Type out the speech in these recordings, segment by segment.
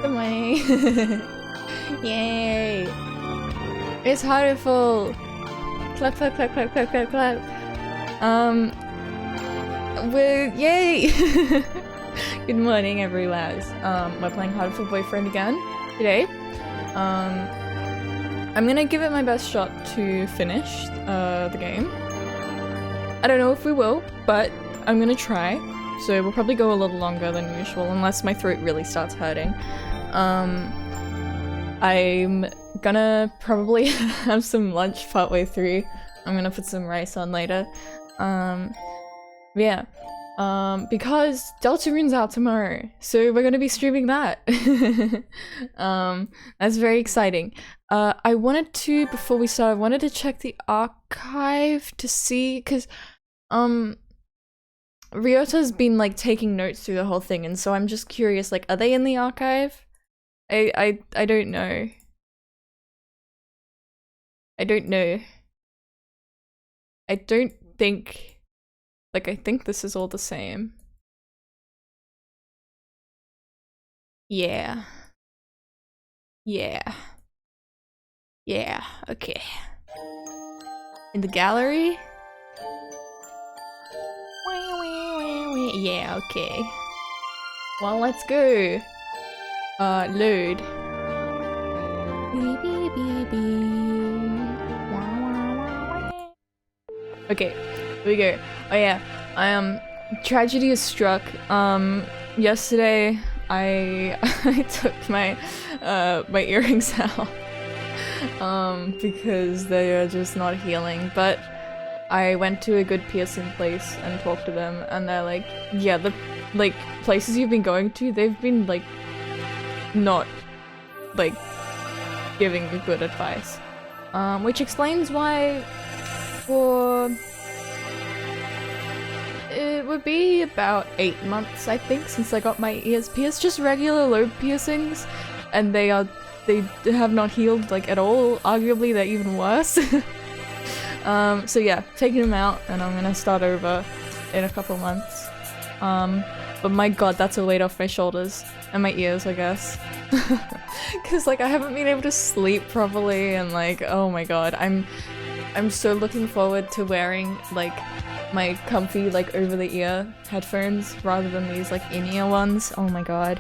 Good morning. Yay. It's Hatoful. Clap, clap, clap, clap, clap, clap, clap. Yay. Good morning, everyone. We're playing Hatoful Boyfriend again today. I'm gonna give it my best shot to finish the game. I don't know if we will, but I'm gonna try. So we'll probably go a little longer than usual, unless my throat really starts hurting. I'm gonna probably have some lunch partway through. I'm gonna put some rice on later. Yeah. Because Deltarune's out tomorrow, so we're gonna be streaming that. That's very exciting. I wanted to, before we start, I wanted to check the archive to see, because, Ryota's been, like, taking notes through the whole thing, and so I'm just curious, like, are they in the archive? I don't know. I don't know. I don't think... Like, I think this is all the same. Yeah. Yeah. Yeah, okay. In the gallery? Yeah, okay. Well, let's go. Load. Okay, here we go. Oh yeah, tragedy has struck. Yesterday I took my my earrings out because they are just not healing, but I went to a good piercing place and talked to them, and they're like, yeah, the like places you've been going to, they've been like not like giving you good advice, which explains why for it would be about 8 months, I think, since I got my ears pierced. Just regular lobe piercings, and they have not healed like at all. Arguably, they're even worse. So yeah, taking them out, and I'm gonna start over in a couple months. But my god, that's a weight off my shoulders and my ears, I guess. Cause like I haven't been able to sleep properly, and like, oh my god, I'm so looking forward to wearing like my comfy like over the ear headphones rather than these like in-ear ones. Oh my god.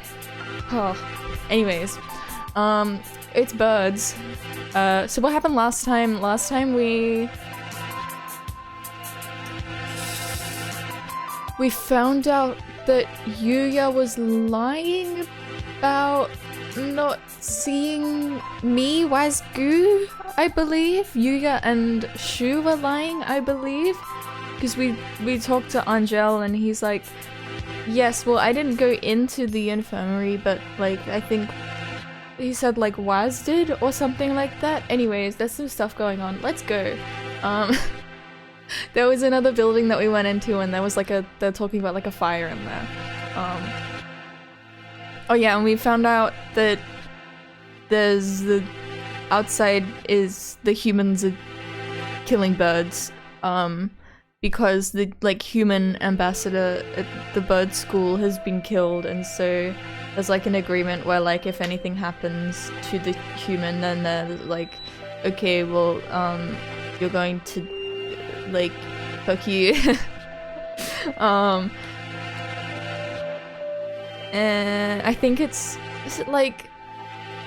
Oh. Anyways, it's birds. So what happened last time? Last time we found out that Yuya was lying about not seeing me, Wazgu, I believe. Yuya and Shu were lying, I believe. Because we talked to Angel, and he's like, yes, well, I didn't go into the infirmary, but like, I think he said like Waz did or something like that. Anyways, there's some stuff going on. Let's go. There was another building that we went into, and there was like they're talking about like a fire in there. Oh yeah, and we found out that there's the outside is the humans are killing birds, because the like human ambassador at the bird school has been killed, and so there's like an agreement where like if anything happens to the human, then they're like, okay, well, you're going to like fuck you. And I think is it like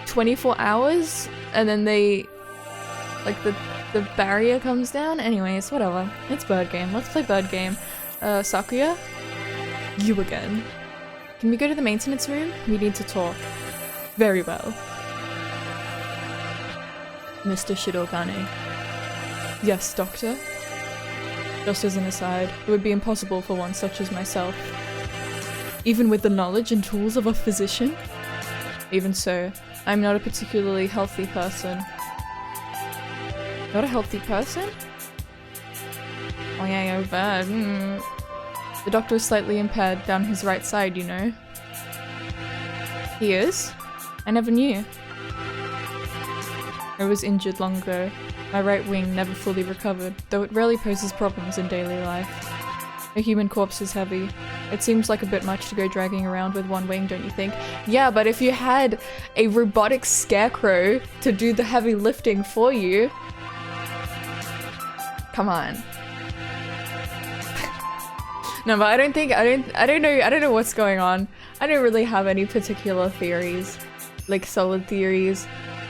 24 hours, and then they like the barrier comes down. Anyways, whatever. It's bird game. Let's play bird game. Sakuya? You again. Can we go to the maintenance room? We need to talk. Very well. Mr. Shirogane. Yes, doctor? Just as an aside, it would be impossible for one such as myself. Even with the knowledge and tools of a physician? Even so, I'm not a particularly healthy person. Not a healthy person? Oh yeah, you're bad. The doctor is slightly impaired down his right side, you know. He is? I never knew. I was injured long ago. My right wing never fully recovered, though it rarely poses problems in daily life. A human corpse is heavy. It seems like a bit much to go dragging around with one wing, don't you think? Yeah, but if you had a robotic scarecrow to do the heavy lifting for you... Come on. No, but I don't know what's going on. I don't really have any particular theories. Like solid theories.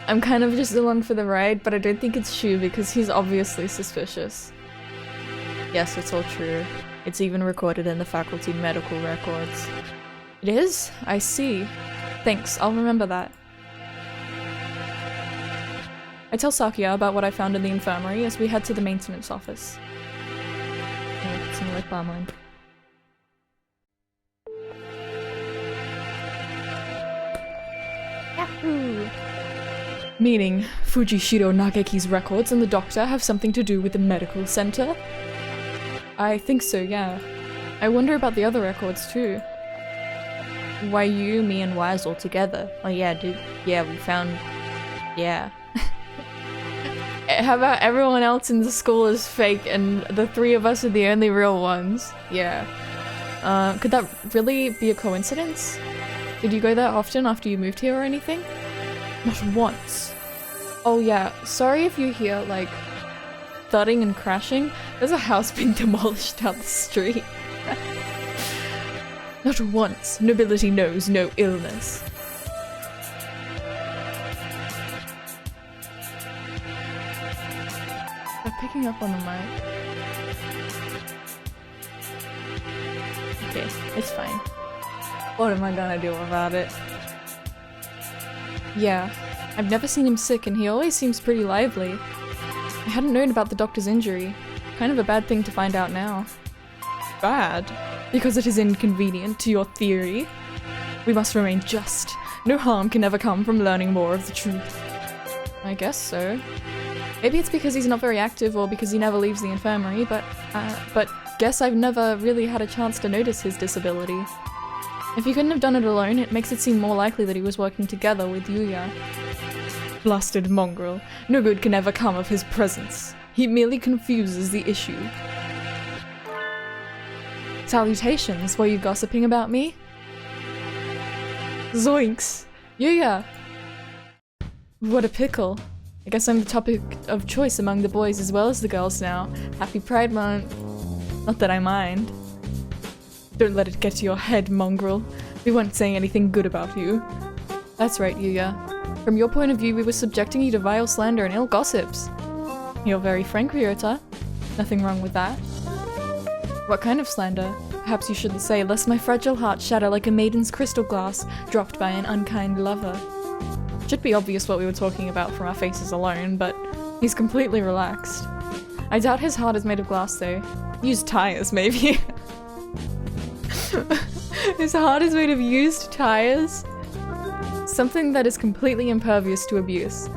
I'm kind of just along for the ride, but I don't think it's Shu because he's obviously suspicious. Yes, it's all true. It's even recorded in the faculty medical records. It is? I see. Thanks, I'll remember that. I tell Sakuya about what I found in the infirmary as we head to the maintenance office. Oh, some lip balm on. Yahoo! Meaning, Fujishiro Nageki's records and the doctor have something to do with the medical center? I think so, yeah. I wonder about the other records too. Why you, me, and Wise all together? Oh yeah, dude. Yeah, we found... Yeah. How about everyone else in the school is fake and the three of us are the only real ones? Yeah. Could that really be a coincidence? Did you go there often after you moved here or anything? Not once. Oh yeah, sorry if you hear, like, thudding and crashing. There's a house being demolished down the street. Not once. Nobility knows no illness. I'm picking up on the mic. Okay, it's fine. What am I gonna do about it? Yeah, I've never seen him sick and he always seems pretty lively. I hadn't known about the doctor's injury. Kind of a bad thing to find out now. Bad? Because it is inconvenient to your theory? We must remain just. No harm can ever come from learning more of the truth. I guess so. Maybe it's because he's not very active or because he never leaves the infirmary, but guess I've never really had a chance to notice his disability. If he couldn't have done it alone, it makes it seem more likely that he was working together with Yuya. Blasted mongrel. No good can ever come of his presence. He merely confuses the issue. Salutations, were you gossiping about me? Zoinks! Yuya! What a pickle. I guess I'm the topic of choice among the boys as well as the girls now. Happy Pride Month. Not that I mind. Don't let it get to your head, mongrel. We weren't saying anything good about you. That's right, Yuya. From your point of view, we were subjecting you to vile slander and ill gossips. You're very frank, Ryota. Nothing wrong with that. What kind of slander? Perhaps you shouldn't say, lest my fragile heart shatter like a maiden's crystal glass dropped by an unkind lover. Should be obvious what we were talking about from our faces alone, but he's completely relaxed. I doubt his heart is made of glass though. Used tires, maybe. His heart is made of used tires? Something that is completely impervious to abuse.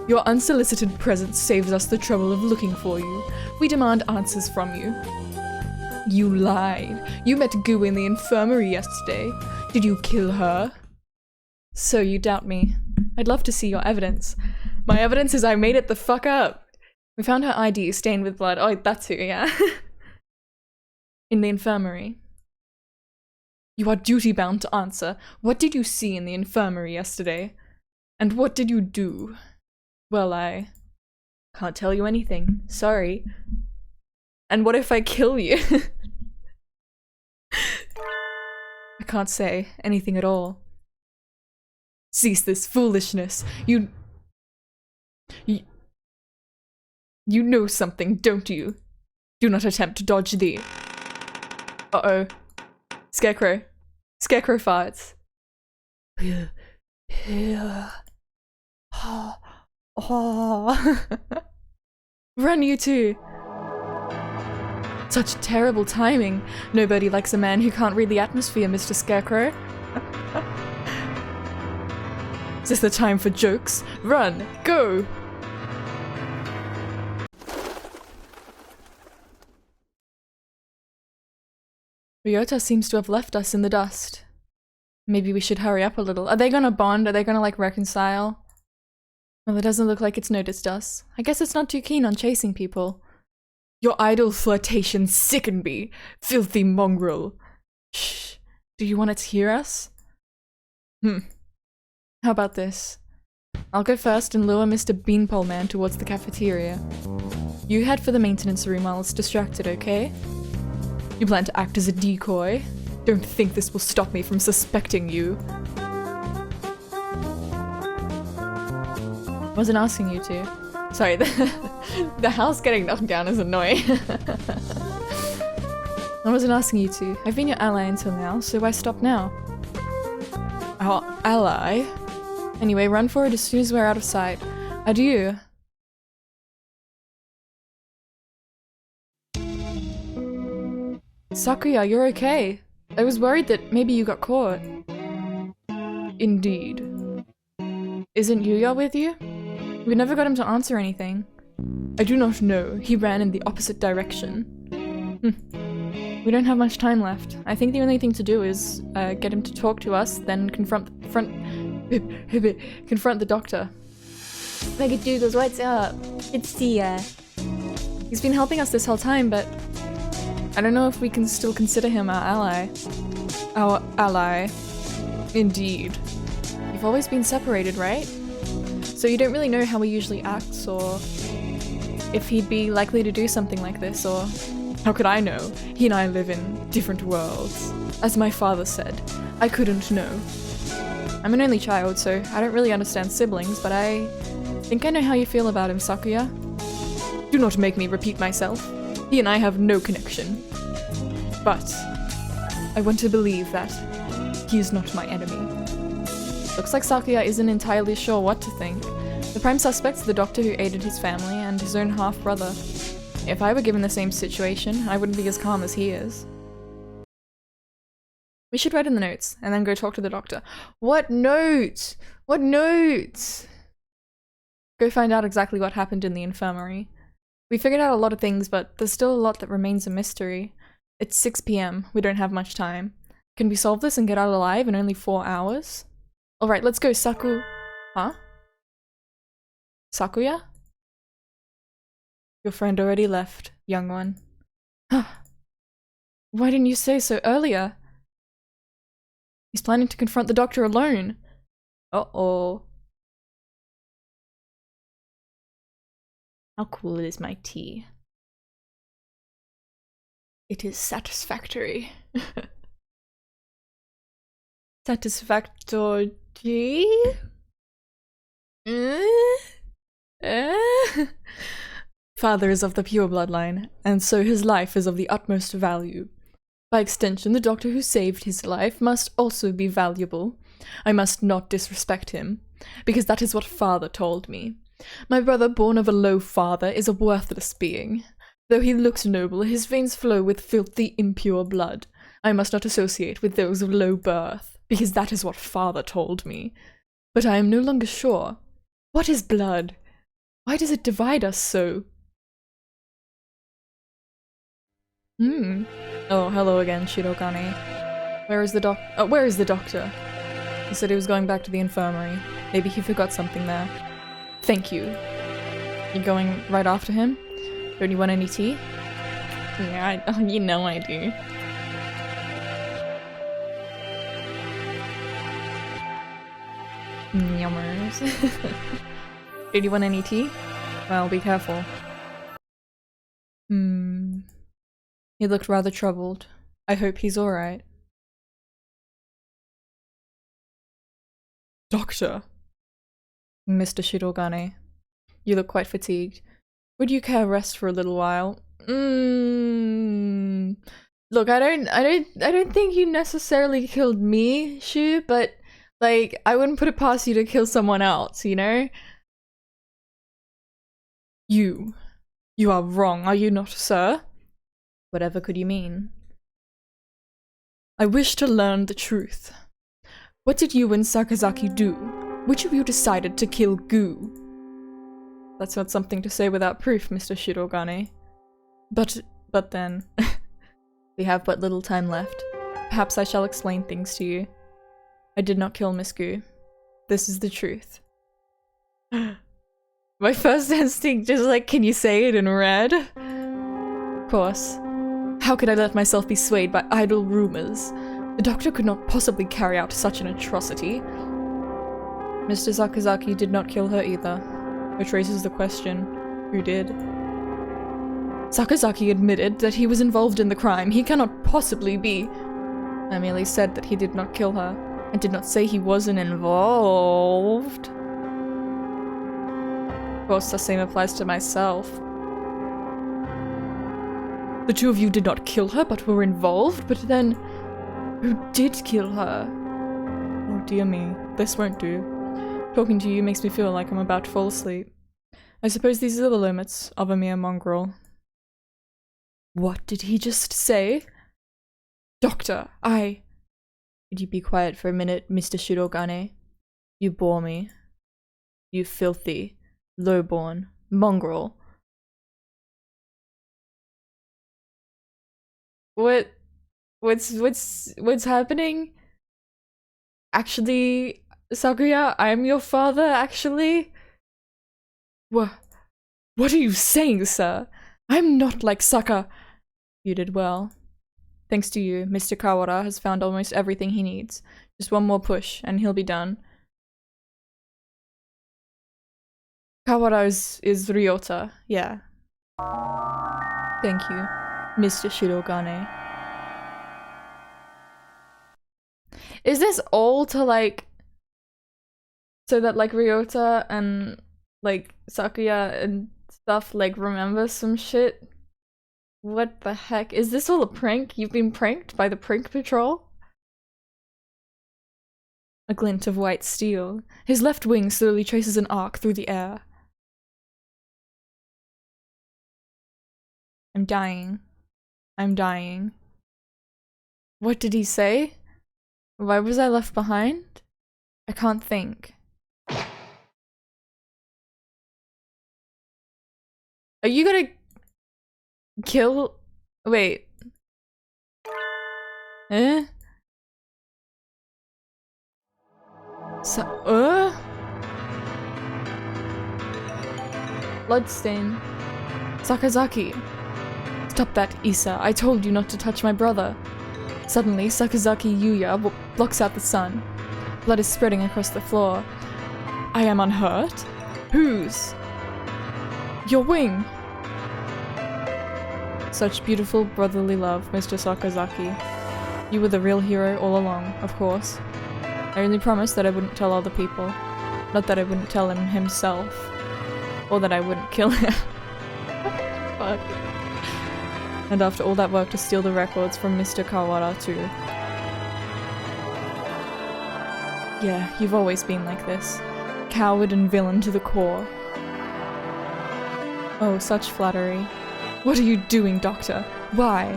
Your unsolicited presence saves us the trouble of looking for you. We demand answers from you. You lied. You met Goo in the infirmary yesterday. Did you kill her? So you doubt me. I'd love to see your evidence. My evidence is I made it the fuck up. We found her ID stained with blood. Oh, that's who, yeah. In the infirmary. You are duty-bound to answer. What did you see in the infirmary yesterday? And what did you do? Well, I can't tell you anything. Sorry. And what if I kill you? I can't say anything at all. Cease this foolishness. You know something, don't you? Do not attempt to dodge the... Uh-oh. Scarecrow. Scarecrow farts. Run, you two! Such terrible timing. Nobody likes a man who can't read the atmosphere, Mr. Scarecrow. Is this the time for jokes? Run! Go! Ryota seems to have left us in the dust. Maybe we should hurry up a little. Are they gonna bond? Are they gonna, like, reconcile? Well, it doesn't look like it's noticed us. I guess it's not too keen on chasing people. Your idle flirtations sicken me, filthy mongrel. Shh. Do you want to hear us? How about this? I'll go first and lure Mr. Beanpole Man towards the cafeteria. You head for the maintenance room while it's distracted, okay? You plan to act as a decoy? Don't think this will stop me from suspecting you. Wasn't asking you to. Sorry, the house getting knocked down is annoying. I wasn't asking you to. I've been your ally until now, so why stop now? Our ally? Anyway, run for it as soon as we're out of sight. Adieu. Sakuya, you're okay. I was worried that maybe you got caught. Indeed. Isn't Yuya with you? We never got him to answer anything. I do not know. He ran in the opposite direction. We don't have much time left. I think the only thing to do is get him to talk to us, then confront the doctor. Megadoodles, what's up? It's Tia. He's been helping us this whole time, but I don't know if we can still consider him our ally. Our ally. Indeed. You've always been separated, right? So you don't really know how he usually acts, or if he'd be likely to do something like this, or how could I know? He and I live in different worlds. As my father said, I couldn't know. I'm an only child, so I don't really understand siblings, but I think I know how you feel about him, Sakuya. Do not make me repeat myself. He and I have no connection. But I want to believe that he is not my enemy. Looks like Sakuya isn't entirely sure what to think. The prime suspect's the doctor who aided his family and his own half-brother. If I were given the same situation, I wouldn't be as calm as he is. We should write in the notes, and then go talk to the doctor. What notes? What notes? Go find out exactly what happened in the infirmary. We figured out a lot of things, but there's still a lot that remains a mystery. It's 6 PM. We don't have much time. Can we solve this and get out alive in only 4 hours? Alright, let's go, Huh? Sakuya? Your friend already left, young one. Why didn't you say so earlier? He's planning to confront the doctor alone. Uh-oh. How cool is my tea? It is satisfactory. Satisfactory? Father is of the pure bloodline, and so his life is of the utmost value. By extension, the doctor who saved his life must also be valuable. I must not disrespect him, because that is what father told me. My brother, born of a low father, is a worthless being. Though he looks noble, his veins flow with filthy, impure blood. I must not associate with those of low birth, because that is what father told me. But I am no longer sure. What is blood? Why does it divide us so? Oh, hello again, Shirogane. Where is the doctor? He said he was going back to the infirmary. Maybe he forgot something there. Thank you. You going right after him? Don't you want any tea? Yeah, you know I do. Yummers. Did you want any tea? Well, be careful. He looked rather troubled. I hope he's alright. Doctor! Mr. Shirogane, you look quite fatigued. Would you care rest for a little while? Look, I don't think you necessarily killed me, Shu, but like, I wouldn't put it past you to kill someone else, you know? You are wrong, are you not, sir? Whatever could you mean? I wish to learn the truth. What did you and Sakazaki do? Which of you decided to kill Gu? That's not something to say without proof, Mr. Shirogane. But then... we have but little time left. Perhaps I shall explain things to you. I did not kill Miss Gu. This is the truth. My first instinct is like, can you say it in red? Of course. How could I let myself be swayed by idle rumors? The doctor could not possibly carry out such an atrocity. Mr. Sakazaki did not kill her either, which raises the question, who did? Sakazaki admitted that he was involved in the crime. He cannot possibly be. I merely said that he did not kill her. I did not say he wasn't involved. Of course, the same applies to myself. The two of you did not kill her, but were involved? But then, who did kill her? Oh dear me, this won't do. Talking to you makes me feel like I'm about to fall asleep. I suppose these are the limits of a mere mongrel. What did he just say? Doctor, Could you be quiet for a minute, Mr. Shirogane? You bore me. You filthy, lowborn mongrel. What's happening? Actually, Sakuya, I'm your father, actually? What are you saying, sir? I'm not like Saka. You did well. Thanks to you, Mr. Kawara has found almost everything he needs. Just one more push, and he'll be done. Kawara is Ryota, yeah. Thank you, Mr. Shirogane. Is this all to like... so that like Ryota and like Sakuya and stuff like remember some shit? What the heck? Is this all a prank? You've been pranked by the prank patrol? A glint of white steel. His left wing slowly traces an arc through the air. I'm dying. I'm dying. What did he say? Why was I left behind? I can't think. Are you gonna kill? Wait. Bloodstain. Sakazaki. Stop that, Issa. I told you not to touch my brother. Suddenly, Sakazaki Yuya blocks out the sun. Blood is spreading across the floor. I am unhurt? Whose? Your wing. Such beautiful brotherly love, Mr. Sakazaki. You were the real hero all along, of course. I only promised that I wouldn't tell other people. Not that I wouldn't tell him himself. Or that I wouldn't kill him. Fuck. And after all that work to steal the records from Mr. Kawara too. Yeah, you've always been like this. Coward and villain to the core. Oh, such flattery. What are you doing, Doctor? Why?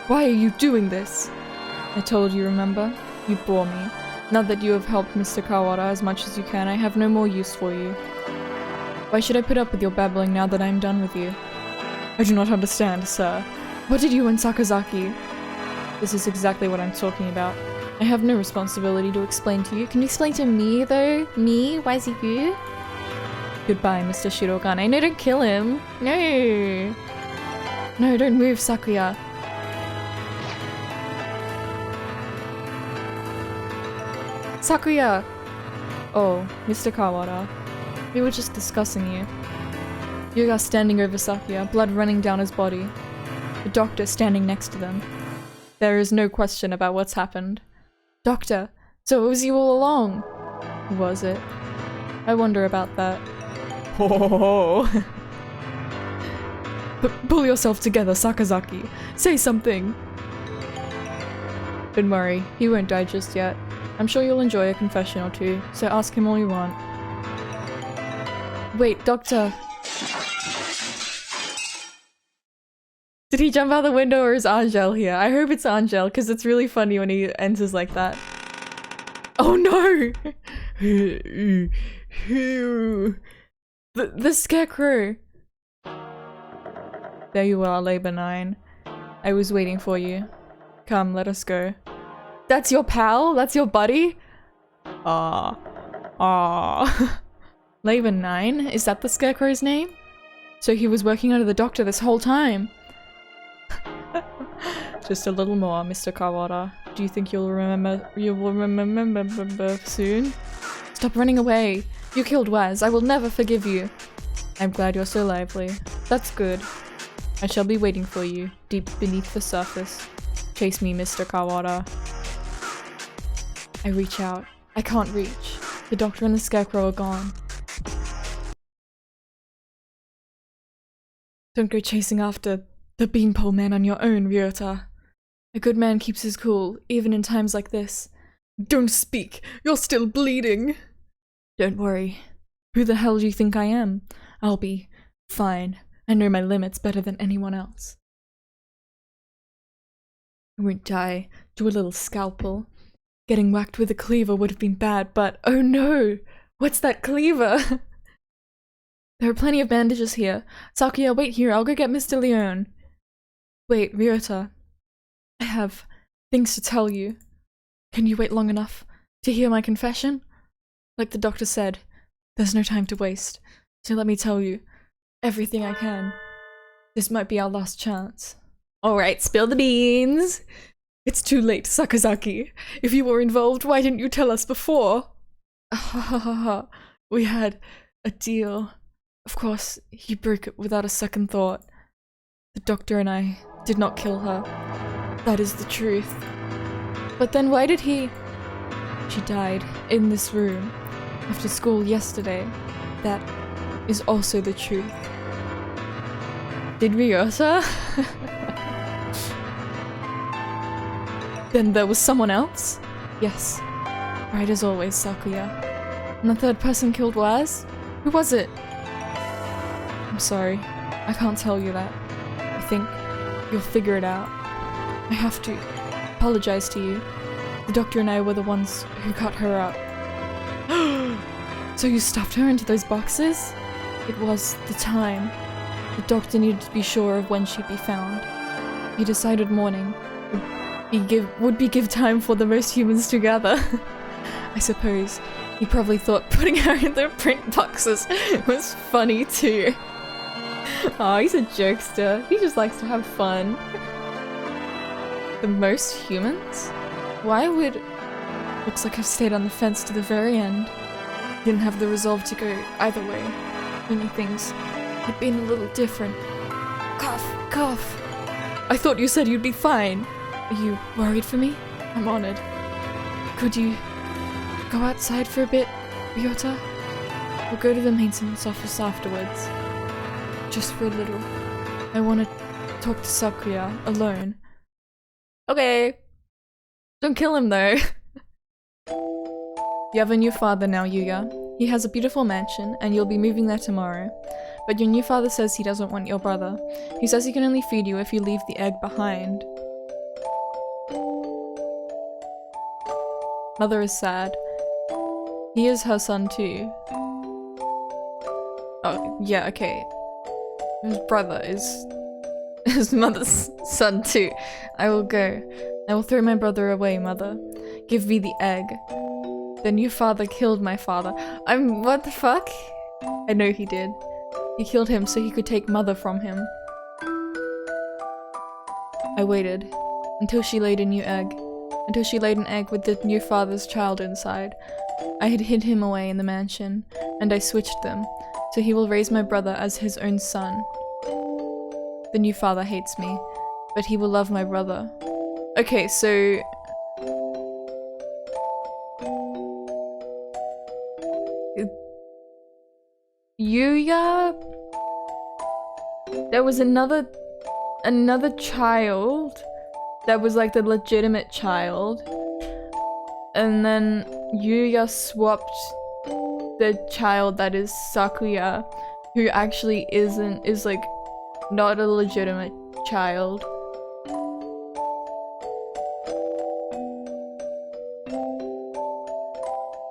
Why are you doing this? I told you, remember? You bore me. Now that you have helped Mr. Kawara as much as you can, I have no more use for you. Why should I put up with your babbling now that I am done with you? I do not understand, sir. What did you and Sakazaki? This is exactly what I'm talking about. I have no responsibility to explain to you. Can you explain to me, though? Me? Why is it you? Goodbye, Mr. Shirogane. No, don't kill him. No. No, don't move, Sakuya. Sakuya! Oh, Mr. Kawara. We were just discussing you. Yuga standing over Sakuya, blood running down his body. The doctor standing next to them. There is no question about what's happened. Doctor, so it was you all along? Was it? I wonder about that. Ho. Pull yourself together, Sakazaki. Say something. Don't worry, he won't die just yet. I'm sure you'll enjoy a confession or two, so ask him all you want. Wait, Doctor. Did he jump out the window or is Angel here? I hope it's Angel, because it's really funny when he enters like that. Oh no! The scarecrow! There you are, Labor 9. I was waiting for you. Come, let us go. That's your pal? That's your buddy? Labor 9? Is that the scarecrow's name? So he was working under the doctor this whole time? Just a little more, Mr. Kawada. Do you think you'll remember soon? Stop running away! You killed Waz. I will never forgive you. I'm glad you're so lively. That's good. I shall be waiting for you, deep beneath the surface. Chase me, Mr. Kawada. I reach out. I can't reach. The doctor and the scarecrow are gone. Don't go chasing after the beanpole man on your own, Ryota. A good man keeps his cool, even in times like this. Don't speak! You're still bleeding! Don't worry. Who the hell do you think I am? I'll be fine. I know my limits better than anyone else. I won't die. Do a little scalpel. Getting whacked with a cleaver would have been bad, but oh no! What's that cleaver? There are plenty of bandages here. Sakuya, wait here. I'll go get Mr. Leone. Wait, Ryota. I have things to tell you. Can you wait long enough to hear my confession? Like the doctor said, there's no time to waste. So let me tell you everything I can. This might be our last chance. Alright, spill the beans! It's too late, Sakazaki. If you were involved, why didn't you tell us before? We had a deal. Of course, he broke it without a second thought. The doctor and I did not kill her. That is the truth. But then why did he... She died in this room after school yesterday. That is also the truth. Did Ryota? Then there was someone else? Yes. Right as always, Sakuya. And the third person killed Waz? Who was it? I'm sorry. I can't tell you that. I think you'll figure it out. I have to apologize to you. The doctor and I were the ones who cut her up. So you stuffed her into those boxes? It was the time. The doctor needed to be sure of when she'd be found. He decided morning would be give time for the most humans together. I suppose he probably thought putting her in the print boxes was funny too. Oh, he's a jokester. He just likes to have fun. The most humans? Why would... Looks like I've stayed on the fence to the very end. Didn't have the resolve to go either way. Many things had been a little different. Cough, cough. I thought you said you'd be fine. Are you worried for me? I'm honored. Could you go outside for a bit, Ryota? We'll go to the maintenance office afterwards. Just for a little. I want to talk to Sakuya alone. Okay. Don't kill him though. You have a new father now, Yuya. He has a beautiful mansion, and you'll be moving there tomorrow. But your new father says he doesn't want your brother. He says he can only feed you if you leave the egg behind. Mother is sad. He is her son too. Oh, yeah, okay. His brother is his mother's son too. I will go. I will throw my brother away, mother. Give me the egg. The new father killed my father. What the fuck? I know he did. He killed him so he could take mother from him. I waited until she laid a new egg. Until she laid an egg with the new father's child inside. I had hid him away in the mansion, and I switched them, so he will raise my brother as his own son. The new father hates me, but he will love my brother. Okay, so... Yuya? There was another child that was like the legitimate child, and then Yuya swapped the child that is Sakuya, who actually is like not a legitimate child.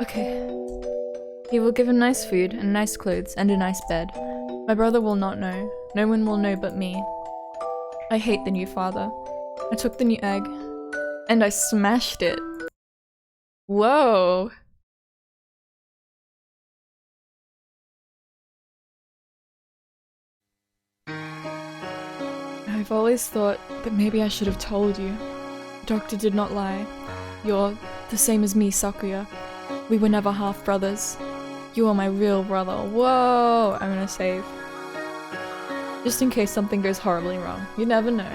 Okay. He will give him nice food and nice clothes and a nice bed. My brother will not know. No one will know but me. I hate the new father. I took the new egg and I smashed it. Whoa. I I've always thought that maybe I should have told you. The doctor did not lie. You're the same as me, Sakuya. We were never half-brothers. You are my real brother. Whoa! I'm gonna save. Just in case something goes horribly wrong. You never know.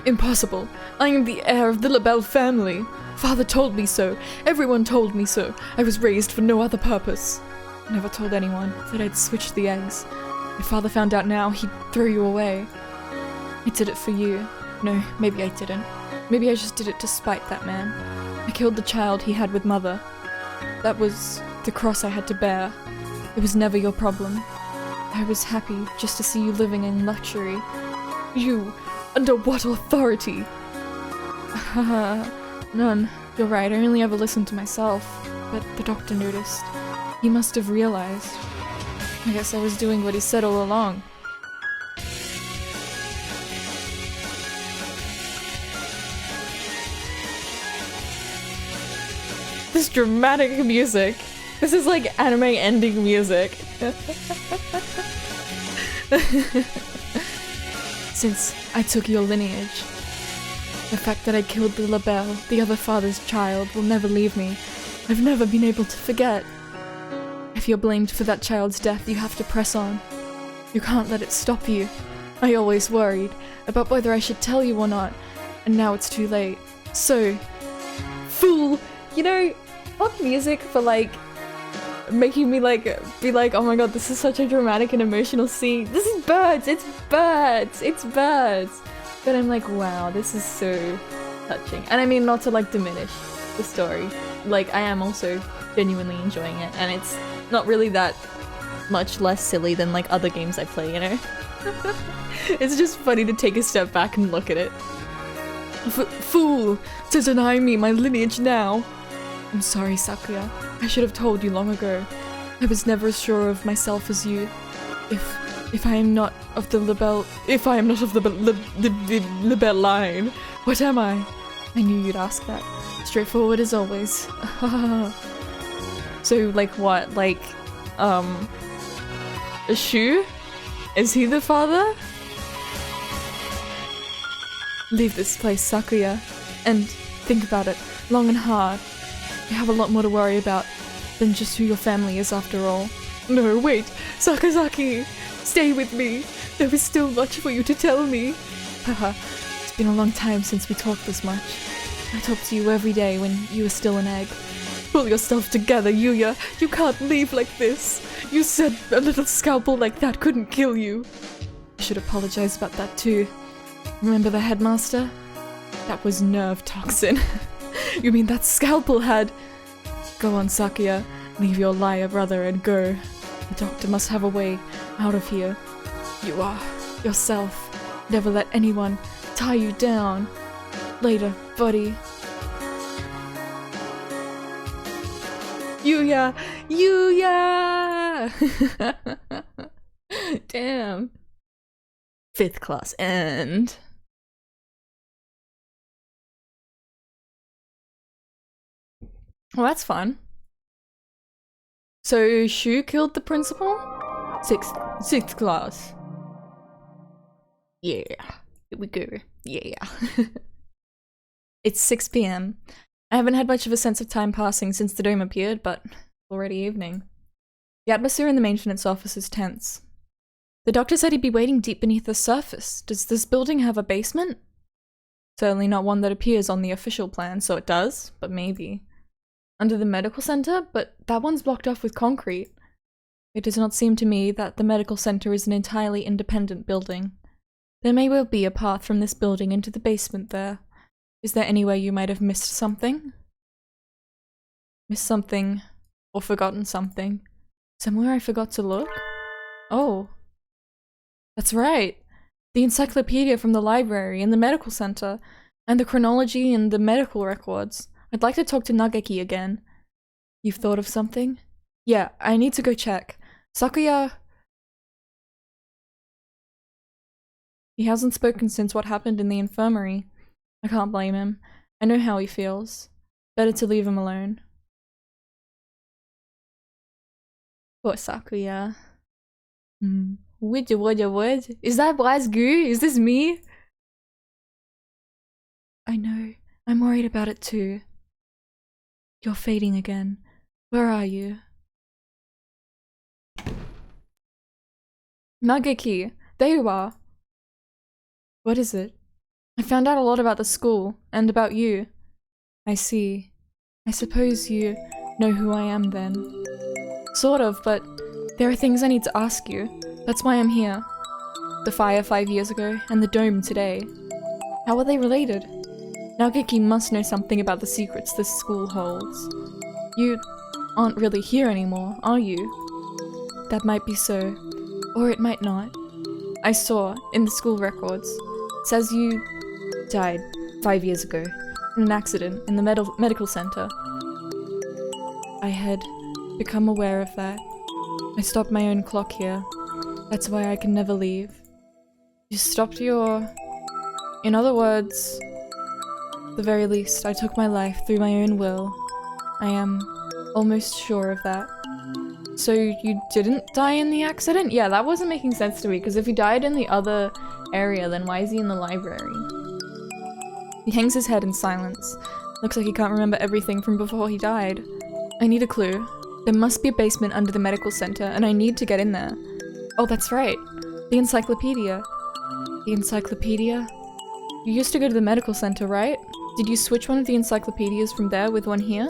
Impossible. I am the heir of the LaBelle family. Father told me so. Everyone told me so. I was raised for no other purpose. I never told anyone that I'd switched the eggs. If father found out now, he'd throw you away. I did it for you. No, maybe I didn't. Maybe I just did it to spite that man. I killed the child he had with mother. That was the cross I had to bear. It was never your problem. I was happy just to see you living in luxury. You, under what authority? Haha, none. You're right, I only ever listened to myself. But the doctor noticed. He must have realized. I guess I was doing what he said all along. This dramatic music. This is like anime ending music. Since I took your lineage, the fact that I killed the LaBelle, the other father's child, will never leave me. I've never been able to forget. If you're blamed for that child's death, you have to press on. You can't let it stop you. I always worried about whether I should tell you or not, and now it's too late. So, fool! You know, fuck music for like making me like be like, oh my god, this is such a dramatic and emotional scene. This is birds, it's birds, it's birds. But I'm like, wow, this is so touching. And I mean, not to like diminish the story. Like, I am also genuinely enjoying it, and it's not really that much less silly than like other games I play, you know? It's just funny to take a step back and look at it. Fool! To deny me my lineage now! I'm sorry, Sakuya. I should have told you long ago. I was never as sure of myself as you. If I am not of the LaBelle— if I am not of the LaBelle line, what am I? I knew you'd ask that. Straightforward as always. So, like what? Like, Shu? Is he the father? Leave this place, Sakuya, and think about it long and hard. You have a lot more to worry about than just who your family is after all. No, wait! Sakazaki! Stay with me! There is still much for you to tell me! Haha, it's been a long time since we talked this much. I talked to you every day when you were still an egg. Pull yourself together, Yuya! You can't leave like this! You said a little scalpel like that couldn't kill you! I should apologize about that too. Remember the headmaster? That was nerve toxin. You mean that scalpel had— Go on, Sakuya. Leave your liar brother and go. The doctor must have a way out of here. You are yourself. Never let anyone tie you down. Later, buddy. Yuya! Yuya! Damn. 5th class end. Well, that's fun. So, Shu killed the principal? 6th class. Yeah. Here we go. Yeah. It's 6 p.m. I haven't had much of a sense of time passing since the dome appeared, but it's already evening. The atmosphere in the maintenance office is tense. The doctor said he'd be waiting deep beneath the surface. Does this building have a basement? Certainly not one that appears on the official plan, so it does, but maybe. Under the medical center? But that one's blocked off with concrete. It does not seem to me that the medical center is an entirely independent building. There may well be a path from this building into the basement there. Is there anywhere you might have missed something? Missed something, or forgotten something. Somewhere I forgot to look? Oh. That's right. The encyclopedia from the library and the medical center, and the chronology and the medical records. I'd like to talk to Nageki again. You've thought of something? Yeah, I need to go check. Sakuya... He hasn't spoken since what happened in the infirmary. I can't blame him. I know how he feels. Better to leave him alone. Osaku, yeah. Would? Is that Blazgoo? Is this me? I know. I'm worried about it too. You're fading again. Where are you? Nageki, there you are. What is it? I found out a lot about the school, and about you. I see. I suppose you know who I am then. Sort of, but there are things I need to ask you. That's why I'm here. The fire 5 years ago, and the dome today. How are they related? Nageki must know something about the secrets this school holds. You aren't really here anymore, are you? That might be so. Or it might not. I saw, in the school records, it says you died 5 years ago in an accident in the medical center. I had become aware of that. I stopped my own clock here. That's why I can never leave. You stopped your... In other words, at the very least, I took my life through my own will. I am almost sure of that. So you didn't die in the accident? Yeah, that wasn't making sense to me, because if he died in the other area, then why is he in the library? He hangs his head in silence. Looks like he can't remember everything from before he died. I need a clue. There must be a basement under the medical center, and I need to get in there. Oh, that's right. The encyclopedia. The encyclopedia? You used to go to the medical center, right? Did you switch one of the encyclopedias from there with one here?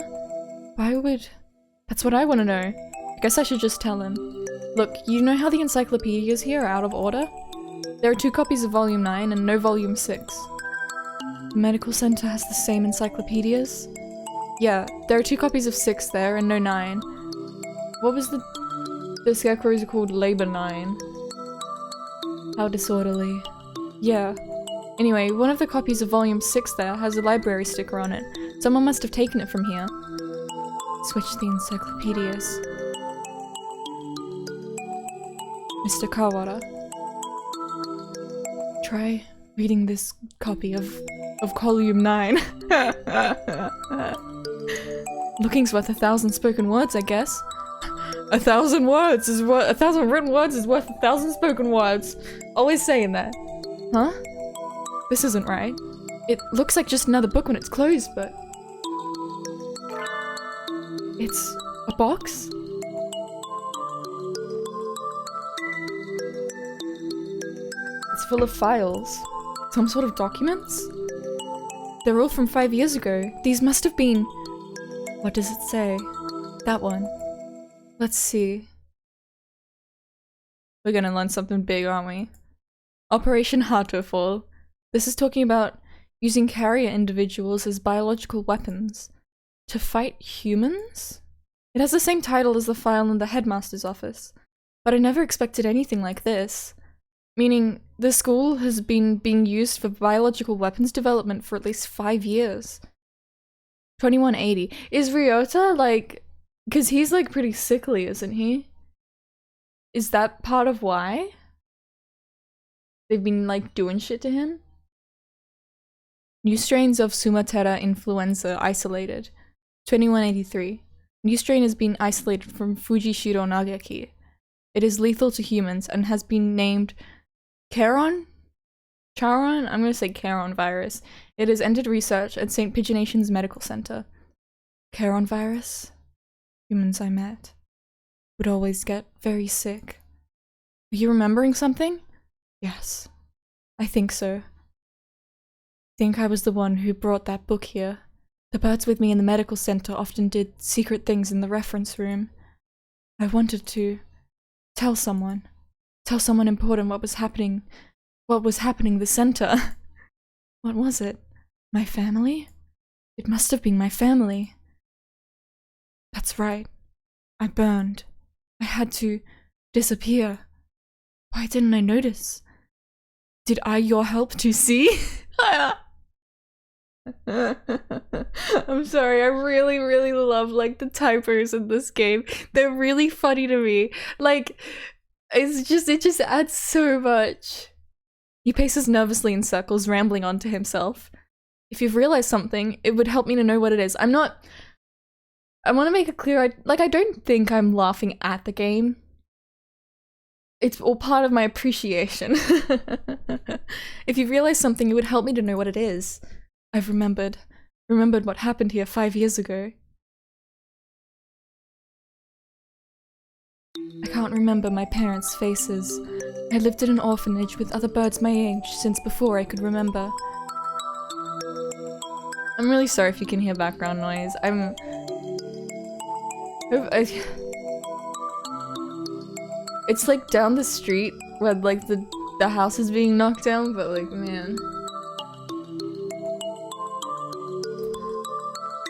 Why would... That's what I want to know. I guess I should just tell him. Look, you know how the encyclopedias here are out of order? There are 2 copies of Volume 9 and no Volume 6. The medical center has the same encyclopedias? Yeah, there are 2 copies of 6 there and no 9. What was the scarecrows are called Labor 9. How disorderly. Yeah. Anyway, one of the copies of Volume 6 there has a library sticker on it. Someone must have taken it from here. Switch the encyclopedias. Mr. Kawara. Try reading this copy of Volume 9. Looking's worth 1,000 spoken words, I guess. 1,000 words is worth 1,000 written words is worth 1,000 spoken words. Always saying that. Huh? This isn't right. It looks like just another book when it's closed, but... It's a box? It's full of files. Some sort of documents? They're all from 5 years ago. These must have been... What does it say? That one. Let's see. We're gonna learn something big, aren't we? Operation Hatoful. This is talking about using carrier individuals as biological weapons to fight humans? It has the same title as the file in the headmaster's office, but I never expected anything like this. Meaning, the school has been being used for biological weapons development for at least 5 years. 2180. Is Ryota, like... Because he's, like, pretty sickly, isn't he? Is that part of why? They've been, like, doing shit to him? New strains of Sumatera influenza isolated. 2183. New strain has been isolated from Fujishiro Nagaki. It is lethal to humans and has been named Charon? Charon? I'm gonna say Charon virus. It has entered research at St. Pigeonation's Medical Center. Charon virus? Humans I met would always get very sick. Are you remembering something? Yes. I think so. Think I was the one who brought that book here. The birds with me in the medical center often did secret things in the reference room. I wanted to tell someone important what was happening in the center. What was it? My family? It must have been my family. That's right. I burned. I had to disappear. Why didn't I notice? Did I your help to see? I'm sorry, I really, really love, like, the typers in this game. They're really funny to me. Like, it just adds so much. He paces nervously in circles, rambling on to himself. If you've realized something, it would help me to know what it is. I'm not I want to make it clear, I don't think I'm laughing at the game. It's all part of my appreciation. If you realize something, it would help me to know what it is. I've remembered what happened here 5 years ago. I can't remember my parents' faces. I lived in an orphanage with other birds my age since before I could remember. I'm really sorry if you can hear background noise. It's like down the street where like the house is being knocked down, but like, man.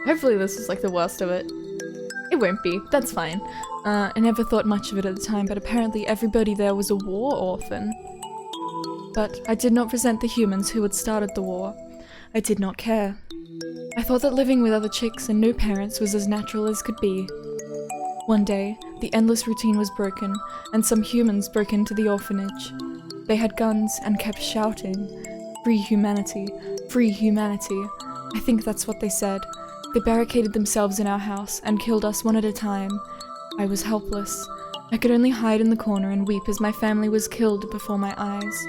Hopefully this is like the worst of it. It won't be, that's fine. I never thought much of it at the time, but apparently everybody there was a war orphan. But I did not resent the humans who had started the war. I did not care. I thought that living with other chicks and no parents was as natural as could be. One day, the endless routine was broken, and some humans broke into the orphanage. They had guns and kept shouting, "Free humanity, free humanity." I think that's what they said. They barricaded themselves in our house and killed us one at a time. I was helpless. I could only hide in the corner and weep as my family was killed before my eyes.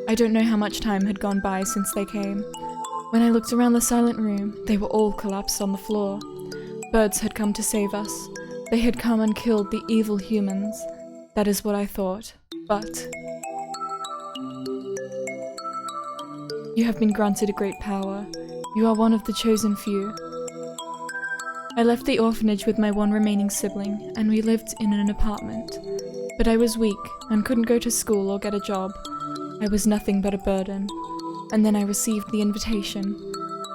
I don't know how much time had gone by since they came. When I looked around the silent room, they were all collapsed on the floor. Birds had come to save us. They had come and killed the evil humans. That is what I thought. But you have been granted a great power. You are one of the chosen few. I left the orphanage with my one remaining sibling, and we lived in an apartment. But I was weak and couldn't go to school or get a job. I was nothing but a burden. And then I received the invitation.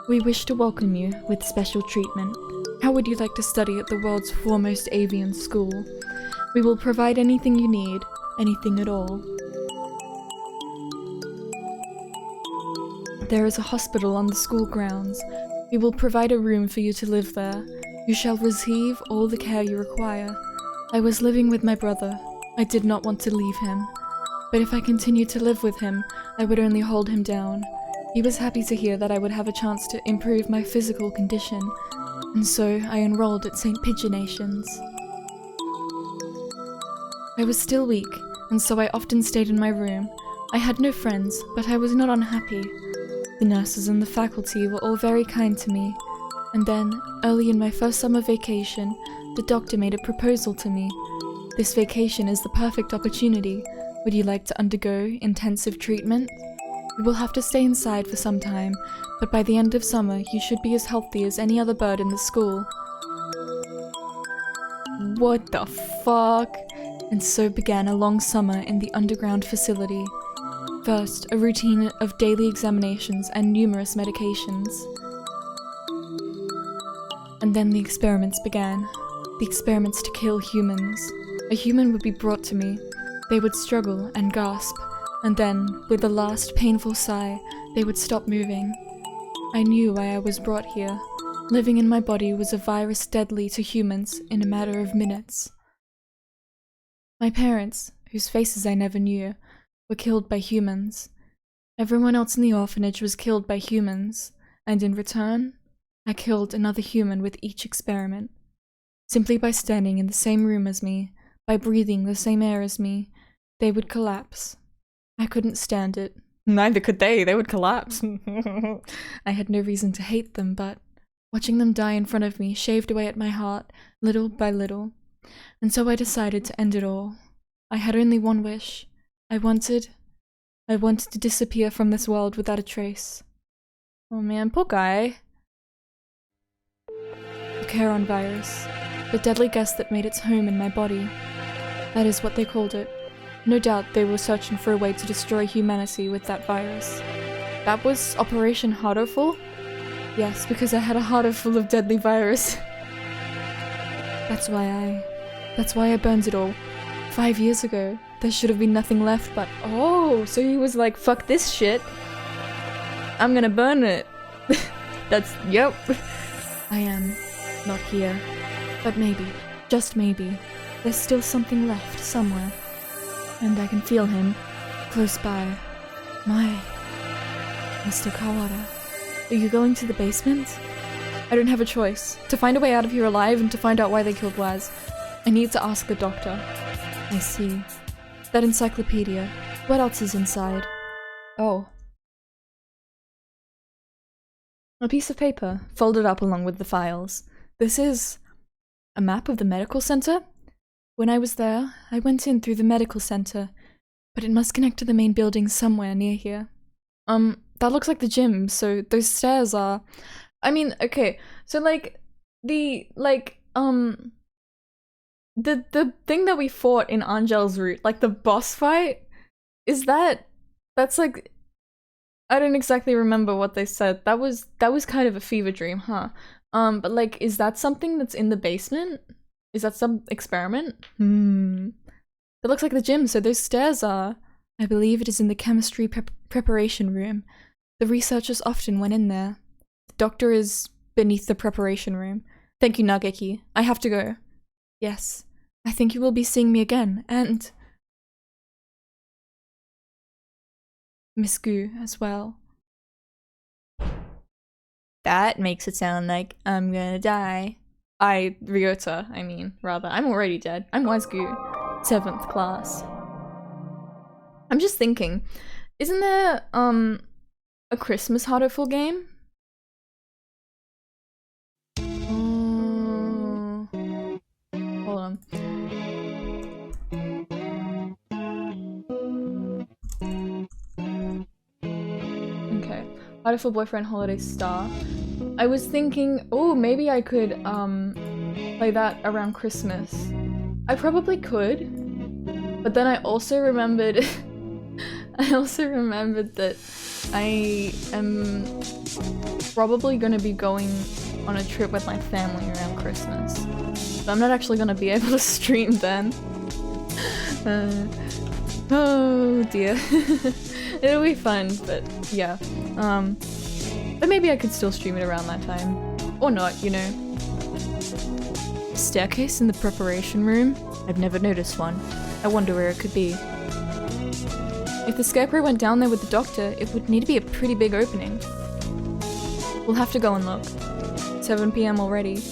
We wish to welcome you with special treatment. How would you like to study at the world's foremost avian school? We will provide anything you need, anything at all. There is a hospital on the school grounds. We will provide a room for you to live there. You shall receive all the care you require. I was living with my brother. I did not want to leave him. But if I continued to live with him, I would only hold him down. He was happy to hear that I would have a chance to improve my physical condition, and so I enrolled at St. Pigeonations. I was still weak, and so I often stayed in my room. I had no friends, but I was not unhappy. The nurses and the faculty were all very kind to me. And then, early in my first summer vacation, the doctor made a proposal to me. This vacation is the perfect opportunity. Would you like to undergo intensive treatment? You will have to stay inside for some time, but by the end of summer you should be as healthy as any other bird in the school. What the fuck? And so began a long summer in the underground facility. First, a routine of daily examinations and numerous medications. And then the experiments began. The experiments to kill humans. A human would be brought to me. They would struggle and gasp, and then, with the last painful sigh, they would stop moving. I knew why I was brought here. Living in my body was a virus deadly to humans in a matter of minutes. My parents, whose faces I never knew, were killed by humans. Everyone else in the orphanage was killed by humans, and in return, I killed another human with each experiment. Simply by standing in the same room as me, by breathing the same air as me, they would collapse. I couldn't stand it. Neither could they would collapse. I had no reason to hate them, but watching them die in front of me shaved away at my heart, little by little. And so I decided to end it all. I had only one wish. I wanted to disappear from this world without a trace. Oh man, poor guy. The Charon virus. The deadly gas that made its home in my body. That is what they called it. No doubt they were searching for a way to destroy humanity with that virus. That was Operation Hatoful? Yes, because I had a heart full of deadly virus. That's why I burned it all. 5 years ago. There should have been nothing left but— oh, so he was like, fuck this shit. I'm gonna burn it. Yep. I am not here. But maybe, just maybe, there's still something left somewhere. And I can feel him, close by. My, Mr. Kawada, are you going to the basement? I don't have a choice. To find a way out of here alive and to find out why they killed Waz. I need to ask the doctor. I see. That encyclopedia. What else is inside? Oh. A piece of paper, folded up along with the files. This is a map of the medical center? When I was there, I went in through the medical center, but it must connect to the main building somewhere near here. That looks like the gym, so those stairs are... I mean, okay, so like, the thing that we fought in Angel's route, like the boss fight, that's like, I don't exactly remember what they said. That was kind of a fever dream, huh? But like, is that something that's in the basement? Is that some experiment? It looks like the gym, so those stairs are... I believe it is in the chemistry preparation room. The researchers often went in there. The doctor is beneath the preparation room. Thank you, Nageki. I have to go. Yes. I think you will be seeing me again, and... Miss Gu as well. That makes it sound like I'm gonna die. Ryota, I mean, rather. I'm already dead. I'm Waz Gu. 7th class. I'm just thinking, isn't there, a Christmas Hatoful game? Hold on. Okay. Hatoful Boyfriend Holiday Star. I was thinking, oh, maybe I could, play that around Christmas. I probably could, but then I also remembered that I am probably going to be going on a trip with my family around Christmas. So I'm not actually going to be able to stream then. Oh dear. It'll be fun, but yeah. But maybe I could still stream it around that time. Or not, you know. Staircase in the preparation room? I've never noticed one. I wonder where it could be. If the scarecrow went down there with the doctor, it would need to be a pretty big opening. We'll have to go and look. 7 PM already.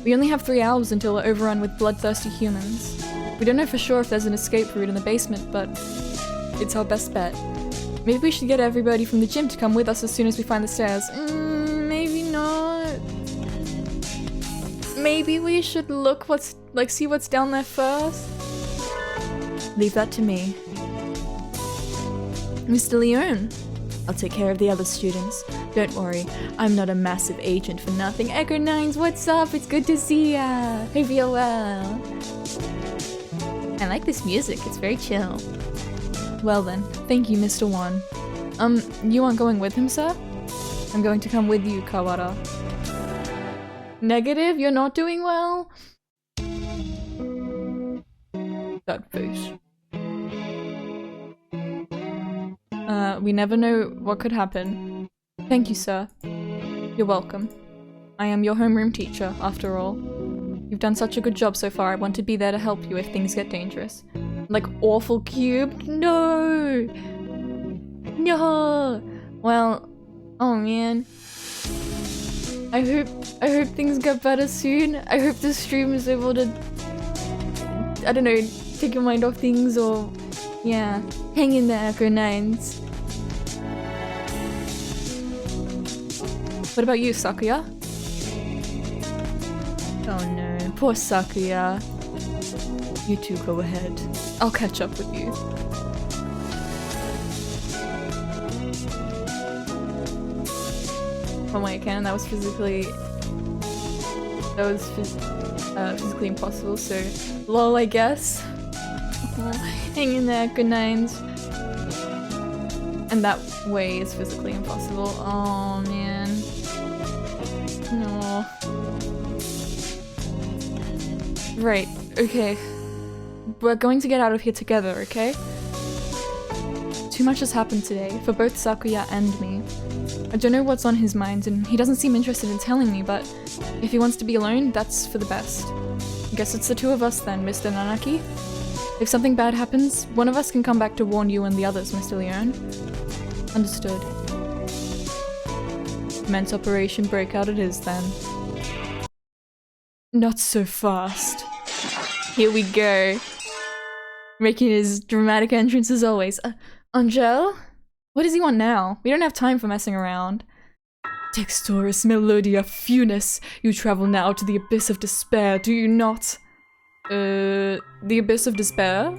We only have 3 hours until we're overrun with bloodthirsty humans. We don't know for sure if there's an escape route in the basement, but it's our best bet. Maybe we should get everybody from the gym to come with us as soon as we find the stairs. Maybe not. Maybe we should look see what's down there first? Leave that to me. Mr. Leone, I'll take care of the other students. Don't worry, I'm not a massive agent for nothing. Echo Nines, what's up? It's good to see ya. Hope you're well. I like this music, it's very chill. Well then, thank you, Mr. Wan. You aren't going with him, sir? I'm going to come with you, Kawara. Negative? You're not doing well? That face. We never know what could happen. Thank you, sir. You're welcome. I am your homeroom teacher, after all. You've done such a good job so far, I want to be there to help you if things get dangerous. Like, awful cube? No! No! Well, oh man. I hope things get better soon. I hope the stream is able to, I don't know, take your mind off things or, yeah. Hang in there, Echo Nines. What about you, Sakuya? Oh no, poor Sakuya. You two go ahead. I'll catch up with you. Oh wait, Canon, that was physically impossible, so lol, I guess. Hang in there, good nines. And that way is physically impossible. Oh man. No. Right, okay. We're going to get out of here together, okay? Too much has happened today, for both Sakuya and me. I don't know what's on his mind, and he doesn't seem interested in telling me, but if he wants to be alone, that's for the best. I guess it's the two of us then, Mr. Nanaki. If something bad happens, one of us can come back to warn you and the others, Mr. Leone. Understood. Commence Operation Breakout it is then. Not so fast. Here we go. Making his dramatic entrance as always. Angel? What does he want now? We don't have time for messing around. Textoris Melodia Funis, you travel now to the Abyss of Despair, do you not? The Abyss of Despair?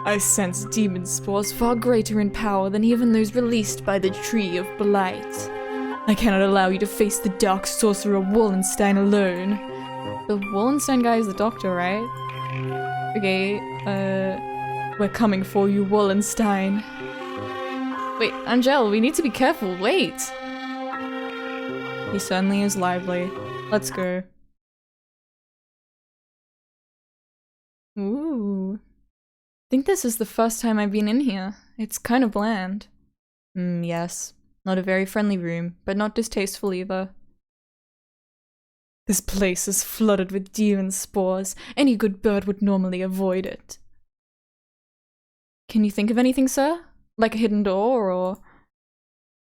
I sense demon spores far greater in power than even those released by the Tree of Blight. I cannot allow you to face the dark sorcerer Wallenstein alone. The Wallenstein guy is the doctor, right? Okay, we're coming for you, Wallenstein. Wait, Angel, we need to be careful, wait! He certainly is lively. Let's go. Ooh. I think this is the first time I've been in here. It's kind of bland. Yes. Not a very friendly room, but not distasteful either. This place is flooded with demon spores. Any good bird would normally avoid it. Can you think of anything, sir? Like a hidden door, or...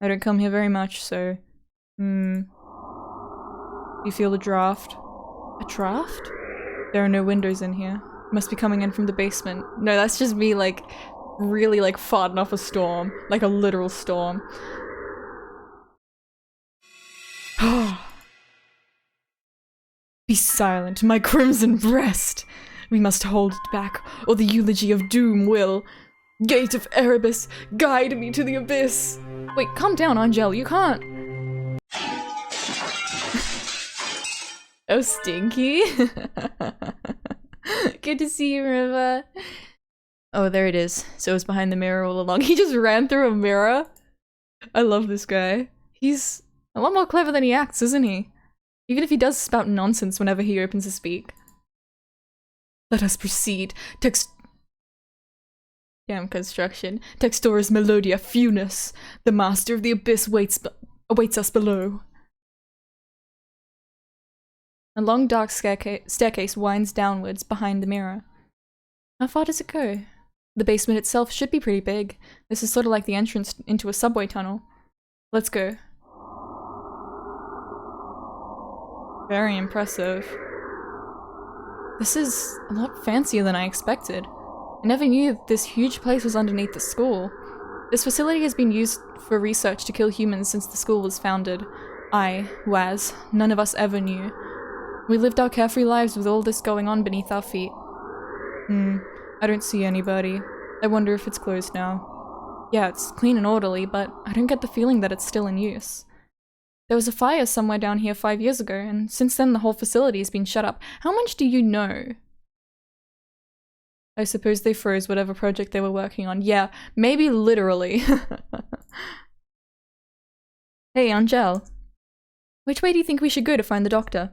I don't come here very much, so... You feel the draft? A draft? There are no windows in here. Must be coming in from the basement. No, that's just me, like, really, like, farting off a storm. Like a literal storm. Be silent, my crimson breast! We must hold it back, or the eulogy of doom will. Gate of Erebus, guide me to the abyss! Wait, calm down, Angel, you can't! Oh, Stinky! Good to see you, Riva. Oh, there it is. So it was behind the mirror all along. He just ran through a mirror. I love this guy. He's a lot more clever than he acts, isn't he? Even if he does spout nonsense whenever he opens to speak. Let us proceed. Damn construction. Textoris Melodia Funis. The master of the abyss awaits us below. A long dark staircase winds downwards behind the mirror. How far does it go? The basement itself should be pretty big. This is sort of like the entrance into a subway tunnel. Let's go. Very impressive. This is a lot fancier than I expected. I never knew this huge place was underneath the school. This facility has been used for research to kill humans since the school was founded. None of us ever knew. We lived our carefree lives with all this going on beneath our feet. I don't see anybody. I wonder if it's closed now. Yeah, it's clean and orderly, but I don't get the feeling that it's still in use. There was a fire somewhere down here 5 years ago, and since then the whole facility has been shut up. How much do you know? I suppose they froze whatever project they were working on. Yeah, maybe literally. Hey, Angel. Which way do you think we should go to find the doctor?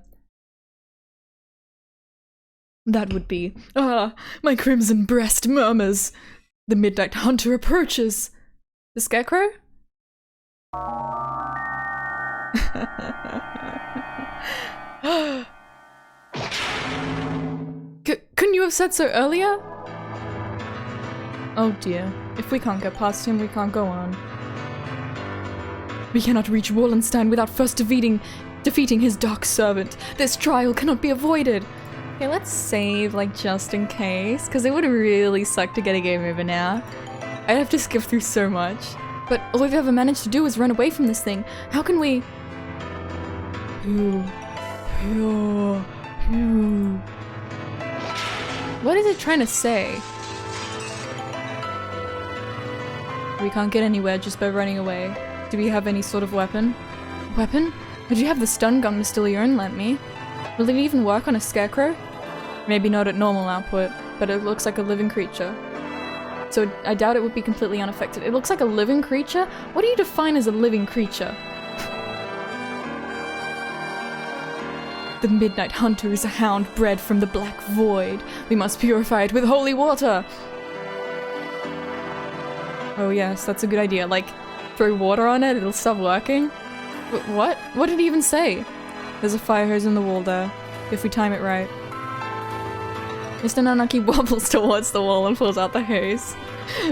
That would be... my crimson breast murmurs. The midnight hunter approaches. The scarecrow? Couldn't you have said so earlier? Oh dear. If we can't get past him, we can't go on. We cannot reach Wallenstein without first defeating his dark servant. This trial cannot be avoided. Okay, let's save, like, just in case, because it would really suck to get a game over now. I'd have to skip through so much. But all we've ever managed to do is run away from this thing. How can we... What is it trying to say? We can't get anywhere just by running away. Do we have any sort of weapon? Weapon? Would you have the stun gun Mr. Leone lent me? Will it even work on a scarecrow? Maybe not at normal output, but it looks like a living creature. So I doubt it would be completely unaffected. It looks like a living creature? What do you define as a living creature? The Midnight Hunter is a hound bred from the Black Void. We must purify it with holy water! Oh yes, that's a good idea. Like, throw water on it, it'll stop working? What? What did he even say? There's a fire hose in the wall there, if we time it right. Mr. Nanaki wobbles towards the wall and pulls out the hose.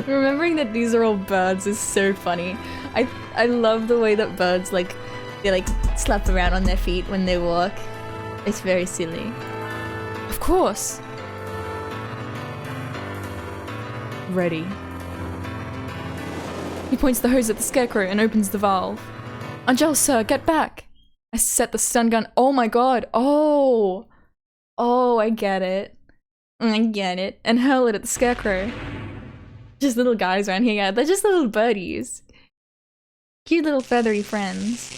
Remembering that these are all birds is so funny. I love the way that birds, like, they like slap around on their feet when they walk. It's very silly. Of course. Ready. He points the hose at the scarecrow and opens the valve. Angel, sir, get back! I set the stun gun. Oh my god. Oh, I get it. I get it. And hurl it at the scarecrow. Just little guys around here. Yeah, they're just little birdies. Cute little feathery friends.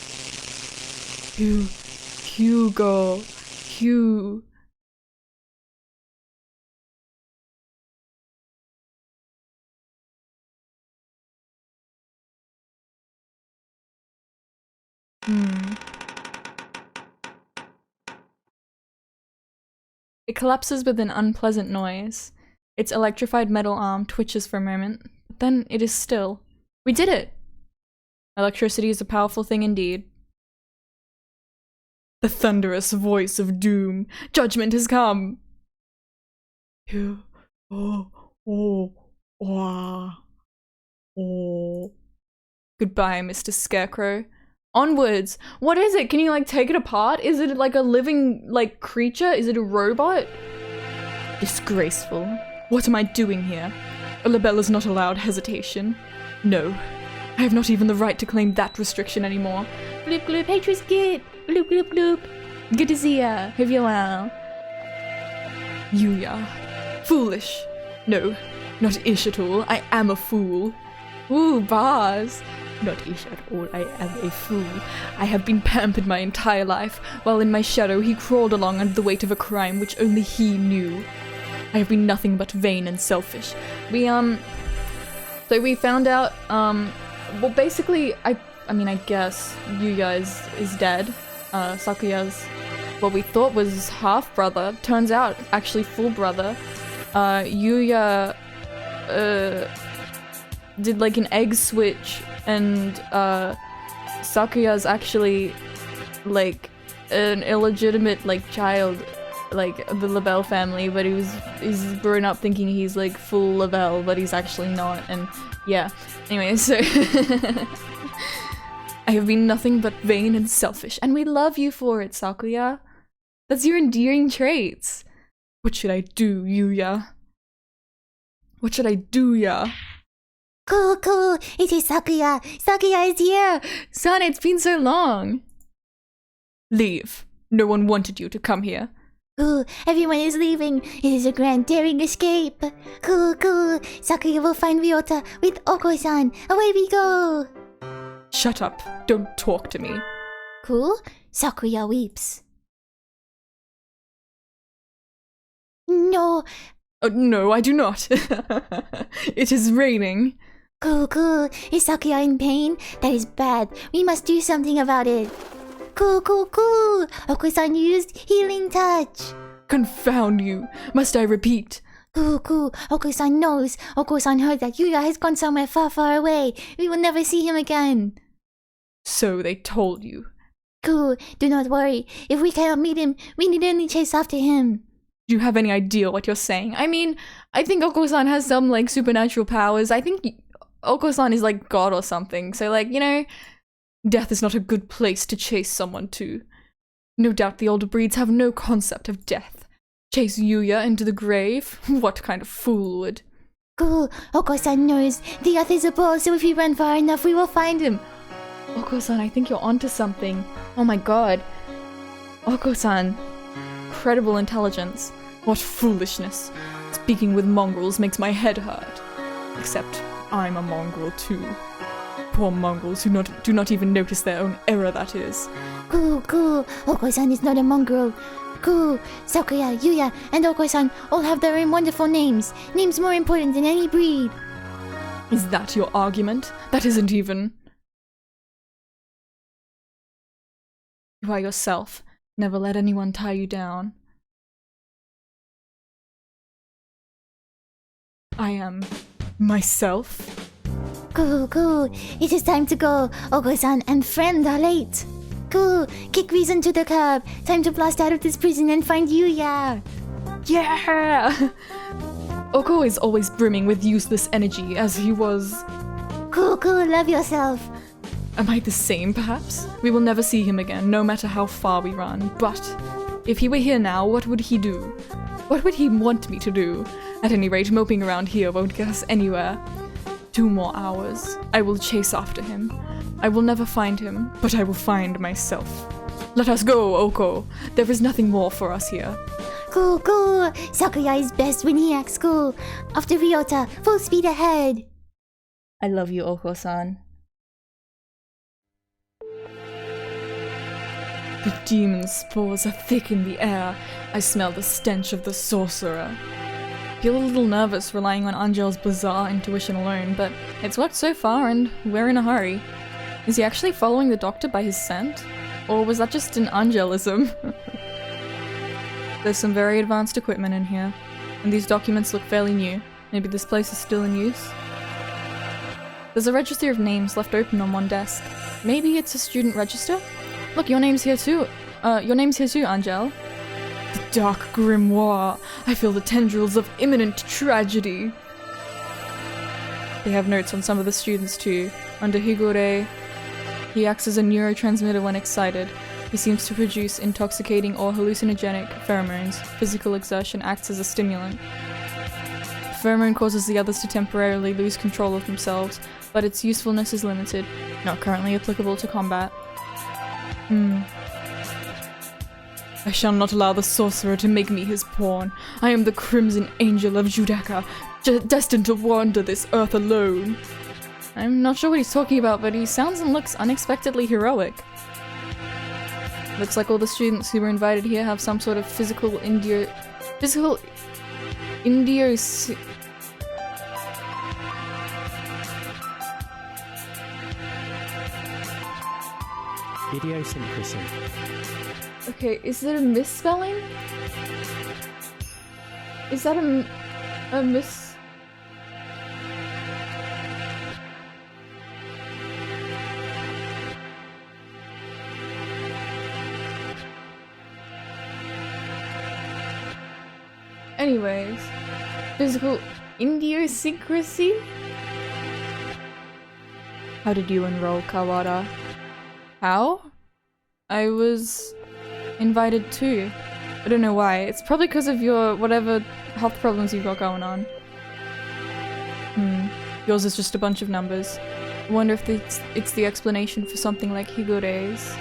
Hugo. Hugh. It collapses with an unpleasant noise. Its electrified metal arm twitches for a moment, but then it is still. We did it! Electricity is a powerful thing indeed. The thunderous voice of doom. Judgment has come! Goodbye, Mr. Scarecrow. Onwards! What is it? Can you like take it apart? Is it like a living like creature? Is it a robot? Disgraceful. What am I doing here? A label is not allowed hesitation. No. I have not even the right to claim that restriction anymore. Bloop bloop, hey Trisket! Bloop bloop bloop. Good to see ya. Hope you're well. Yuya. Foolish. No, not ish at all. I am a fool. Ooh, bars. Not ish at all, I am a fool. I have been pampered my entire life, while in my shadow he crawled along under the weight of a crime which only he knew. I have been nothing but vain and selfish. So we found out, well basically, I mean I guess Yuya is dead. Sakuya's what we thought was half-brother, turns out actually full brother. Yuya, did like an egg switch, and Sakuya's actually like an illegitimate like child, like the Labelle family, but he's grown up thinking he's like full Labelle, but he's actually not, and yeah. Anyway, so I have been nothing but vain and selfish, and we love you for it, Sakuya. That's your endearing traits. What should I do, Yuya? What should I do, ya? Cool, it is Sakuya. Sakuya is here. Son, it's been so long. Leave. No one wanted you to come here. Cool, everyone is leaving. It is a grand daring escape. Cool. Sakuya will find Ryota with Oko-san. Away we go. Shut up. Don't talk to me. Cool, Sakuya weeps. No. No, I do not. It is raining. Cool. Is Sakuya in pain? That is bad. We must do something about it. Cool. Oko-san used healing touch. Confound you. Must I repeat? Cool. Oko-san knows. Oko-san heard that Yuya has gone somewhere far away. We will never see him again. So they told you. Cool, do not worry. If we cannot meet him, we need only chase after him. Do you have any idea what you're saying? I mean, I think Oko-san has some, like, supernatural powers. I think Oko-san is, like, God or something. So, like, you know, death is not a good place to chase someone to. No doubt the older breeds have no concept of death. Chase Yuya into the grave? What kind of fool would? Cool, Oko-san knows. The earth is a ball, so if we run far enough, we will find him. Oko-san, I think you're onto something. Oh my god. Oko-san. Incredible intelligence. What foolishness. Speaking with mongrels makes my head hurt. Except I'm a mongrel too. Poor mongrels who do not even notice their own error, that is. Cool. Oko-san is not a mongrel. Cool. Sakuya, Yuya, and Oko-san all have their own wonderful names. Names more important than any breed. Is that your argument? That isn't even... You are yourself. Never let anyone tie you down. I am myself. Cool. It is time to go. Oko-san and friend are late. Cool. Kick reason to the curb. Time to blast out of this prison and find Yuya. Yeah! Oko is always brimming with useless energy, as he was... Cool. Love yourself. Am I the same, perhaps? We will never see him again, no matter how far we run, but If he were here now, what would he do? What would he want me to do? At any rate, moping around here won't get us anywhere. 2 more hours. I will chase after him. I will never find him, but I will find myself. Let us go, Oko. There is nothing more for us here. Cool, cool. Sakuya is best when he acts cool. After Ryota, full speed ahead. I love you, Oko-san. The demon spores are thick in the air. I smell the stench of the sorcerer. Feel a little nervous relying on Angel's bizarre intuition alone, but it's worked so far and we're in a hurry. Is he actually following the doctor by his scent? Or was that just an Angelism? There's some very advanced equipment in here, and these documents look fairly new. Maybe this place is still in use? There's a register of names left open on one desk. Maybe it's a student register? Look, your name's here too. Angel. The dark grimoire. I feel the tendrils of imminent tragedy. They have notes on some of the students too. Under Higure, he acts as a neurotransmitter when excited. He seems to produce intoxicating or hallucinogenic pheromones. Physical exertion acts as a stimulant. Pheromone causes the others to temporarily lose control of themselves, but its usefulness is limited. Not currently applicable to combat. I shall not allow the sorcerer to make me his pawn. I am the Crimson Angel of Judaka, destined to wander this earth alone. I'm not sure what he's talking about, but he sounds and looks unexpectedly heroic. Looks like all the students who were invited here have some sort of physical idiosyncrasy. Okay, is it a misspelling? Is that a miss? Anyways, physical idiosyncrasy? How did you enroll, Kawada? How? I was invited too. I don't know why. It's probably because of your whatever health problems you've got going on. Yours is just a bunch of numbers. I wonder if it's the explanation for something like Higure's.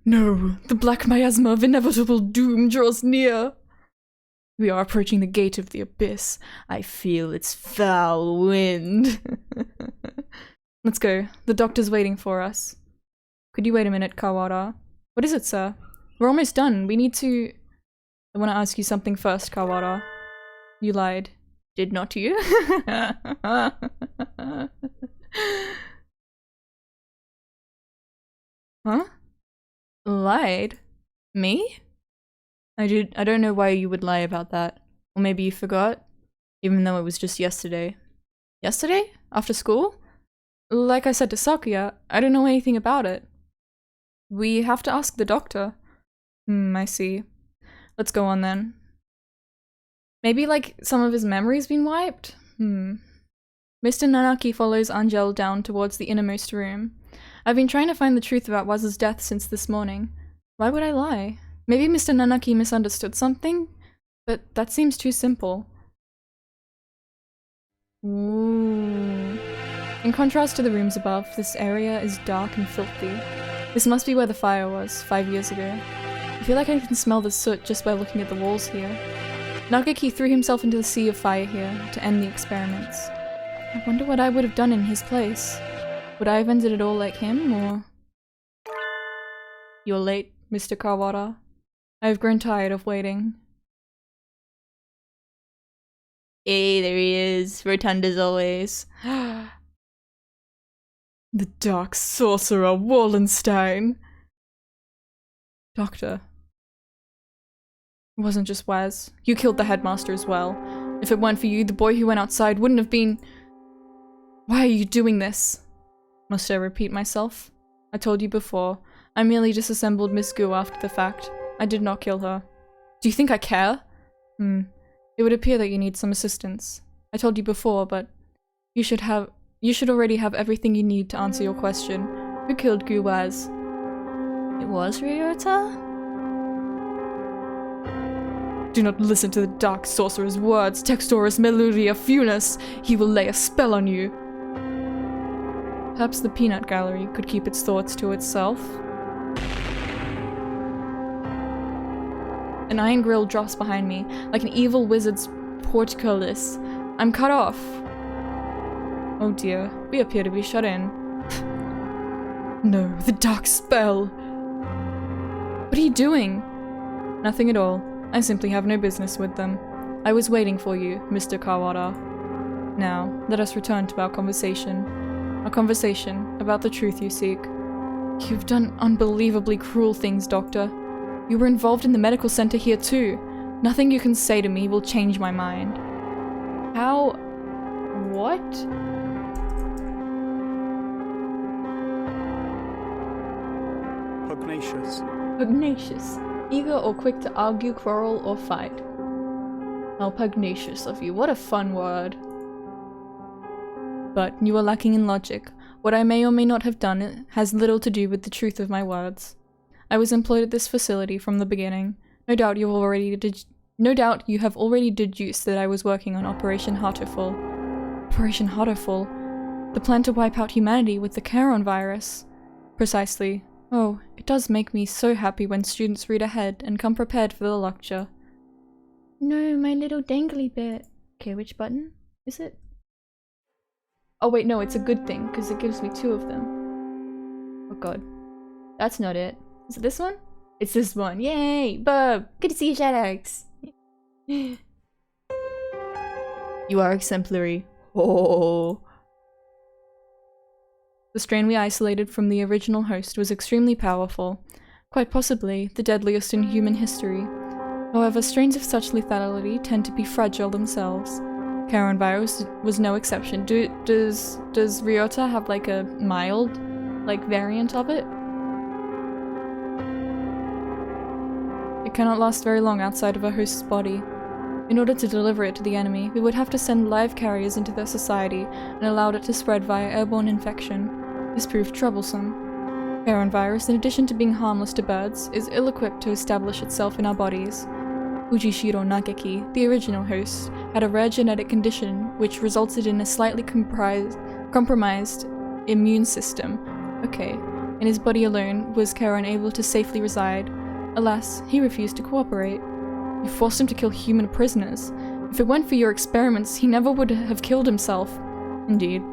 No! The black miasma of inevitable doom draws near! We are approaching the gate of the abyss. I feel its foul wind. Let's go. The doctor's waiting for us. Could you wait a minute, Kawada? What is it, sir? We're almost done. We need to... I want to ask you something first, Kawada. You lied. Did not you? Huh? Lied? Me? I don't know why you would lie about that. Or maybe you forgot? Even though it was just yesterday. Yesterday? After school? Like I said to Sakuya, I don't know anything about it. We have to ask the doctor. I see. Let's go on then. Maybe like some of his memory's been wiped? Mr. Nanaki follows Angel down towards the innermost room. I've been trying to find the truth about Waz's death since this morning. Why would I lie? Maybe Mr. Nanaki misunderstood something? But that seems too simple. Ooh. In contrast to the rooms above, this area is dark and filthy. This must be where the fire was, 5 years ago. I feel like I can smell the soot just by looking at the walls here. Nagaki threw himself into the sea of fire here to end the experiments. I wonder what I would have done in his place. Would I have ended it all like him, or... You're late, Mr. Kawada. I have grown tired of waiting. Hey, there he is, rotund as always. The dark sorcerer, Wallenstein! Doctor. It wasn't just Waz. You killed the headmaster as well. If it weren't for you, the boy who went outside wouldn't have been... Why are you doing this? Must I repeat myself? I told you before. I merely disassembled Miss Gu after the fact. I did not kill her. Do you think I care? It would appear that you need some assistance. I told you before, but you should already have everything you need to answer your question. Who killed Gu Waz? It was Ryota? Do not listen to the dark sorcerer's words, Textorus Meluria Funis. He will lay a spell on you. Perhaps the peanut gallery could keep its thoughts to itself. An iron grill drops behind me, like an evil wizard's portcullis. I'm cut off. Oh dear, we appear to be shut in. No, the dark spell! What are you doing? Nothing at all. I simply have no business with them. I was waiting for you, Mr. Kawada. Now, let us return to our conversation. A conversation about the truth you seek. You've done unbelievably cruel things, Doctor. You were involved in the medical center here too. Nothing you can say to me will change my mind. How? What? Pugnacious. Pugnacious. Eager or quick to argue, quarrel, or fight. How pugnacious of you. What a fun word. But you are lacking in logic. What I may or may not have done has little to do with the truth of my words. I was employed at this facility from the beginning. No doubt you have already deduced that I was working on Operation Hatoful. Operation Hatoful? The plan to wipe out humanity with the Charon virus. Precisely. Oh, it does make me so happy when students read ahead and come prepared for the lecture. No, my little dangly bit. Okay, which button is it? Oh wait, no, it's a good thing, because it gives me 2 of them. Oh god. That's not it. Is it this one? It's this one. Yay! Bub! Good to see you, Shadows! You are exemplary. Oh. The strain we isolated from the original host was extremely powerful, quite possibly the deadliest in human history. However, strains of such lethality tend to be fragile themselves. Charon virus was no exception. Does Ryota have like a mild, variant of it? It cannot last very long outside of a host's body. In order to deliver it to the enemy, we would have to send live carriers into their society and allow it to spread via airborne infection. This proved troublesome. Charon virus, in addition to being harmless to birds, is ill-equipped to establish itself in our bodies. Fujishiro Nageki, the original host, had a rare genetic condition which resulted in a slightly compromised immune system. Okay, in his body alone was Charon able to safely reside. Alas, he refused to cooperate. You forced him to kill human prisoners. If it weren't for your experiments, he never would have killed himself. Indeed.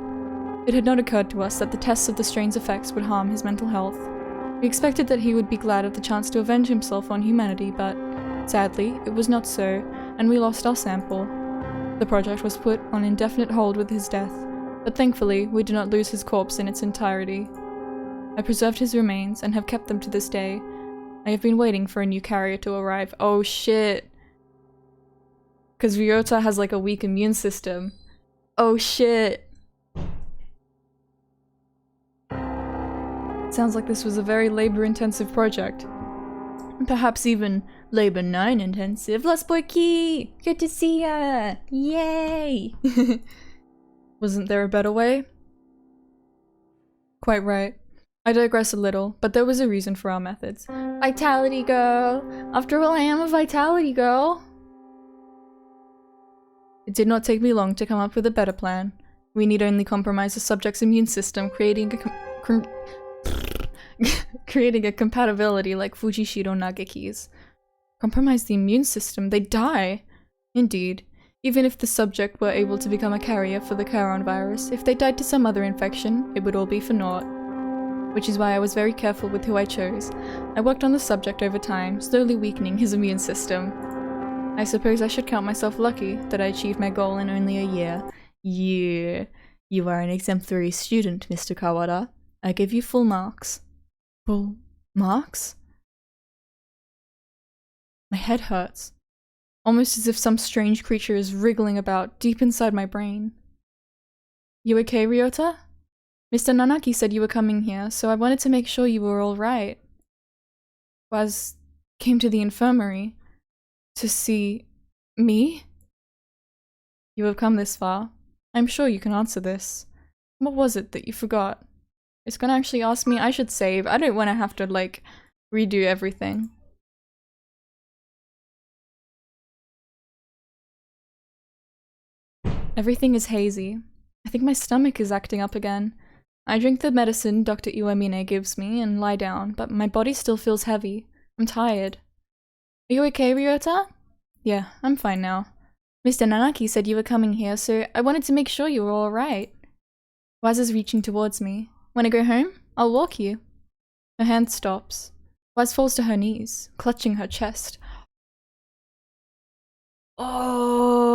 It had not occurred to us that the tests of the strain's effects would harm his mental health. We expected that he would be glad of the chance to avenge himself on humanity, but sadly, it was not so, and we lost our sample. The project was put on indefinite hold with his death, but thankfully, we did not lose his corpse in its entirety. I preserved his remains and have kept them to this day. I have been waiting for a new carrier to arrive. Oh shit. Because Ryota has like a weak immune system. Oh shit. Sounds like this was a very labor-intensive project. Perhaps even labor 9 intensive. Lost Boy Key! Good to see ya! Yay! Wasn't there a better way? Quite right. I digress a little, but there was a reason for our methods. Vitality girl! After all, I am a vitality girl! It did not take me long to come up with a better plan. We need only compromise the subject's immune system, creating a compatibility like Fujishiro Nageki's. Compromise the immune system? They'd die! Indeed. Even if the subject were able to become a carrier for the Charon virus, if they died to some other infection, it would all be for naught. Which is why I was very careful with who I chose. I worked on the subject over time, slowly weakening his immune system. I suppose I should count myself lucky that I achieved my goal in only a year. Yeah. You are an exemplary student, Mr. Kawada. I give you full marks. Full marks? My head hurts. Almost as if some strange creature is wriggling about deep inside my brain. You okay, Ryota? Mr. Nanaki said you were coming here, so I wanted to make sure you were all right. Was came to the infirmary to see me? You have come this far. I'm sure you can answer this. What was it that you forgot? It's gonna actually ask me. I should save. I don't want to have to, redo everything. Everything is hazy. I think my stomach is acting up again. I drink the medicine Dr. Iwamine gives me and lie down, but my body still feels heavy. I'm tired. Are you okay, Ryota? Yeah, I'm fine now. Mr. Nanaki said you were coming here, so I wanted to make sure you were alright. Waz is reaching towards me. Wanna go home? I'll walk you. Her hand stops. Waz falls to her knees, clutching her chest. Oh.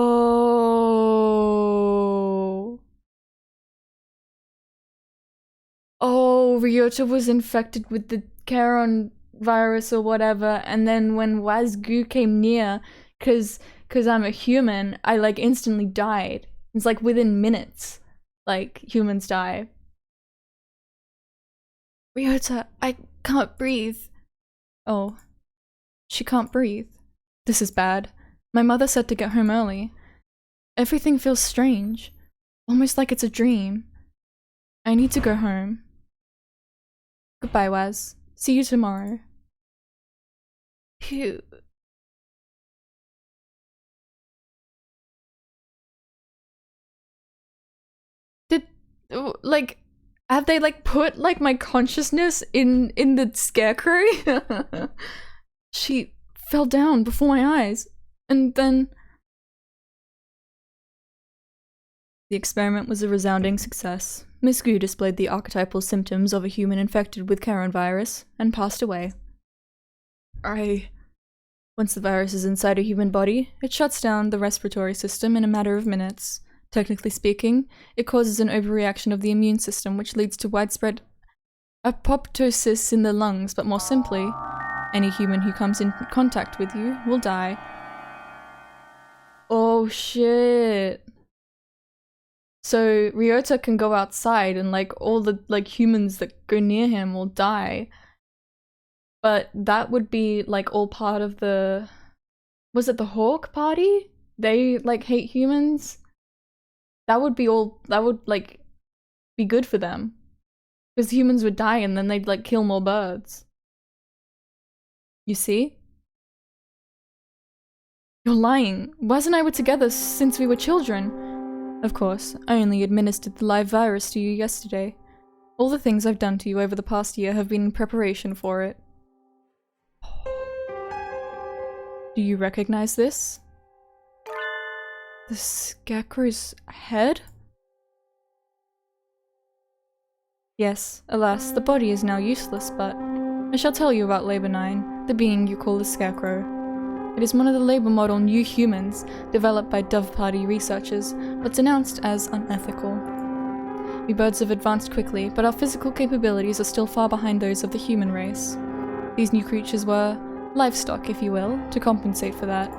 Oh, Ryota was infected with the Charon virus or whatever, and then when Wazgu came near, cause I'm a human, I like instantly died. It's like within minutes, like humans die. Ryota, I can't breathe. Oh, she can't breathe. This is bad. My mother said to get home early. Everything feels strange, almost like it's a dream. I need to go home. Goodbye, Waz. See you tomorrow. Phew. Did, like, have they like put like my consciousness in the scarecrow? She fell down before my eyes, and then the experiment was a resounding success. Miss Gu displayed the archetypal symptoms of a human infected with Charon virus and passed away. Once the virus is inside a human body, it shuts down the respiratory system in a matter of minutes. Technically speaking, it causes an overreaction of the immune system, which leads to widespread apoptosis in the lungs, but more simply, any human who comes in contact with you will die. Oh shit. So Ryota can go outside and like all the like humans that go near him will die. But that would be like all part of the, was it the Hawk Party? They like hate humans? That would be all, that would like be good for them. Because humans would die and then they'd like kill more birds. You see? You're lying. Waz and I were together since we were children. Of course, I only administered the live virus to you yesterday. All the things I've done to you over the past year have been in preparation for it. Do you recognize this? The scarecrow's head? Yes, alas, the body is now useless, but I shall tell you about Labor 9, the being you call the Scarecrow. It is one of the labor model new humans developed by Dove Party researchers, but denounced as unethical. We birds have advanced quickly, but our physical capabilities are still far behind those of the human race. These new creatures were livestock, if you will, to compensate for that.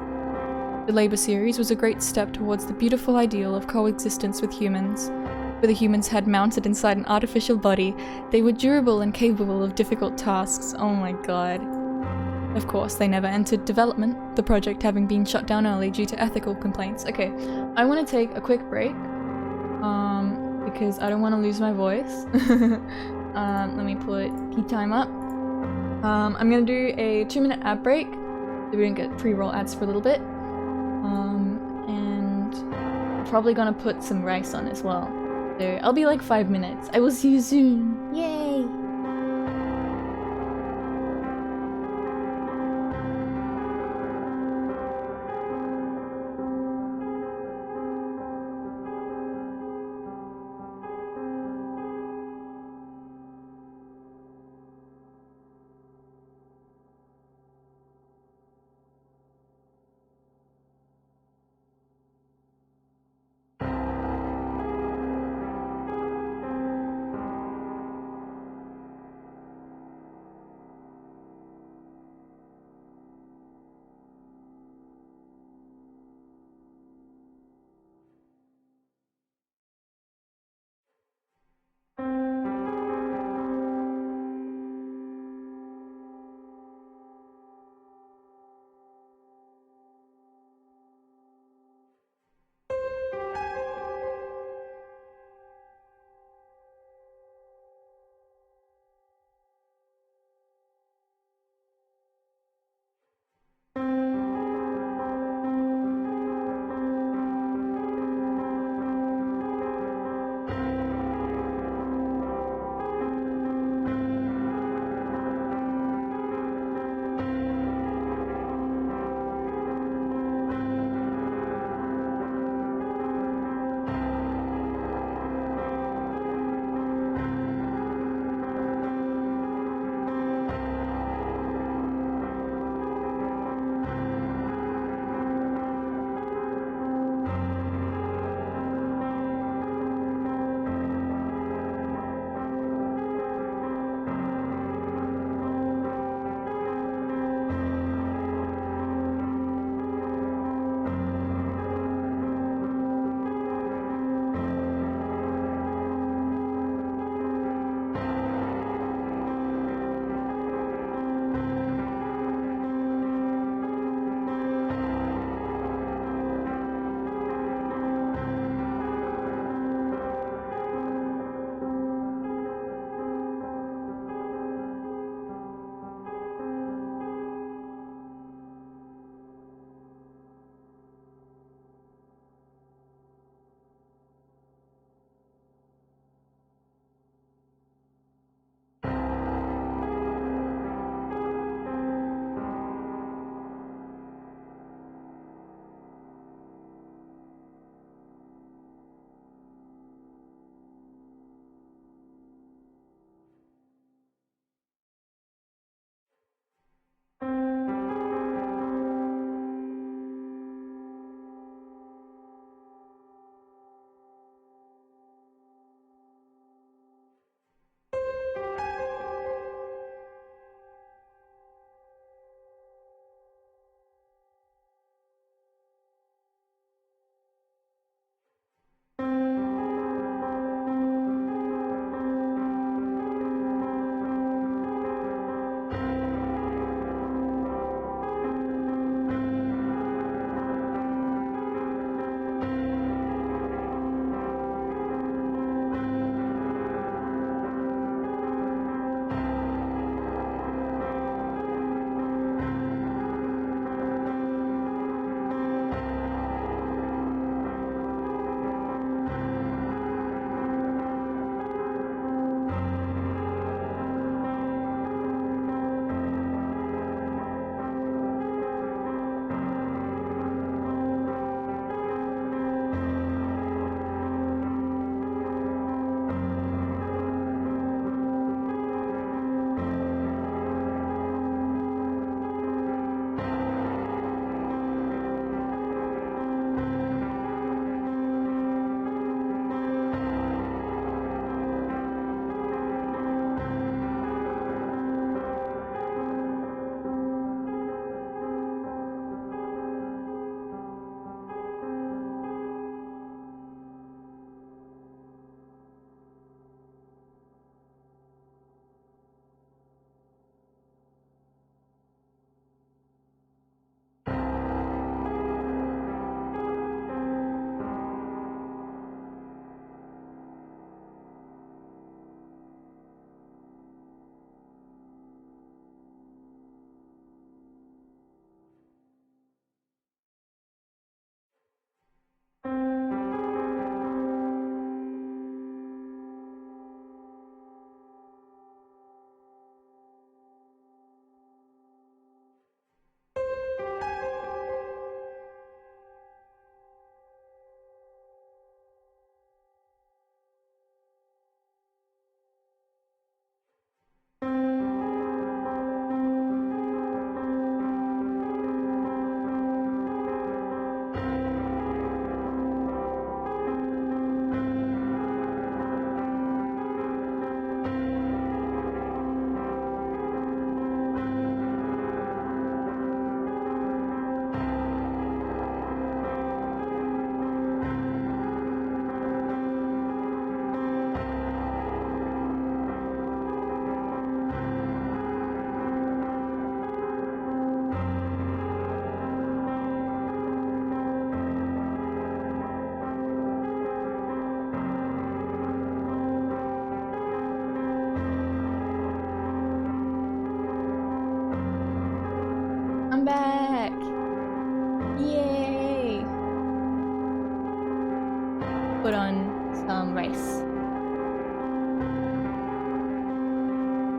The Labor series was a great step towards the beautiful ideal of coexistence with humans. With a human's head mounted inside an artificial body, they were durable and capable of difficult tasks. Oh my god. Of course, they never entered development, the project having been shut down early due to ethical complaints. Okay, I want to take a quick break, because I don't want to lose my voice. Let me put key time up. I'm gonna do a 2-minute ad break, so we don't get pre-roll ads for a little bit. And I'm probably gonna put some rice on as well. So I'll be like 5 minutes. I will see you soon. Yay!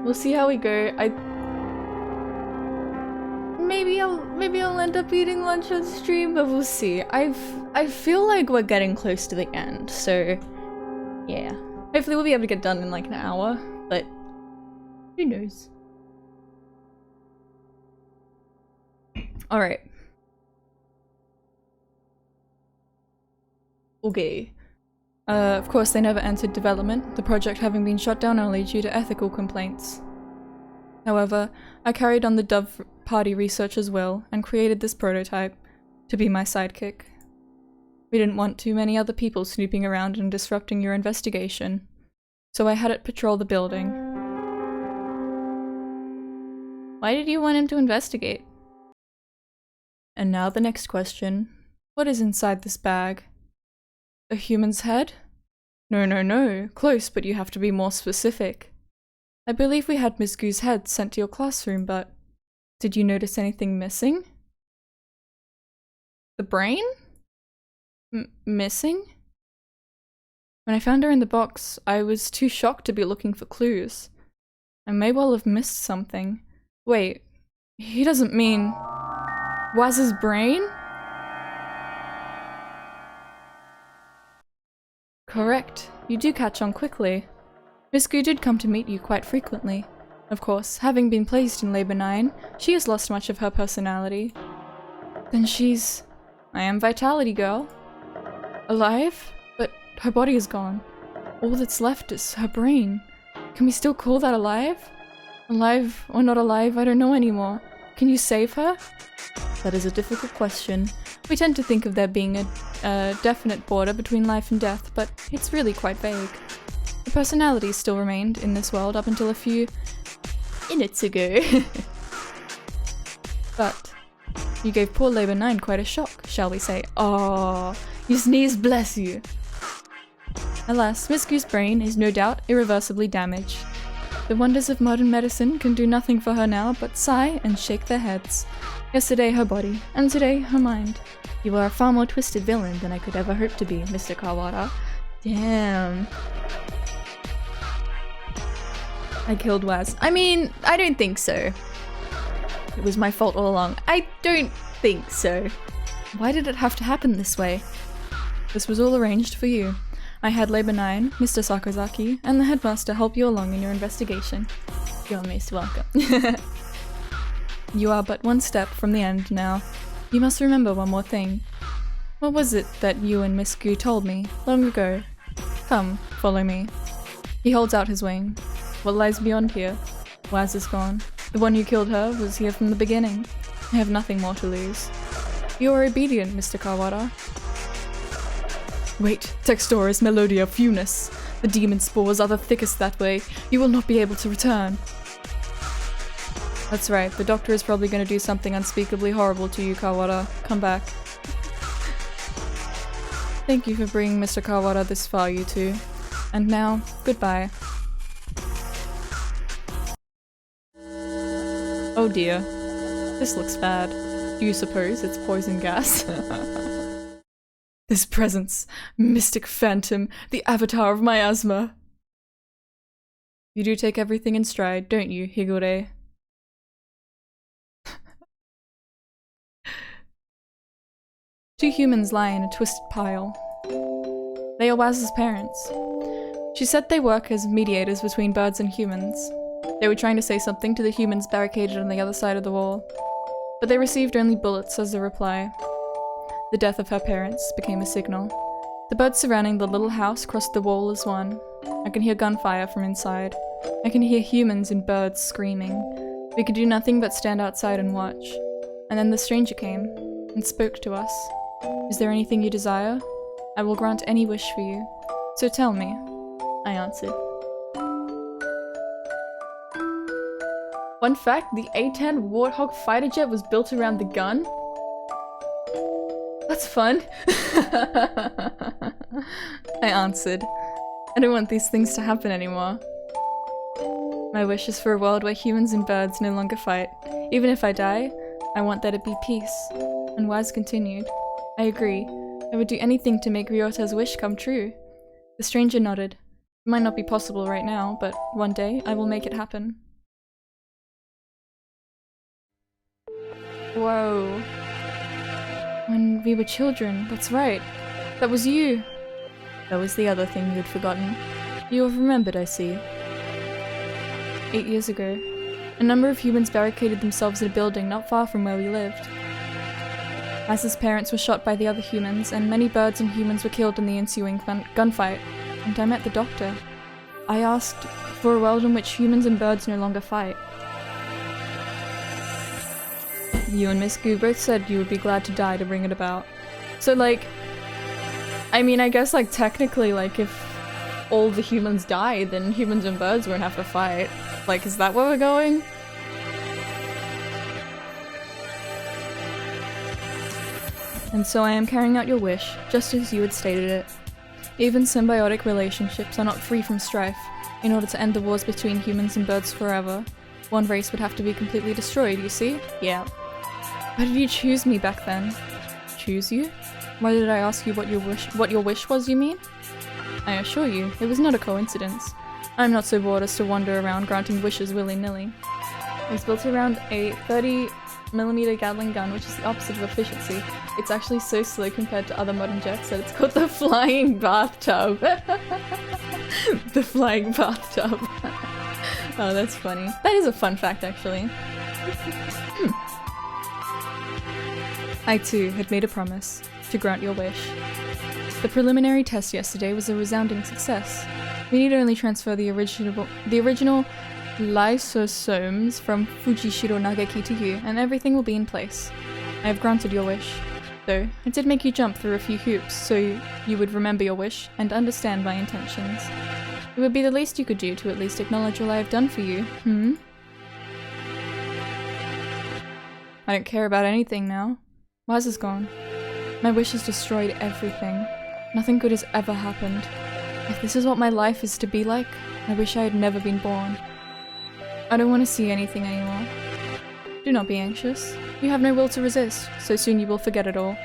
We'll see how we go. Maybe I'll end up eating lunch on stream, but we'll see. I feel like we're getting close to the end, so yeah. Hopefully we'll be able to get done in like an hour, but who knows? Alright. Okay. Of course they never entered development, the project having been shut down early due to ethical complaints. However, I carried on the Dove Party research as well, and created this prototype to be my sidekick. We didn't want too many other people snooping around and disrupting your investigation, so I had it patrol the building. Why did you want him to investigate? And now the next question. What is inside this bag? A human's head? No. Close, but you have to be more specific. I believe we had Miss Goo's head sent to your classroom, but did you notice anything missing? The brain? Missing? When I found her in the box, I was too shocked to be looking for clues. I may well have missed something. Wait, he doesn't mean Waz's brain? Correct. You do catch on quickly. Miss Goo did come to meet you quite frequently. Of course, having been placed in Labor 9, she has lost much of her personality. Then she's... I am Vitality Girl. Alive? But her body is gone. All that's left is her brain. Can we still call that alive? Alive or not alive, I don't know anymore. Can you save her? That is a difficult question. We tend to think of there being a definite border between life and death, but it's really quite vague. Her personality still remained in this world up until a few minutes ago. But you gave poor Labor 9 quite a shock, shall we say. Oh, you sneezed, bless you. Alas, Miss Goo's brain is no doubt irreversibly damaged. The wonders of modern medicine can do nothing for her now but sigh and shake their heads. Yesterday her body, and today her mind. You are a far more twisted villain than I could ever hope to be, Mr. Kawada. Damn. I killed Waz. I mean, I don't think so. It was my fault all along. I don't think so. Why did it have to happen this way? This was all arranged for you. I had Labor 9, Mr. Sakazaki, and the headmaster help you along in your investigation. You're most welcome. You are but one step from the end now. You must remember one more thing. What was it that you and Miss Goo told me long ago? Come, follow me. He holds out his wing. What lies beyond here? Waz is gone. The one who killed her was here from the beginning. I have nothing more to lose. You are obedient, Mr. Kawada. Wait, Textoris Melodia Funis. The demon spores are the thickest that way. You will not be able to return. That's right, the doctor is probably going to do something unspeakably horrible to you, Kawada. Come back. Thank you for bringing Mr. Kawada this far, you two. And now, goodbye. Oh dear. This looks bad. Do you suppose it's poison gas? This presence, mystic phantom, the avatar of miasma. You do take everything in stride, don't you, Higure? Two humans lie in a twisted pile. They are Waz's parents. She said they work as mediators between birds and humans. They were trying to say something to the humans barricaded on the other side of the wall, but they received only bullets as a reply. The death of her parents became a signal. The birds surrounding the little house crossed the wall as one. I can hear gunfire from inside. I can hear humans and birds screaming. We could do nothing but stand outside and watch. And then the stranger came and spoke to us. Is there anything you desire? I will grant any wish for you. So tell me. I answered. Fun fact, the A-10 Warthog fighter jet was built around the gun. That's fun. I answered. I don't want these things to happen anymore. My wish is for a world where humans and birds no longer fight. Even if I die, I want there to be peace. And Waz continued. I agree. I would do anything to make Ryota's wish come true. The stranger nodded. It might not be possible right now, but one day I will make it happen. Whoa. When we were children, that's right. That was you. That was the other thing you'd forgotten. You have remembered, I see. 8 years ago, a number of humans barricaded themselves in a building not far from where we lived. Maz's parents were shot by the other humans, and many birds and humans were killed in the ensuing gunfight, and I met the doctor. I asked for a world in which humans and birds no longer fight. You and Miss Goo both said you would be glad to die to bring it about. So like, I mean, I guess like technically like if all the humans die, then humans and birds won't have to fight. Like, is that where we're going? And so I am carrying out your wish, just as you had stated it. Even symbiotic relationships are not free from strife. In order to end the wars between humans and birds forever, one race would have to be completely destroyed, you see? Yeah. Why did you choose me back then? Choose you? Why did I ask you what your wish was, you mean? I assure you, it was not a coincidence. I'm not so bored as to wander around granting wishes willy-nilly. It was built around a 30mm Gatling gun, which is the opposite of efficiency. It's actually so slow compared to other modern jets that it's called the flying bathtub. The flying bathtub. Oh, that's funny. That is a fun fact, actually. I too had made a promise to grant your wish. The preliminary test yesterday was a resounding success. We need only transfer the original lysosomes from Fujishiro Nagaki to you, and everything will be in place. I have granted your wish. Though, it did make you jump through a few hoops, so you would remember your wish and understand my intentions. It would be the least you could do to at least acknowledge all I have done for you, I don't care about anything now. Waz is gone. My wish has destroyed everything. Nothing good has ever happened. If this is what my life is to be like, I wish I had never been born. I don't want to see anything anymore. Do not be anxious. You have no will to resist, so soon you will forget it all.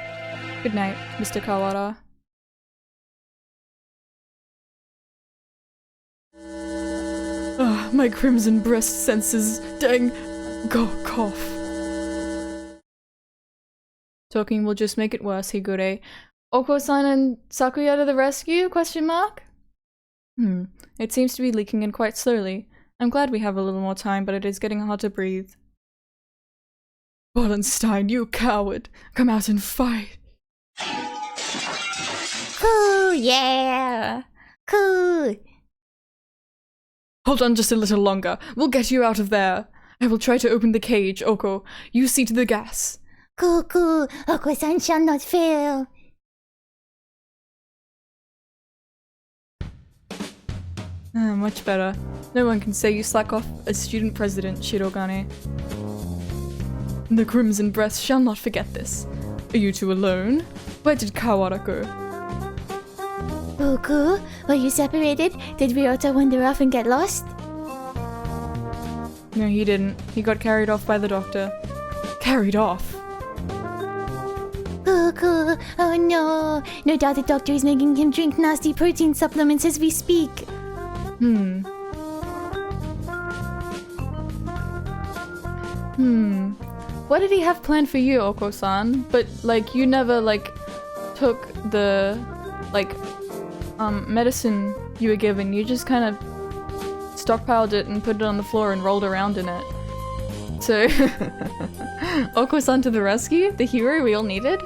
Good night, Mr. Kawara. Ah, my crimson breast senses. Dang. Cough. Talking will just make it worse, Higure. Oko-san and Sakuya to the rescue? Question mark? It seems to be leaking in quite slowly. I'm glad we have a little more time, but it is getting hard to breathe. Wallenstein, you coward! Come out and fight! Cool, yeah! Cool! Hold on just a little longer. We'll get you out of there. I will try to open the cage, Oko. You see to the gas. Cool. Oko-san shall not fail. Much better. No one can say you slack off as student president, Shirogane. The Crimson Breast shall not forget this. Are you two alone? Where did Kawara go? Oko, were you separated? Did Ryota wander off and get lost? No, he didn't. He got carried off by the doctor. Carried off? Oko, oh no. No doubt the doctor is making him drink nasty protein supplements as we speak. What did he have planned for you, Oko-san? But, like, you never, like, took the, like, medicine you were given. You just kind of stockpiled it and put it on the floor and rolled around in it. So, Oko-san to the rescue? The hero we all needed?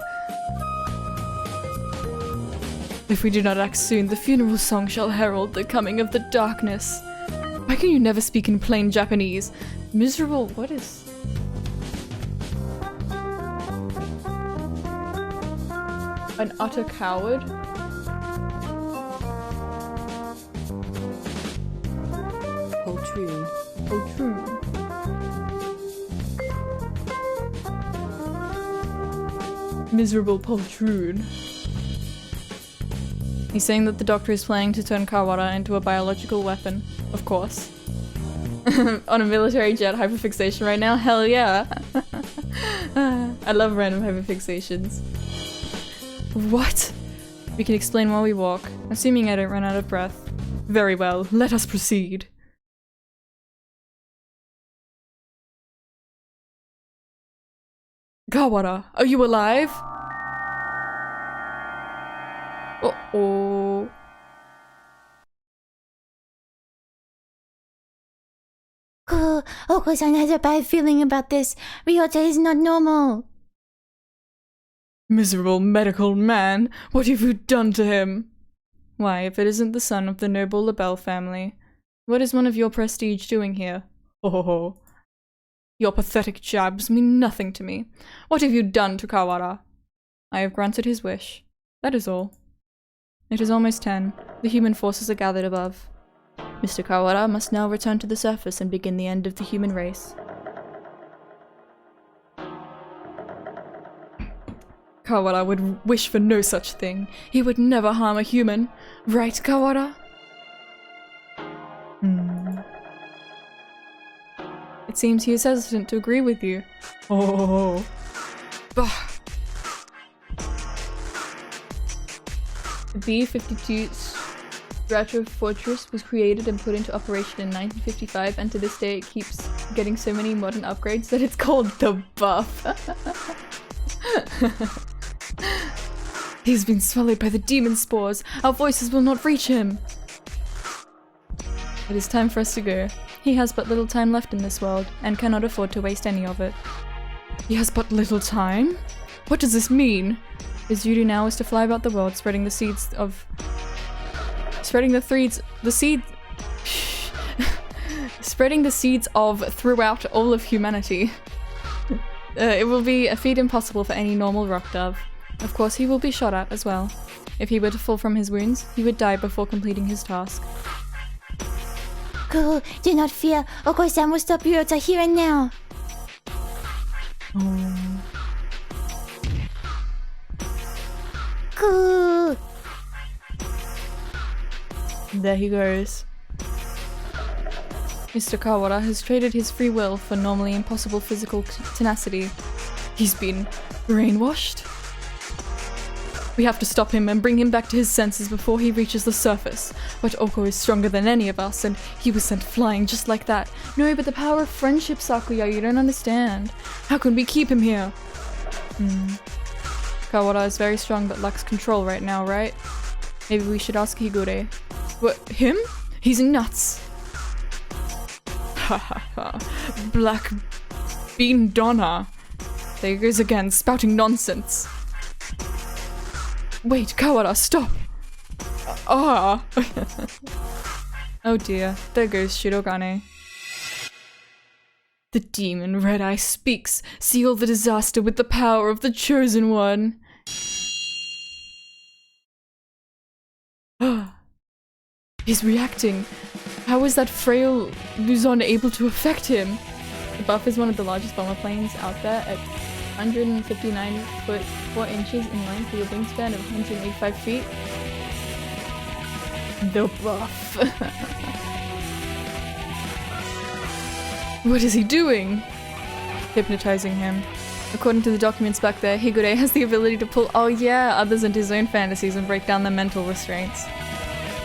If we do not act soon, the funeral song shall herald the coming of the darkness. Why can you never speak in plain Japanese? Miserable, what is... An utter coward? Poltroon. Miserable poltroon. He's saying that the doctor is planning to turn Kawara into a biological weapon. Of course. On a military jet hyperfixation right now? Hell yeah! I love random hyperfixations. What? We can explain while we walk, assuming I don't run out of breath. Very well, let us proceed. Kawara, are you alive? Uh-oh. Oko-san has a bad feeling about this. Ryota is not normal. Miserable medical man, what have you done to him? Why, if it isn't the son of the noble LaBelle family, what is one of your prestige doing here? Oh, your pathetic jabs mean nothing to me. What have you done to Kawara? I have granted his wish. That is all. It is almost 10. The human forces are gathered above. Mr. Kawara must now return to the surface and begin the end of the human race. Kawara would wish for no such thing. He would never harm a human. Right, Kawara? It seems he is hesitant to agree with you. Oh. Bah. The B-52 Strato Fortress was created and put into operation in 1955, and to this day it keeps getting so many modern upgrades that it's called the Buff. He's been swallowed by the demon spores. Our voices will not reach him. It is time for us to go. He has but little time left in this world, and cannot afford to waste any of it. He has but little time? What does this mean? His duty now is to fly about the world, spreading the seeds of throughout all of humanity. It will be a feat impossible for any normal rock dove. Of course, he will be shot at as well. If he were to fall from his wounds, he would die before completing his task. Cool, do not fear. Oko-san will stop Ryota here and now. Oh. Cool. There he goes. Mr. Kawara has traded his free will for normally impossible physical tenacity. He's been brainwashed? We have to stop him and bring him back to his senses before he reaches the surface. But Oko is stronger than any of us, and he was sent flying just like that. No, but the power of friendship, Sakuya, you don't understand. How can we keep him here? Kawara is very strong but lacks control right now, right? Maybe we should ask Higure. What, him? He's nuts. Ha ha ha. Black Bean Donna. There he goes again, spouting nonsense. Wait, Kawara, stop! Ah! Oh dear, there goes Shirogane. The demon Red Eye speaks. Seal the disaster with the power of the Chosen One. He's reacting. How is that frail Luzon able to affect him? The Buff is one of the largest bomber planes out there at 159 foot 4 inches in length with a wingspan of 185 feet. The Buff. What is he doing? Hypnotizing him. According to the documents back there, Higure has the ability to pull others into his own fantasies and break down their mental restraints.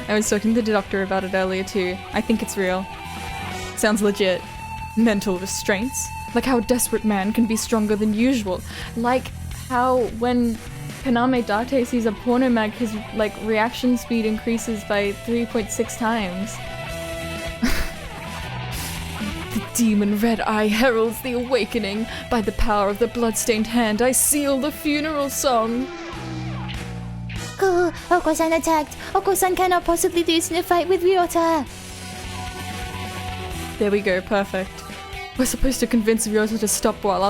I was talking to the doctor about it earlier too. I think it's real. Sounds legit. Mental restraints? Like how a desperate man can be stronger than usual. Like how when Kaname Date sees a porno mag, his reaction speed increases by 3.6 times. The demon Red Eye heralds the awakening. By the power of the bloodstained hand, I seal the funeral song. Cool, Oko-san attacked. Oko-san cannot possibly lose in a fight with Ryota. There we go, perfect. We're supposed to convince Ryota to stop while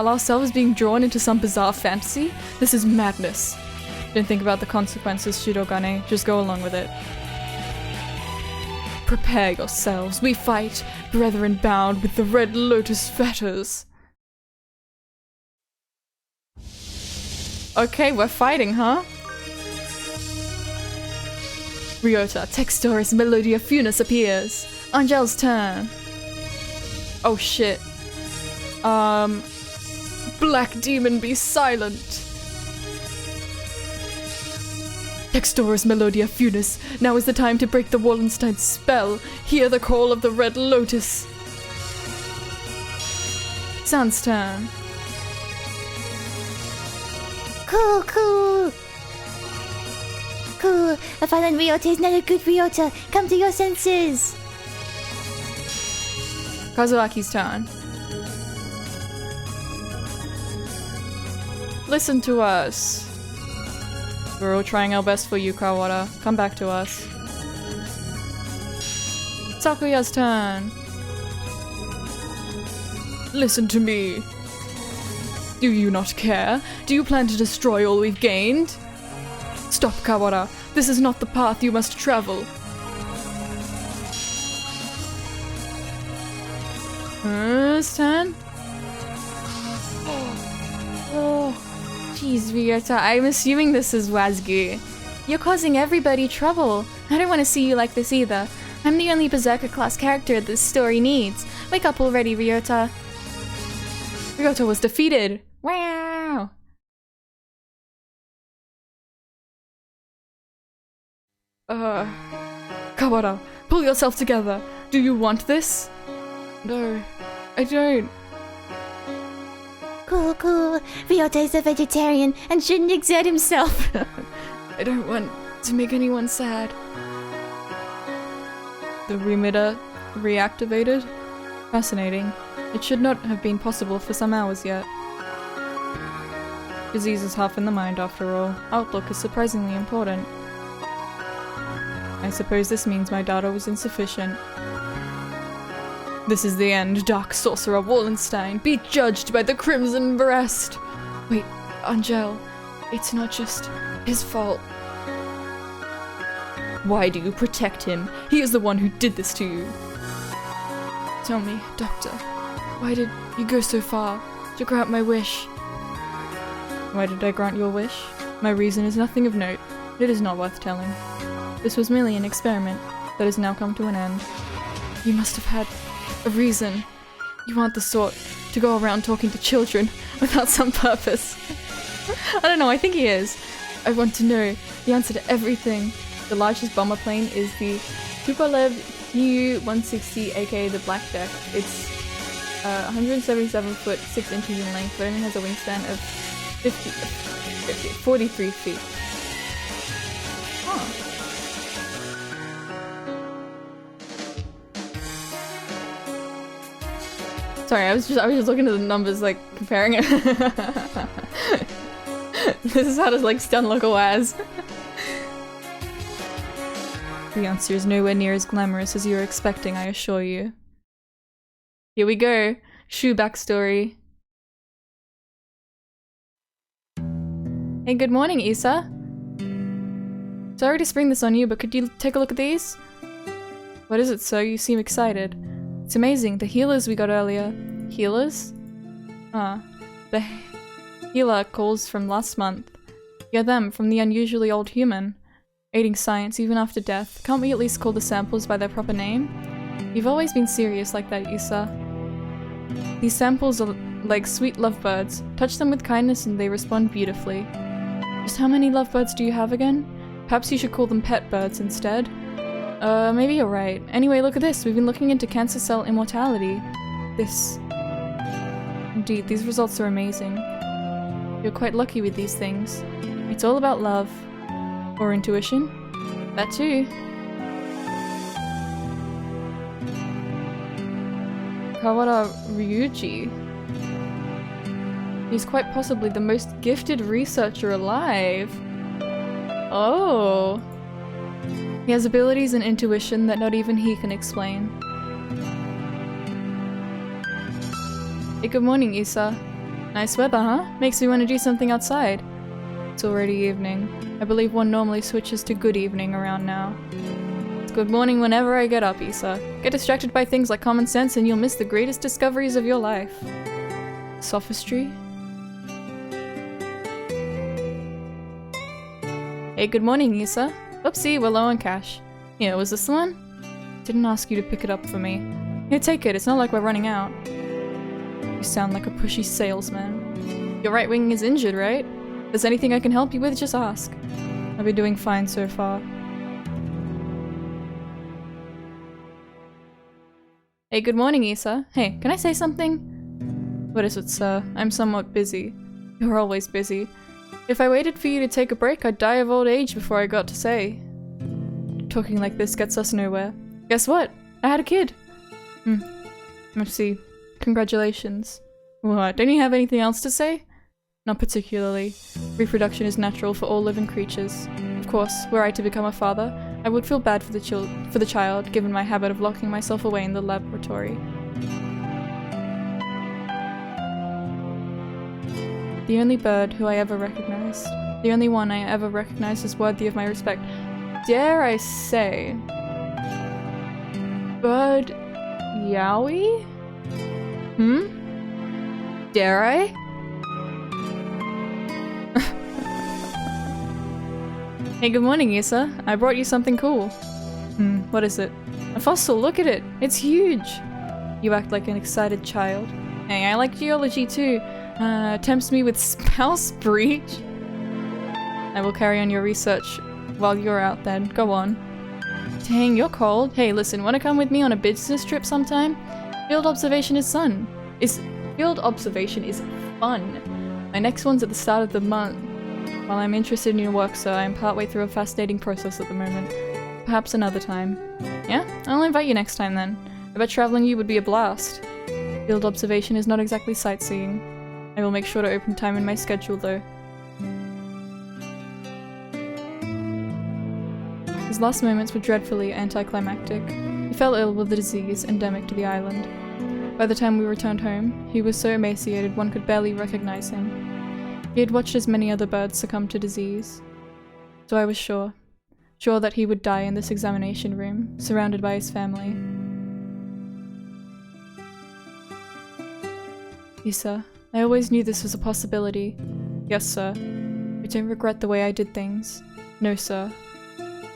ourselves being drawn into some bizarre fantasy? This is madness. Don't think about the consequences, Shirogane. Just go along with it. Prepare yourselves. We fight, brethren bound with the Red Lotus fetters. Okay, we're fighting, huh? Ryota, Textoris Melodia Funis appears. Angel's turn. Oh shit. Black Demon, be silent. Textoris Melodia Funis, now is the time to break the Wallenstein's spell. Hear the call of the Red Lotus. Sun's turn. Cool, cool. Cool. A violent Ryota is not a good Ryota. Come to your senses. Kazuaki's turn. Listen to us. We're all trying our best for you, Kawara. Come back to us. Sakuya's turn. Listen to me. Do you not care? Do you plan to destroy all we've gained? Stop, Kawara. This is not the path you must travel. His turn? Oh, jeez, Ryota. I'm assuming this is Wazgu. You're causing everybody trouble. I don't want to see you like this either. I'm the only Berserker class character this story needs. Wake up already, Ryota. Ryota was defeated. Wow. Kawara, pull yourself together. Do you want this? No, I don't. Cool, cool. Ryota is a vegetarian and shouldn't exert himself. I don't want to make anyone sad. The remitter reactivated? Fascinating. It should not have been possible for some hours yet. Disease is half in the mind after all. Outlook is surprisingly important. I suppose this means my data was insufficient. This is the end, Dark Sorcerer Wallenstein. Be judged by the Crimson Breast. Wait, Angel, it's not just his fault. Why do you protect him? He is the one who did this to you. Tell me, Doctor, why did you go so far to grant my wish? Why did I grant your wish? My reason is nothing of note. It is not worth telling. This was merely an experiment that has now come to an end. You must have had a reason. You aren't the sort to go around talking to children without some purpose. I don't know, I think he is. I want to know the answer to everything. The largest bomber plane is the Tupolev Tu-160, aka the Black Deck. It's 177 foot 6 inches in length, but only has a wingspan of 43 feet. Huh. Sorry, I was just looking at the numbers, like comparing it. This is how to like stun local as. The answer is nowhere near as glamorous as you were expecting, I assure you. Here we go. Shu backstory. Hey, good morning, Issa. Sorry to spring this on you, but could you take a look at these? What is it, sir? You seem excited. It's amazing, the healers we got earlier. Healers? The healer calls from last month. Yeah, them, from the unusually old human. Aiding science even after death. Can't we at least call the samples by their proper name? You've always been serious like that, Issa. These samples are like sweet lovebirds. Touch them with kindness and they respond beautifully. Just how many lovebirds do you have again? Perhaps you should call them pet birds instead. Maybe you're right. Anyway, look at this. We've been looking into cancer cell immortality. Indeed, these results are amazing. You're quite lucky with these things. It's all about love. Or intuition. That too. Kawara Ryuji. He's quite possibly the most gifted researcher alive. Oh. He has abilities and intuition that not even he can explain. Hey, good morning, Issa. Nice weather, huh? Makes me want to do something outside. It's already evening. I believe one normally switches to good evening around now. It's good morning whenever I get up, Issa. Get distracted by things like common sense and you'll miss the greatest discoveries of your life. Sophistry? Hey, good morning, Issa. Oopsie, we're low on cash. Yeah, was this the one? Didn't ask you to pick it up for me. Here, take it. It's not like we're running out. You sound like a pushy salesman. Your right wing is injured, right? If there's anything I can help you with, just ask. I've been doing fine so far. Hey, good morning, Issa. Hey, can I say something? What is it, sir? I'm somewhat busy. You're always busy. If I waited for you to take a break, I'd die of old age before I got to say. Talking like this gets us nowhere. Guess what? I had a kid! Let's see. Congratulations. What, don't you have anything else to say? Not particularly. Reproduction is natural for all living creatures. Of course, were I to become a father, I would feel bad for the child, given my habit of locking myself away in the laboratory. The only bird who I ever recognized. The only one I ever recognized as worthy of my respect. Dare I say... Bird... Yowie? Dare I? Hey, good morning, Issa. I brought you something cool. What is it? A fossil, look at it! It's huge! You act like an excited child. Hey, I like geology too. Tempts me with spouse breach. I will carry on your research while you're out then. Go on. Dang, you're cold. Hey, listen, wanna come with me on a business trip sometime? Field observation is fun. Field observation is fun. My next one's at the start of the month. While I'm interested in your work, sir, I am partway through a fascinating process at the moment. Perhaps another time. Yeah? I'll invite you next time then. I bet traveling you would be a blast. Field observation is not exactly sightseeing. I will make sure to open time in my schedule though. His last moments were dreadfully anticlimactic. He fell ill with a disease endemic to the island. By the time we returned home, he was so emaciated one could barely recognize him. He had watched as many other birds succumb to disease. So I was sure that he would die in this examination room, surrounded by his family. Issa, I always knew this was a possibility. Yes, sir. I don't regret the way I did things. No, sir.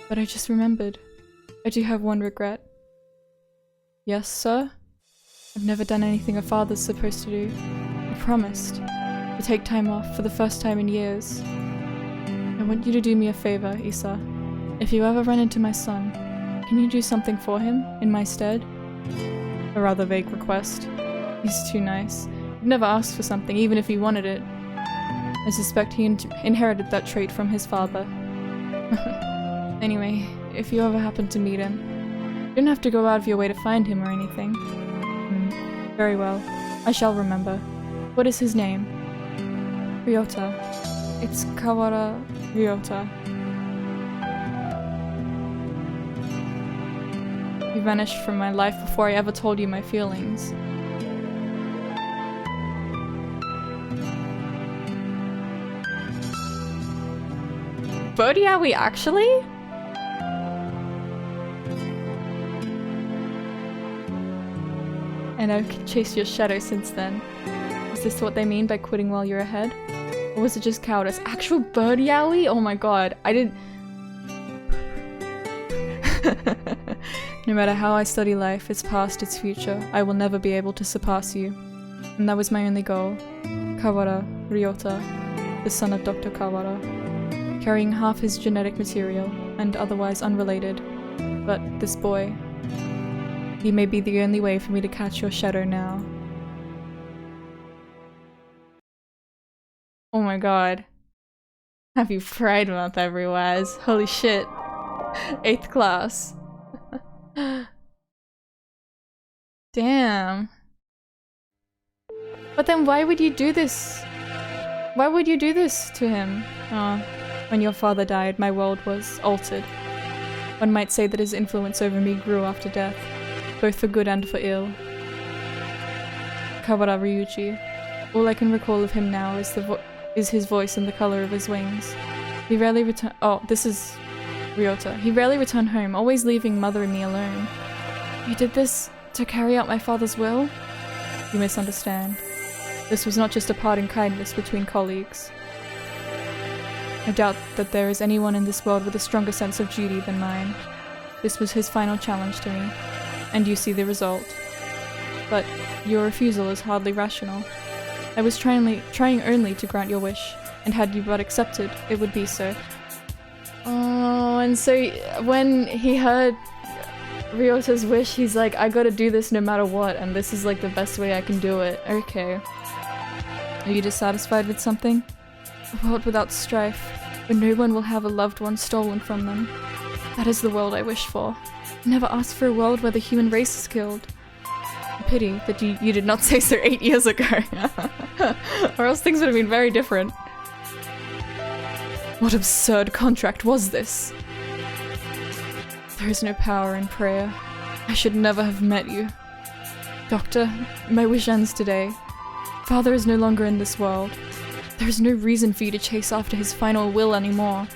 But I just remembered. I do have one regret. Yes, sir? I've never done anything a father's supposed to do. I promised to take time off for the first time in years. I want you to do me a favor, Issa. If you ever run into my son, can you do something for him, in my stead? A rather vague request. He's too nice. He'd never asked for something, even if he wanted it. I suspect he inherited that trait from his father. Anyway, if you ever happen to meet him, you don't have to go out of your way to find him or anything. Very well. I shall remember. What is his name? Ryota. It's Kawara Ryota. You vanished from my life before I ever told you my feelings. Bodhi, are we actually? And I've chased your shadow since then. Is this what they mean by quitting while you're ahead? Or was it just cowardice? Actual bird yowie? Oh my god, I didn't... No matter how I study life, its past, its future, I will never be able to surpass you. And that was my only goal. Kawara Ryota, the son of Dr. Kawara, carrying half his genetic material, and otherwise unrelated. But this boy... he may be the only way for me to catch your shadow now. Oh my god. Happy Pride Month, everyone. Holy shit. 8th class. Damn. But then why would you do this? Why would you do this to him? When your father died, my world was altered. One might say that his influence over me grew after death, both for good and for ill. Kawara Ryuji. All I can recall of him now is his voice and the color of his wings. He rarely returned- oh, this is Ryota. He rarely returned home, always leaving mother and me alone. You did this to carry out my father's will? You misunderstand. This was not just a parting kindness between colleagues. I doubt that there is anyone in this world with a stronger sense of duty than mine. This was his final challenge to me, and you see the result. But your refusal is hardly rational. I was trying only to grant your wish, and had you but accepted, it would be so. Oh, and so when he heard Ryota's wish, he's like, I gotta do this no matter what, and this is like the best way I can do it. Okay. Are you dissatisfied with something? A world without strife, where no one will have a loved one stolen from them. That is the world I wish for. I never asked for a world where the human race is killed. A pity that you did not say so 8 years ago. Or else things would have been very different. What absurd contract was this? There is no power in prayer. I should never have met you. Doctor, my wish ends today. Father is no longer in this world. There is no reason for you to chase after his final will anymore.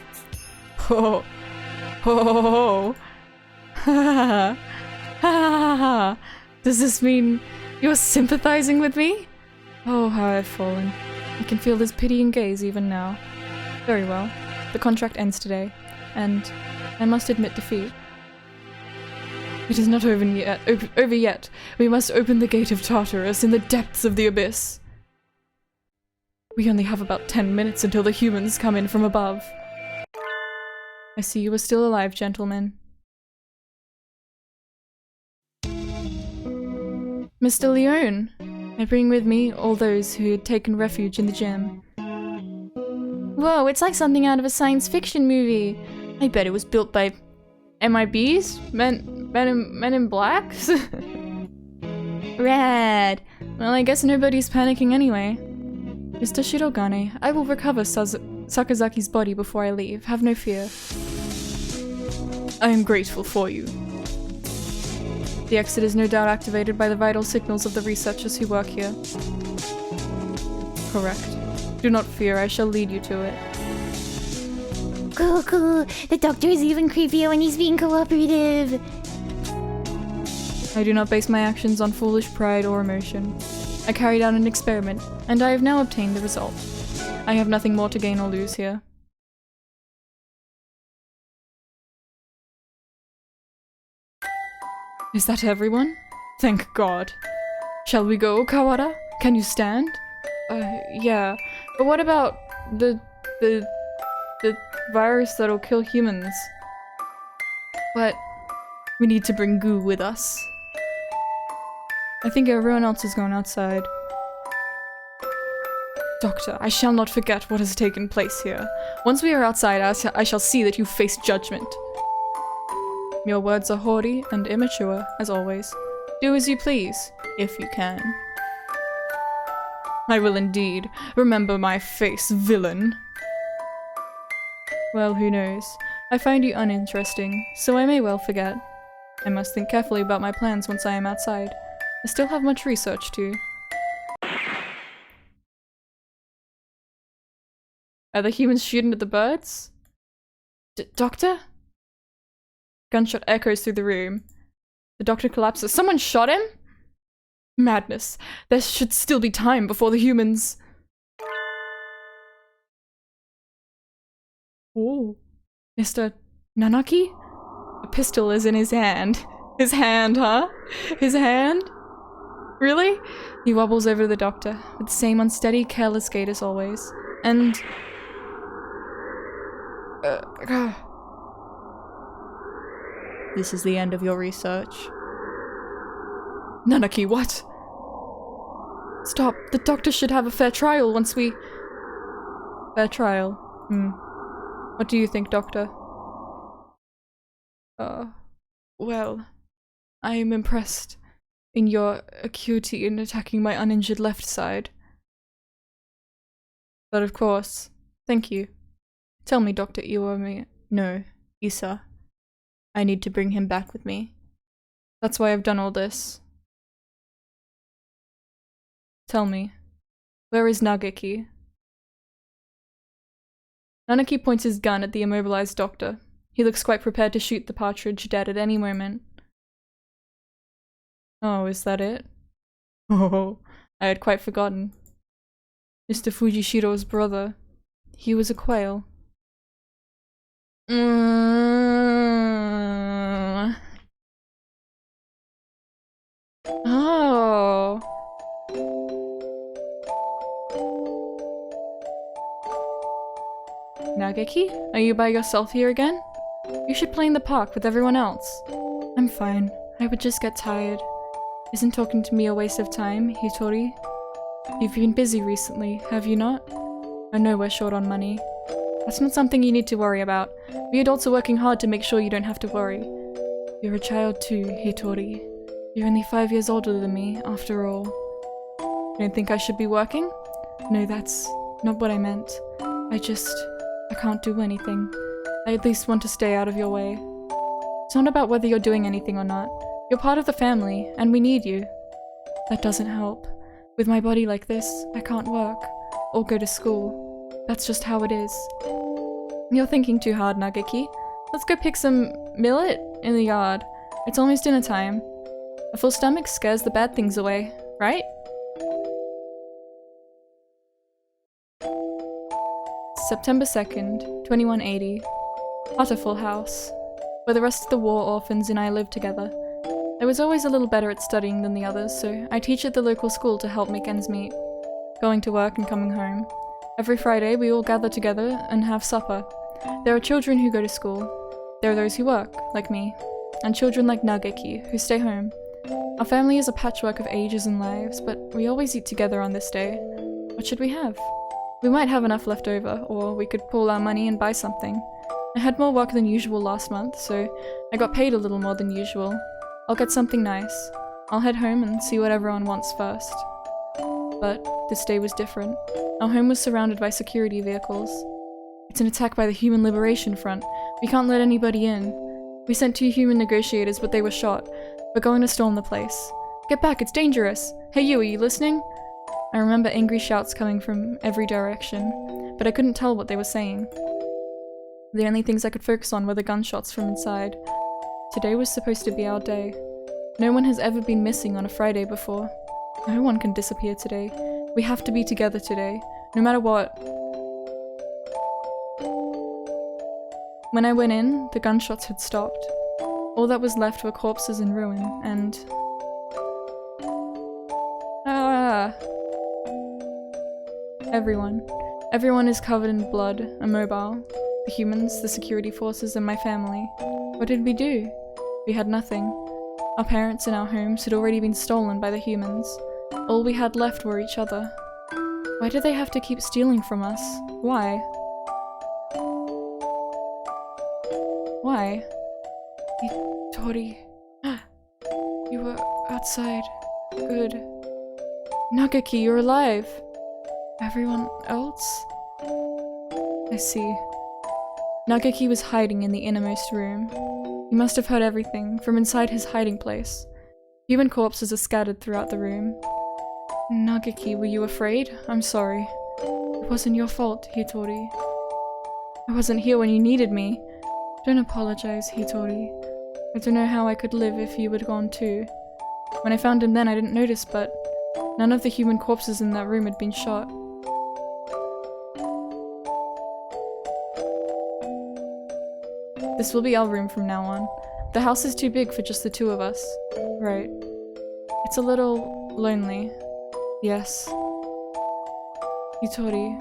Ho ho ho ho. Ha ha ha ha. Does this mean you're sympathizing with me? Oh, how I've fallen. I can feel his pitying gaze even now. Very well. The contract ends today, and I must admit defeat. It is not over yet. We must open the gate of Tartarus in the depths of the abyss. We only have about 10 minutes until the humans come in from above. I see you are still alive, gentlemen. Mr. Leone, I bring with me all those who had taken refuge in the gym. Whoa, it's like something out of a science fiction movie. I bet it was built by MIBs? Men in Blacks? Rad. Well, I guess nobody's panicking anyway. Mr. Shirogane, I will recover Sakazaki's body before I leave. Have no fear. I am grateful for you. The exit is no doubt activated by the vital signals of the researchers who work here. Correct. Do not fear, I shall lead you to it. Cool, cool. The doctor is even creepier when he's being cooperative. I do not base my actions on foolish pride or emotion. I carried out an experiment, and I have now obtained the result. I have nothing more to gain or lose here. Is that everyone? Thank God. Shall we go, Kawada? Can you stand? Yeah. But what about the virus that'll kill humans? But we need to bring Goo with us. I think everyone else has gone outside. Doctor, I shall not forget what has taken place here. Once we are outside, I shall see that you face judgment. Your words are haughty and immature, as always. Do as you please, if you can. I will indeed. Remember my face, villain. Well, who knows? I find you uninteresting, so I may well forget. I must think carefully about my plans once I am outside. I still have much research to. Are the humans shooting at the birds? Doctor? Gunshot echoes through the room. The doctor collapses. Someone shot him? Madness. There should still be time before the humans... Oh. Mr. Nanaki? A pistol is in his hand. His hand, huh? His hand? Really? He wobbles over to the doctor, with the same unsteady, careless gait as always. And... This is the end of your research. Nanaki, what? Stop. The doctor should have a fair trial once we... Fair trial. What do you think, Doctor? Well, I am impressed in your acuity in attacking my uninjured left side. But of course, thank you. Tell me, Dr. Iwami... No, Issa. I need to bring him back with me. That's why I've done all this. Tell me, where is Nageki? Nanaki points his gun at the immobilized doctor. He looks quite prepared to shoot the partridge dead at any moment. Oh, is that it? Oh, I had quite forgotten. Mr. Fujishiro's brother. He was a quail. Oh. Nageki? Are you by yourself here again? You should play in the park with everyone else. I'm fine. I would just get tired. Isn't talking to me a waste of time, Hitori? You've been busy recently, have you not? I know we're short on money. That's not something you need to worry about. We adults are working hard to make sure you don't have to worry. You're a child too, Hitori. You're only 5 years older than me, after all. You don't think I should be working? No, that's not what I meant. I can't do anything. I at least want to stay out of your way. It's not about whether you're doing anything or not. You're part of the family, and we need you. That doesn't help. With my body like this, I can't work, or go to school. That's just how it is. You're thinking too hard, Nageki. Let's go pick some millet in the yard. It's almost dinner time. A full stomach scares the bad things away, right? September 2nd, 2180. Hatoful House, where the rest of the war orphans and I live together. I was always a little better at studying than the others, so I teach at the local school to help make ends meet. Going to work and coming home. Every Friday we all gather together and have supper. There are children who go to school. There are those who work, like me, and children like Nageki, who stay home. Our family is a patchwork of ages and lives, but we always eat together on this day. What should we have? We might have enough left over, or we could pool our money and buy something. I had more work than usual last month, so I got paid a little more than usual. I'll get something nice. I'll head home and see what everyone wants first. But this day was different. Our home was surrounded by security vehicles. It's an attack by the Human Liberation Front. We can't let anybody in. We sent 2 human negotiators, but they were shot. We're going to storm the place. Get back, it's dangerous! Hey you, are you listening? I remember angry shouts coming from every direction, but I couldn't tell what they were saying. The only things I could focus on were the gunshots from inside. Today was supposed to be our day. No one has ever been missing on a Friday before. No one can disappear today. We have to be together today, no matter what. When I went in, the gunshots had stopped. All that was left were corpses in ruin, and... Everyone is covered in blood, immobile. The humans, the security forces, and my family. What did we do? We had nothing. Our parents and our homes had already been stolen by the humans. All we had left were each other. Why do they have to keep stealing from us? Why? Why? Hitori. You were outside. Good. Nageki, you're alive! Everyone else? I see. Nageki was hiding in the innermost room. He must have heard everything from inside his hiding place. Human corpses are scattered throughout the room. Nageki, were you afraid? I'm sorry. It wasn't your fault, Hitori. I wasn't here when you needed me. Don't apologize, Hitori. I don't know how I could live if you had gone too. When I found him then I didn't notice, but none of the human corpses in that room had been shot. This will be our room from now on. The house is too big for just the 2 of us. Right. It's a little lonely. Yes. Hitori,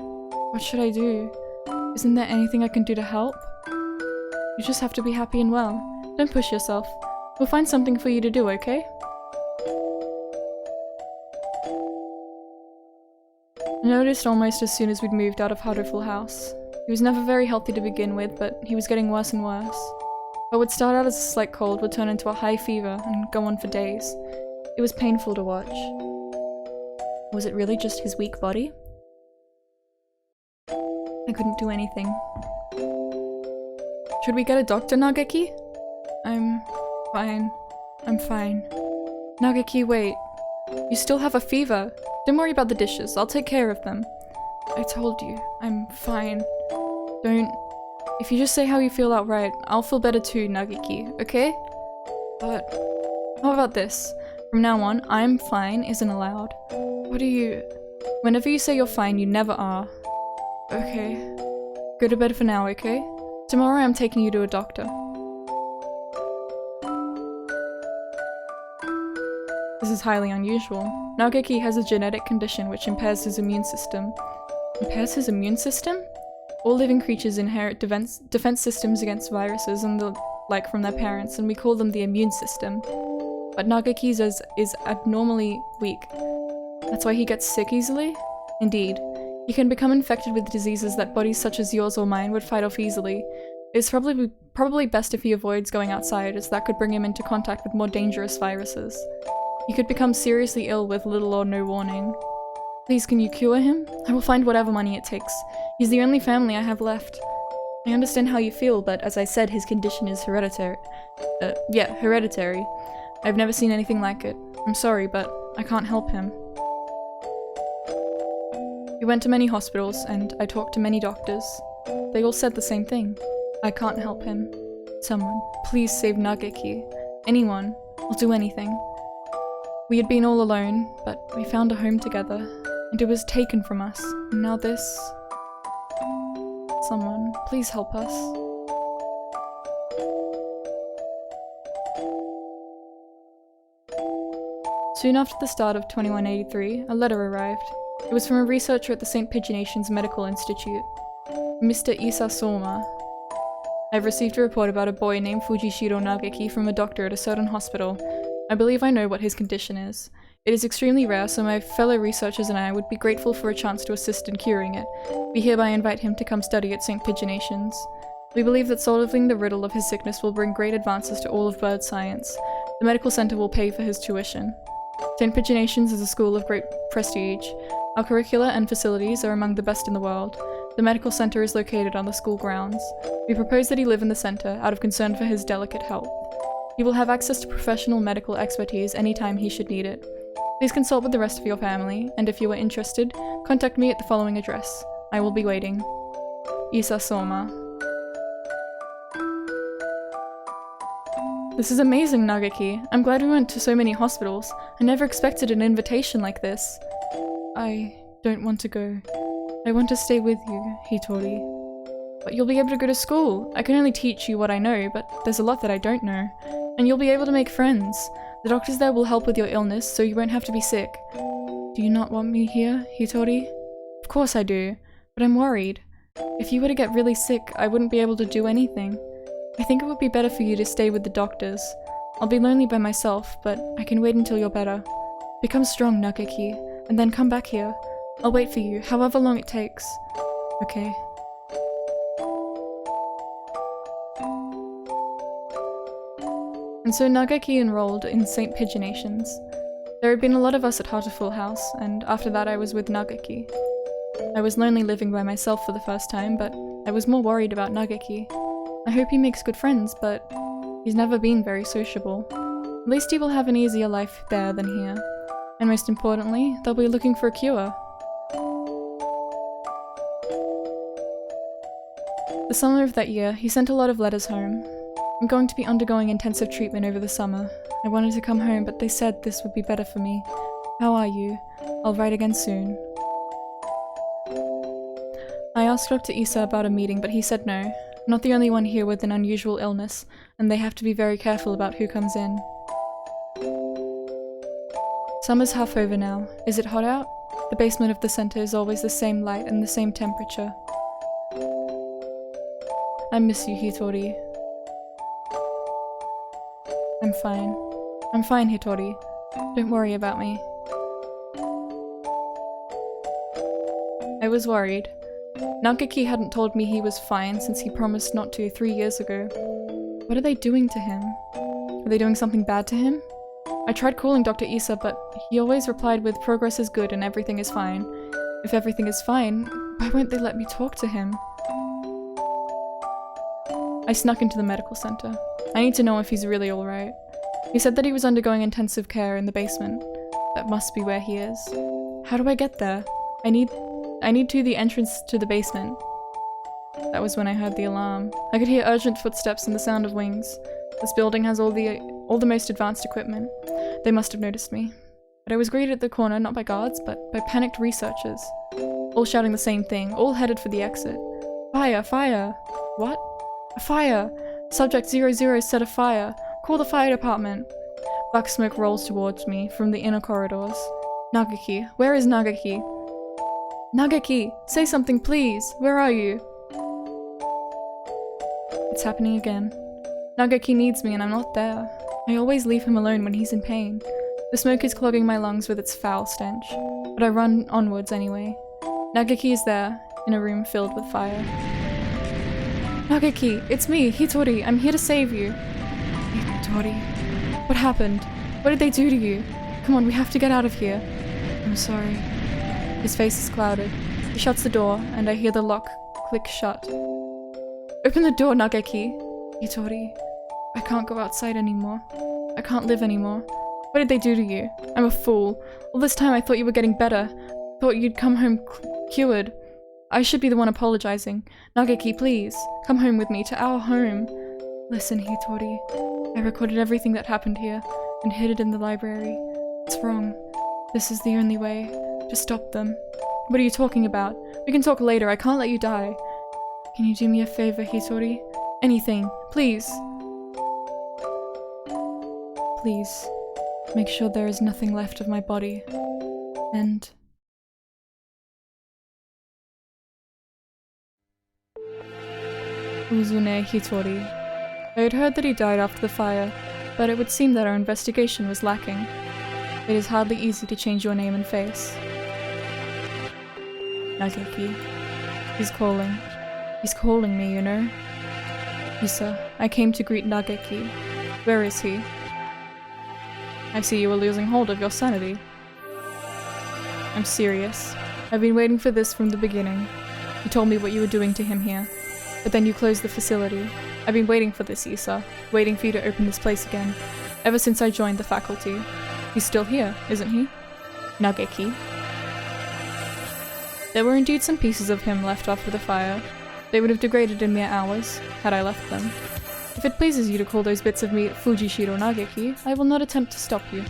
what should I do? Isn't there anything I can do to help? You just have to be happy and well. Don't push yourself. We'll find something for you to do, okay? I noticed almost as soon as we'd moved out of Hatoful House. He was never very healthy to begin with, but he was getting worse and worse. What would start out as a slight cold would turn into a high fever and go on for days. It was painful to watch. Was it really just his weak body? I couldn't do anything. Should we get a doctor, Nageki? I'm fine. I'm fine. Nageki, wait. You still have a fever. Don't worry about the dishes. I'll take care of them. I told you. I'm fine. Don't... If you just say how you feel outright, I'll feel better too, Nageki, okay? But... how about this? From now on, I'm fine isn't allowed. What do you... Whenever you say you're fine, you never are. Okay. Go to bed for now, okay? Tomorrow I'm taking you to a doctor. This is highly unusual. Nageki has a genetic condition which impairs his immune system. Impairs his immune system? All living creatures inherit defense systems against viruses, and the like from their parents, and we call them the immune system. But Nagaki's is abnormally weak. That's why he gets sick easily? Indeed. He can become infected with diseases that bodies such as yours or mine would fight off easily. It's probably best if he avoids going outside, as that could bring him into contact with more dangerous viruses. He could become seriously ill with little or no warning. Please, can you cure him? I will find whatever money it takes. He's the only family I have left. I understand how you feel, but as I said, his condition is hereditary. Hereditary. I've never seen anything like it. I'm sorry, but I can't help him. We went to many hospitals, and I talked to many doctors. They all said the same thing. I can't help him. Someone, please save Nageki. Anyone. I'll do anything. We had been all alone, but we found a home together, and it was taken from us, and now this... Someone, please help us. Soon after the start of 2183, a letter arrived. It was from a researcher at the St. Paginations Medical Institute, Mr. Isa Soma. I've received a report about a boy named Fujishiro Nageki from a doctor at a certain hospital. I believe I know what his condition is. It is extremely rare, so my fellow researchers and I would be grateful for a chance to assist in curing it. We hereby invite him to come study at St. Paginations. We believe that solving the riddle of his sickness will bring great advances to all of bird science. The medical center will pay for his tuition. St. Paginations is a school of great prestige. Our curricula and facilities are among the best in the world. The medical center is located on the school grounds. We propose that he live in the center out of concern for his delicate health. He will have access to professional medical expertise anytime he should need it. Please consult with the rest of your family, and if you are interested, contact me at the following address. I will be waiting. Isa Soma. This is amazing, Nageki. I'm glad we went to so many hospitals. I never expected an invitation like this. I don't want to go. I want to stay with you, Hitori. But you'll be able to go to school. I can only teach you what I know, but there's a lot that I don't know. And you'll be able to make friends. The doctors there will help with your illness, so you won't have to be sick. Do you not want me here, Hitori? Of course I do, but I'm worried. If you were to get really sick, I wouldn't be able to do anything. I think it would be better for you to stay with the doctors. I'll be lonely by myself, but I can wait until you're better. Become strong, Nageki, and then come back here. I'll wait for you, however long it takes. Okay. And so Nageki enrolled in St. Paginations. There had been a lot of us at Hatoful House, and after that I was with Nageki. I was lonely living by myself for the first time, but I was more worried about Nageki. I hope he makes good friends, but he's never been very sociable. At least he will have an easier life there than here. And most importantly, they'll be looking for a cure. The summer of that year, he sent a lot of letters home. I'm going to be undergoing intensive treatment over the summer. I wanted to come home, but they said this would be better for me. How are you? I'll write again soon. I asked Dr. Isa about a meeting, but he said no. I'm not the only one here with an unusual illness, and they have to be very careful about who comes in. Summer's half over now. Is it hot out? The basement of the center is always the same light and the same temperature. I miss you, Hitori. I'm fine. I'm fine, Hitori. Don't worry about me. I was worried. Nageki hadn't told me he was fine since he promised not to 3 years ago. What are they doing to him? Are they doing something bad to him? I tried calling Dr. Isa, but he always replied with progress is good and everything is fine. If everything is fine, why won't they let me talk to him? I snuck into the medical center. I need to know if he's really alright. He said that he was undergoing intensive care in the basement. That must be where he is. How do I get there? I need to the entrance to the basement. That was when I heard the alarm. I could hear urgent footsteps and the sound of wings. This building has all the most advanced equipment. They must have noticed me. But I was greeted at the corner not by guards, but by panicked researchers. All shouting the same thing, all headed for the exit. Fire! Fire! What? A fire! Subject 00 set a fire. Call the fire department. Black smoke rolls towards me from the inner corridors. Nageki. Where is Nageki? Nageki! Say something, please! Where are you? It's happening again. Nageki needs me and I'm not there. I always leave him alone when he's in pain. The smoke is clogging my lungs with its foul stench, but I run onwards anyway. Nageki is there, in a room filled with fire. Nageki, it's me, Hitori. I'm here to save you. Hitori. What happened? What did they do to you? Come on, we have to get out of here. I'm sorry. His face is clouded. He shuts the door, and I hear the lock click shut. Open the door, Nageki. Hitori. I can't go outside anymore. I can't live anymore. What did they do to you? I'm a fool. All this time I thought you were getting better. Thought you'd come home cured. I should be the one apologizing. Nageki, please. Come home with me to our home. Listen, Hitori. I recorded everything that happened here and hid it in the library. It's wrong. This is the only way to stop them. What are you talking about? We can talk later. I can't let you die. Can you do me a favor, Hitori? Anything. Please. Please. Make sure there is nothing left of my body. And... Uzune Hitori. I had heard that he died after the fire, but it would seem that our investigation was lacking. It is hardly easy to change your name and face. Nageki. He's calling. He's calling me, you know? Isa, I came to greet Nageki. Where is he? I see you are losing hold of your sanity. I'm serious. I've been waiting for this from the beginning. You told me what you were doing to him here. But then you closed the facility. I've been waiting for this, Isa. Waiting for you to open this place again. Ever since I joined the faculty. He's still here, isn't he? Nageki. There were indeed some pieces of him left after the fire. They would have degraded in mere hours, had I left them. If it pleases you to call those bits of me Fujishiro Nageki, I will not attempt to stop you.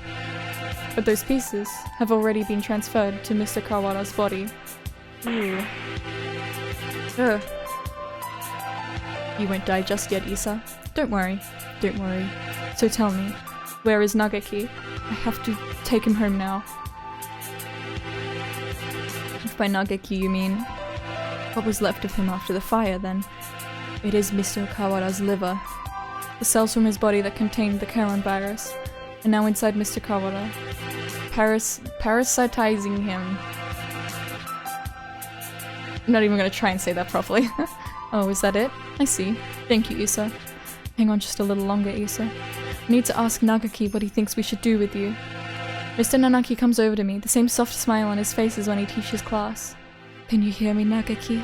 But those pieces have already been transferred to Mr. Kawara's body. Ooh. Ugh. You won't die just yet, Isa. Don't worry. Don't worry. So tell me, where is Nageki? I have to take him home now. If by Nageki you mean... what was left of him after the fire, then? It is Mr. Kawara's liver. The cells from his body that contained the Charon virus are now inside Mr. Kawara. Parasitizing him. I'm not even gonna try and say that properly. Oh, is that it? I see. Thank you, Isa. Hang on just a little longer, Isa. I need to ask Nageki what he thinks we should do with you. Mr. Nanaki comes over to me, the same soft smile on his face as when he teaches class. Can you hear me, Nageki?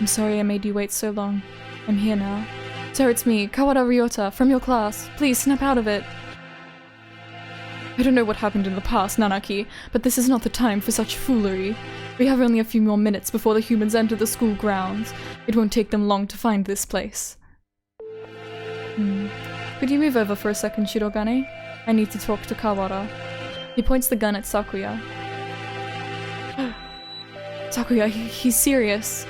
I'm sorry I made you wait so long. I'm here now. Sir, it's me, Kawara Ryota, from your class. Please, snap out of it. I don't know what happened in the past, Nanaki, but this is not the time for such foolery. We have only a few more minutes before the humans enter the school grounds. It won't take them long to find this place. Could you move over for a second, Shirogane? I need to talk to Kawara. He points the gun at Sakuya. Sakuya, he's serious.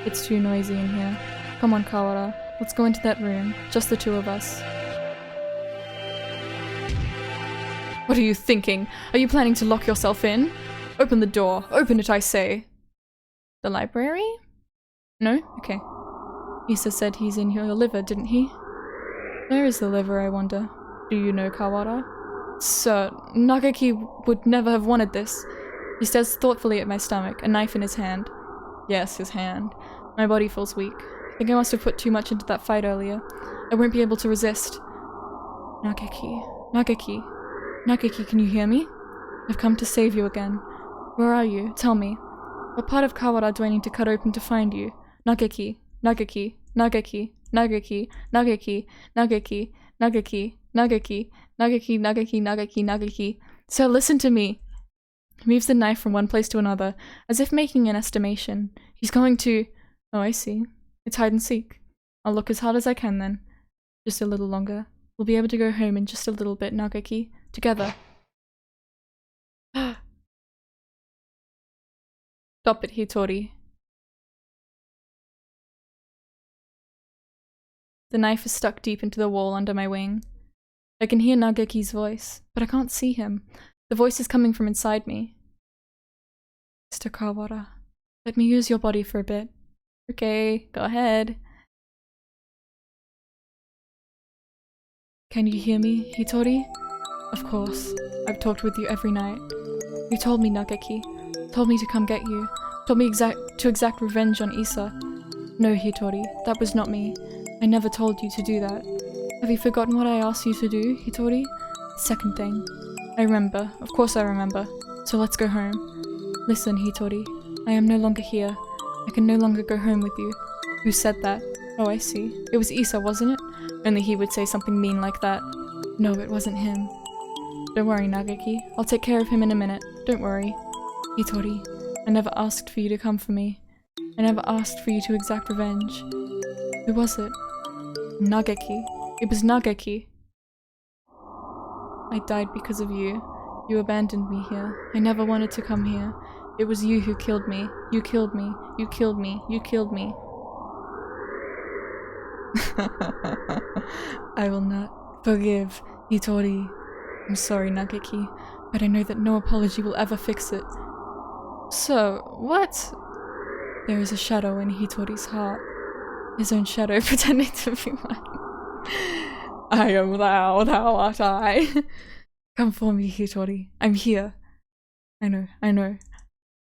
It's too noisy in here. Come on, Kawara. Let's go into that room. Just the two of us. What are you thinking? Are you planning to lock yourself in? Open the door. Open it, I say. The library? No? Okay. Isa said he's in your liver, didn't he? Where is the liver, I wonder? Do you know Kawara? Sir, Nageki would never have wanted this. He stares thoughtfully at my stomach, a knife in his hand. Yes, his hand. My body feels weak. I think I must have put too much into that fight earlier. I won't be able to resist. Nageki. Nageki. Nageki, can you hear me? I've come to save you again. Where are you? Tell me. What part of Kawara do I need to cut open to find you? Nageki. Nageki. Nageki. Nageki. Nageki. Nageki. Nageki. Nageki. Nageki. Nageki. Nageki. Nageki. Sir, listen to me. He moves the knife from one place to another, as if making an estimation. He's going to... Oh, I see. It's hide and seek. I'll look as hard as I can then. Just a little longer. We'll be able to go home in just a little bit, Nageki. Together. Stop it, Hitori. The knife is stuck deep into the wall under my wing. I can hear Nageki's voice, but I can't see him. The voice is coming from inside me. Mr. Kawara, let me use your body for a bit. Okay, go ahead. Can you hear me, Hitori? Of course. I've talked with you every night. You told me, Nageki. Told me to come get you. Told me to exact revenge on Issa. No, Hitori, that was not me. I never told you to do that. Have you forgotten what I asked you to do, Hitori? Second thing. I remember. Of course I remember. So let's go home. Listen, Hitori. I am no longer here. I can no longer go home with you. Who said that? Oh, I see. It was Issa, wasn't it? Only he would say something mean like that. No, it wasn't him. Don't worry, Nageki. I'll take care of him in a minute. Don't worry. Hitori, I never asked for you to come for me. I never asked for you to exact revenge. Who was it? Nageki. It was Nageki. I died because of you. You abandoned me here. I never wanted to come here. It was you who killed me. You killed me. You killed me. You killed me. I will not forgive, Hitori. I'm sorry, Nageki, but I know that no apology will ever fix it. So, what? There is a shadow in Hitori's heart. His own shadow pretending to be mine. I am thou, thou art I. Come for me, Hitori. I'm here. I know. I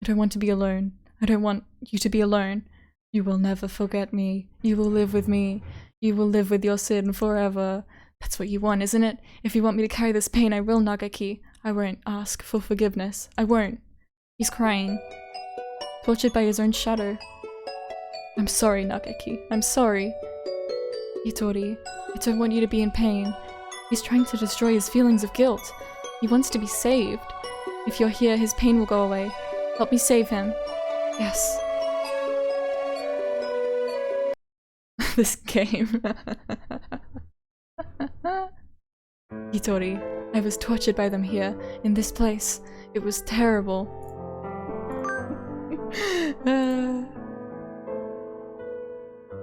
don't want to be alone. I don't want you to be alone. You will never forget me. You will live with me. You will live with your sin forever. That's what you want, isn't it? If you want me to carry this pain, I will, Nageki. I won't ask for forgiveness. I won't. He's crying. Tortured by his own shadow. I'm sorry, Nageki. I'm sorry. Hitori, I don't want you to be in pain. He's trying to destroy his feelings of guilt. He wants to be saved. If you're here, his pain will go away. Help me save him. Yes. This game. Hitori, I was tortured by them here, in this place. It was terrible.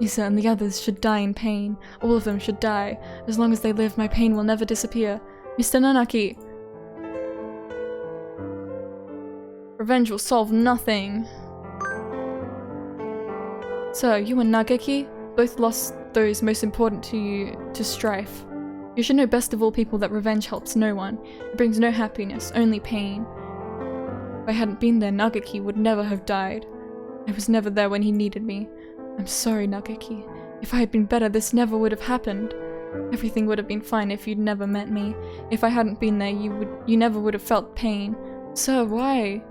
Issa and the others should die in pain. All of them should die. As long as they live, my pain will never disappear. Mr. Nanaki! Revenge will solve nothing. Sir, you and Nageki both lost those most important to you to strife. You should know best of all people that revenge helps no one. It brings no happiness, only pain. If I hadn't been there, Nageki would never have died. I was never there when he needed me. I'm sorry, Nageki. If I had been better, this never would have happened. Everything would have been fine if you'd never met me. If I hadn't been there, you never would have felt pain. Sir, why?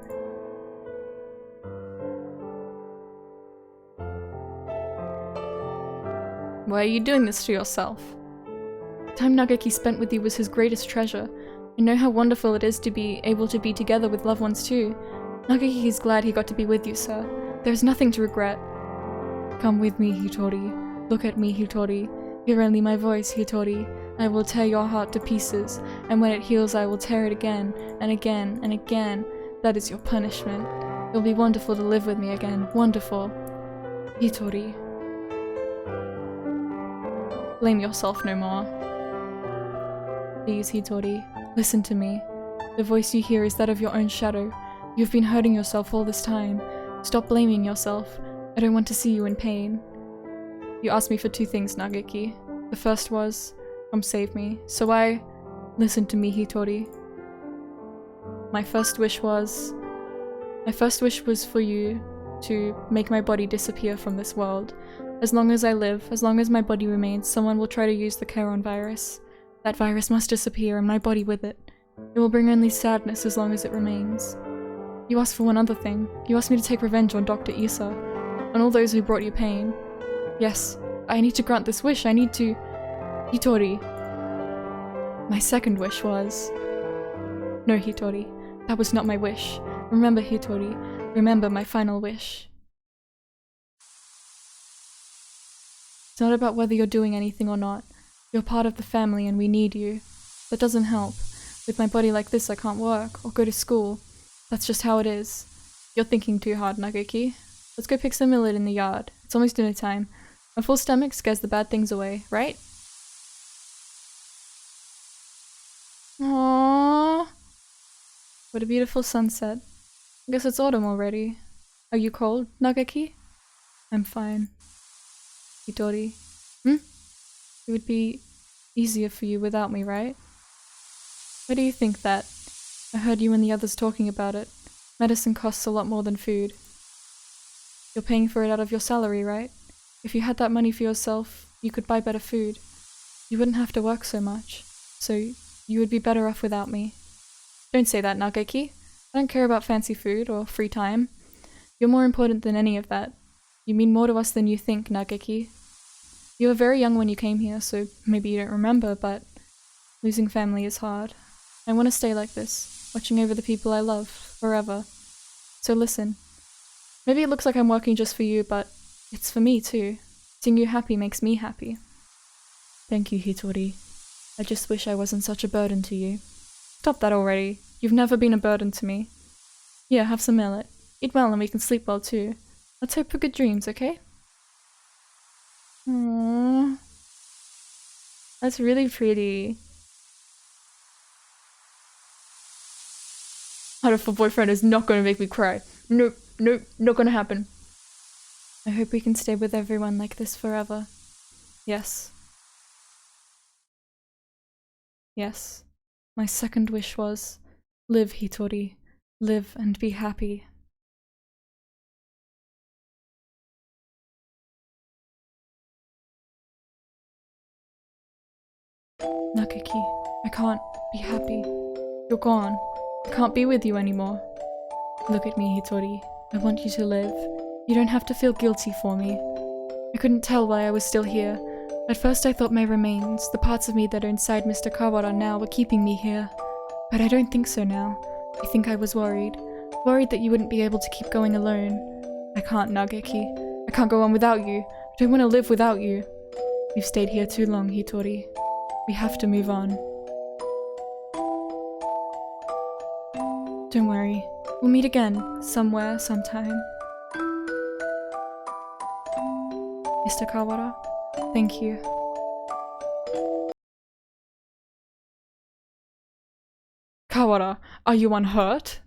Why are you doing this to yourself? The time Nageki spent with you was his greatest treasure. I know how wonderful it is to be able to be together with loved ones too. Nageki is glad he got to be with you, sir. There is nothing to regret. Come with me, Hitori. Look at me, Hitori. Hear only my voice, Hitori. I will tear your heart to pieces, and when it heals I will tear it again, and again, and again. That is your punishment. It will be wonderful to live with me again. Wonderful. Hitori. Blame yourself no more. Please, Hitori, listen to me. The voice you hear is that of your own shadow. You've been hurting yourself all this time. Stop blaming yourself. I don't want to see you in pain. You asked me for two things, Nageki. The first was, come save me. So I listened to me, Hitori. My first wish was for you to make my body disappear from this world. As long as I live, as long as my body remains, someone will try to use the Charon virus. That virus must disappear and my body with it. It will bring only sadness as long as it remains. You asked for one other thing. You asked me to take revenge on Dr. Issa, on all those who brought you pain. Yes, I need to grant this wish. I need to... Hitori. My second wish was... No, Hitori. That was not my wish. Remember, Hitori. Remember my final wish. It's not about whether you're doing anything or not. You're part of the family and we need you. That doesn't help. With my body like this I can't work or go to school. That's just how it is. You're thinking too hard, Nageki. Let's go pick some millet in the yard. It's almost dinner time. A full stomach scares the bad things away, right? Aww. What a beautiful sunset. I guess it's autumn already. Are you cold, Nageki? I'm fine. Hitori. It would be easier for you without me, right? Why do you think that? I heard you and the others talking about it. Medicine costs a lot more than food. You're paying for it out of your salary, right? If you had that money for yourself, you could buy better food. You wouldn't have to work so much. So you would be better off without me. Don't say that, Nageki. I don't care about fancy food or free time. You're more important than any of that. You mean more to us than you think, Nageki. You were very young when you came here, so maybe you don't remember, but losing family is hard. I want to stay like this, watching over the people I love, forever. So listen. Maybe it looks like I'm working just for you, but it's for me too. Seeing you happy makes me happy. Thank you, Hitori. I just wish I wasn't such a burden to you. Stop that already. You've never been a burden to me. Here, have some millet. Eat well and we can sleep well too. Let's hope for good dreams, okay? Aww. That's really pretty. Hatoful Boyfriend is not gonna make me cry. Nope, nope, not gonna happen. I hope we can stay with everyone like this forever. Yes. Yes. My second wish was, live, Hitori. Live and be happy. Nageki, I can't be happy. You're gone. I can't be with you anymore. Look at me, Hitori. I want you to live. You don't have to feel guilty for me. I couldn't tell why I was still here. At first I thought my remains, the parts of me that are inside Mr. Kawara now, were keeping me here. But I don't think so now. I think I was worried. Worried that you wouldn't be able to keep going alone. I can't, Nageki. I can't go on without you. I don't want to live without you. We've stayed here too long, Hitori. We have to move on. Don't worry. We'll meet again, somewhere, sometime. Mr. Kawara, thank you. Kawara, are you unhurt?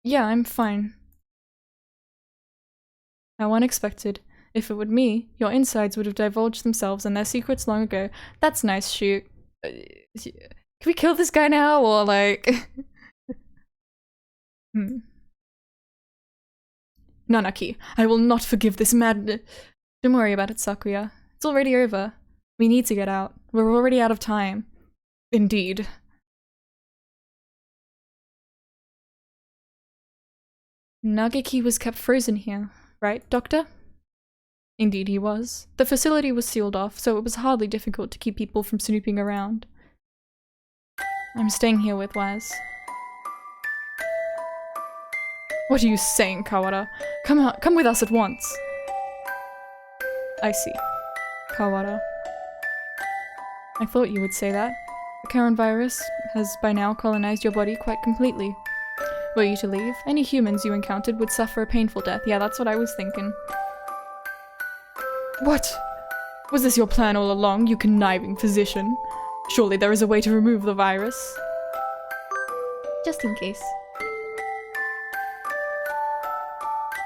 Yeah, I'm fine. How unexpected. If it were me, your insides would have divulged themselves and their secrets long ago. That's nice, shoot. Can we kill this guy now, or like... Nanaki, I will not forgive this mad... Don't worry about it, Sakuya. It's already over. We need to get out. We're already out of time. Indeed. Nageki was kept frozen here, right, Doctor? Indeed he was. The facility was sealed off, so it was hardly difficult to keep people from snooping around. I'm staying here with Waz. What are you saying, Kawara? Come with us at once. I see. Kawara. I thought you would say that. The Karen virus has by now colonized your body quite completely. Were you to leave, any humans you encountered would suffer a painful death. Yeah, that's what I was thinking. What? Was this your plan all along, you conniving physician? Surely there is a way to remove the virus. Just in case.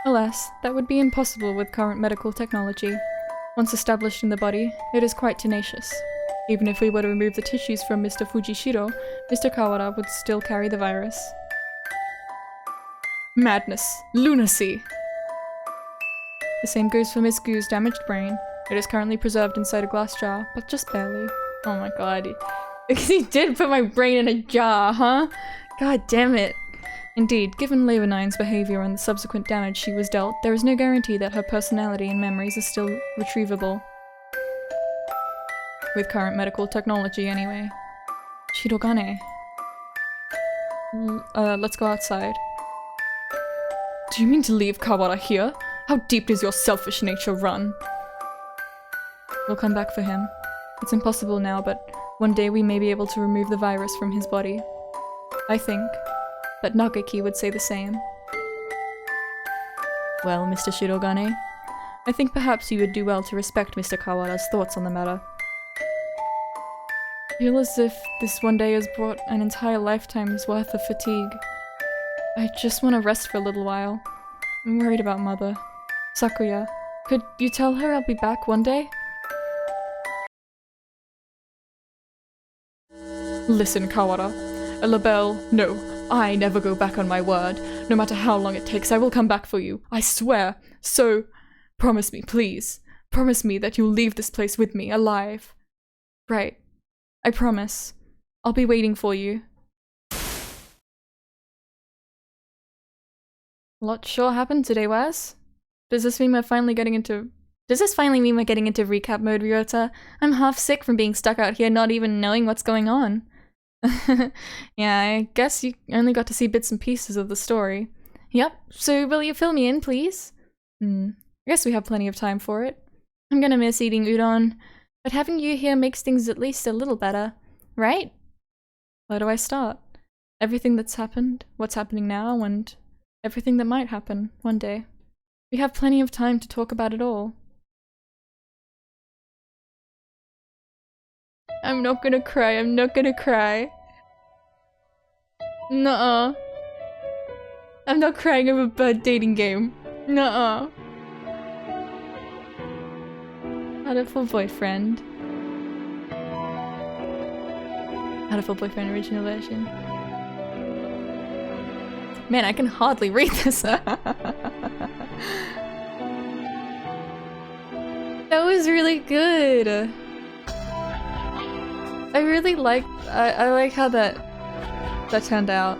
Alas, that would be impossible with current medical technology. Once established in the body, it is quite tenacious. Even if we were to remove the tissues from Mr. Fujishiro, Mr. Kawara would still carry the virus. Madness. Lunacy. The same goes for Miss Gu's damaged brain. It is currently preserved inside a glass jar, but just barely. Oh my god. He did put my brain in a jar, huh? God damn it. Indeed, given Leonine's behavior and the subsequent damage she was dealt, there is no guarantee that her personality and memories are still retrievable. With current medical technology, anyway. Shirogane. Let's go outside. Do you mean to leave Kawara here? How deep does your selfish nature run? We'll come back for him. It's impossible now, but one day we may be able to remove the virus from his body. I think. But Nageki would say the same. Well, Mr. Shirogane, I think perhaps you would do well to respect Mr. Kawara's thoughts on the matter. I feel as if this one day has brought an entire lifetime's worth of fatigue. I just want to rest for a little while. I'm worried about Mother. Sakuya, could you tell her I'll be back one day? Listen, Kawara. LaBelle, no. I never go back on my word. No matter how long it takes, I will come back for you. I swear. So, promise me, please. Promise me that you'll leave this place with me, alive. Right. I promise. I'll be waiting for you. A lot sure happened today, Wes. Does this mean we're finally getting into recap mode, Ryota? I'm half sick from being stuck out here not even knowing what's going on. Yeah, I guess you only got to see bits and pieces of the story. Yep, so will you fill me in, please? I guess we have plenty of time for it. I'm gonna miss eating udon, but having you here makes things at least a little better, right? Where do I start? Everything that's happened, what's happening now, and everything that might happen one day. We have plenty of time to talk about it all. I'm not gonna cry, I'm not gonna cry. Nuh-uh. I'm not crying over a bad dating game. Nuh-uh. Hatoful Boyfriend. Hatoful Boyfriend original version. Man, I can hardly read this. That was really good. I really like I like how that turned out.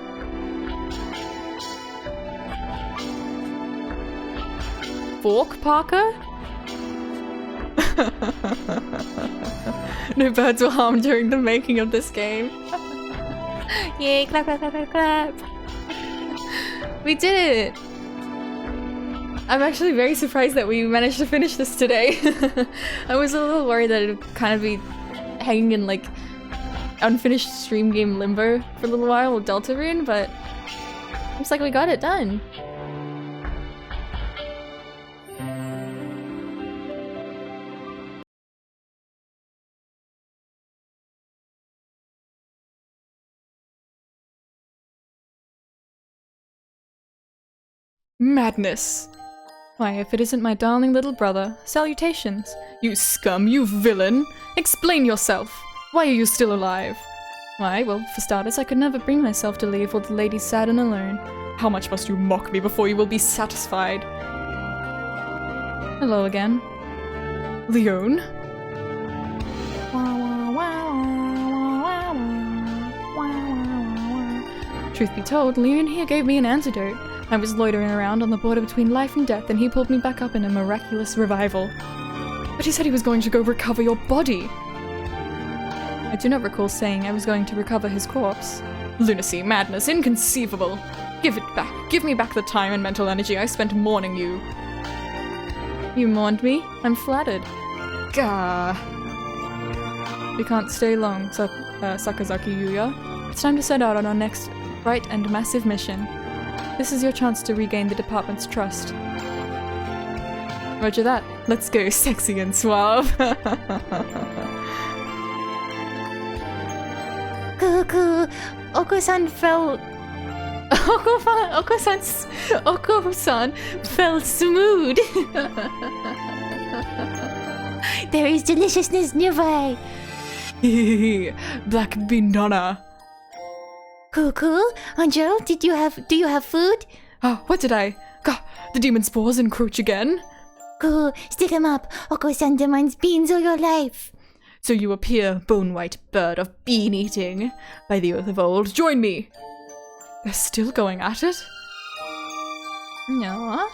Fork Parker? No birds were harmed during the making of this game. Yay, clap, clap, clap, clap, clap. We did it! I'm actually very surprised that we managed to finish this today. I was a little worried that it would kind of be hanging in like unfinished stream game limbo for a little while with Deltarune, but looks like we got it done. Madness. Why, if it isn't my darling little brother. Salutations. You scum, you villain! Explain yourself! Why are you still alive? Why, well, for starters, I could never bring myself to leave while the lady's sad and alone. How much must you mock me before you will be satisfied? Hello again. Leone? Truth be told, Leone here gave me an antidote. I was loitering around on the border between life and death, and he pulled me back up in a miraculous revival. But he said he was going to go recover your body. I do not recall saying I was going to recover his corpse. Lunacy, madness, inconceivable! Give it back. Give me back the time and mental energy I spent mourning you. You mourned me? I'm flattered. Gah. We can't stay long, Sakazaki Yuya. It's time to set out on our next bright and massive mission. This is your chance to regain the department's trust. Roger that. Let's go, sexy and suave. Cuckoo! Oko-san fell... Oko-san fell smooth! There is deliciousness nearby! Black banana. Cuckoo? Angel, do you have food? Oh, what did I? God, the demon spores encroach again? Go, stick 'em up. Oko-san demands beans all your life. So you appear, bone-white bird of bean-eating. By the oath of old, join me! They're still going at it? No.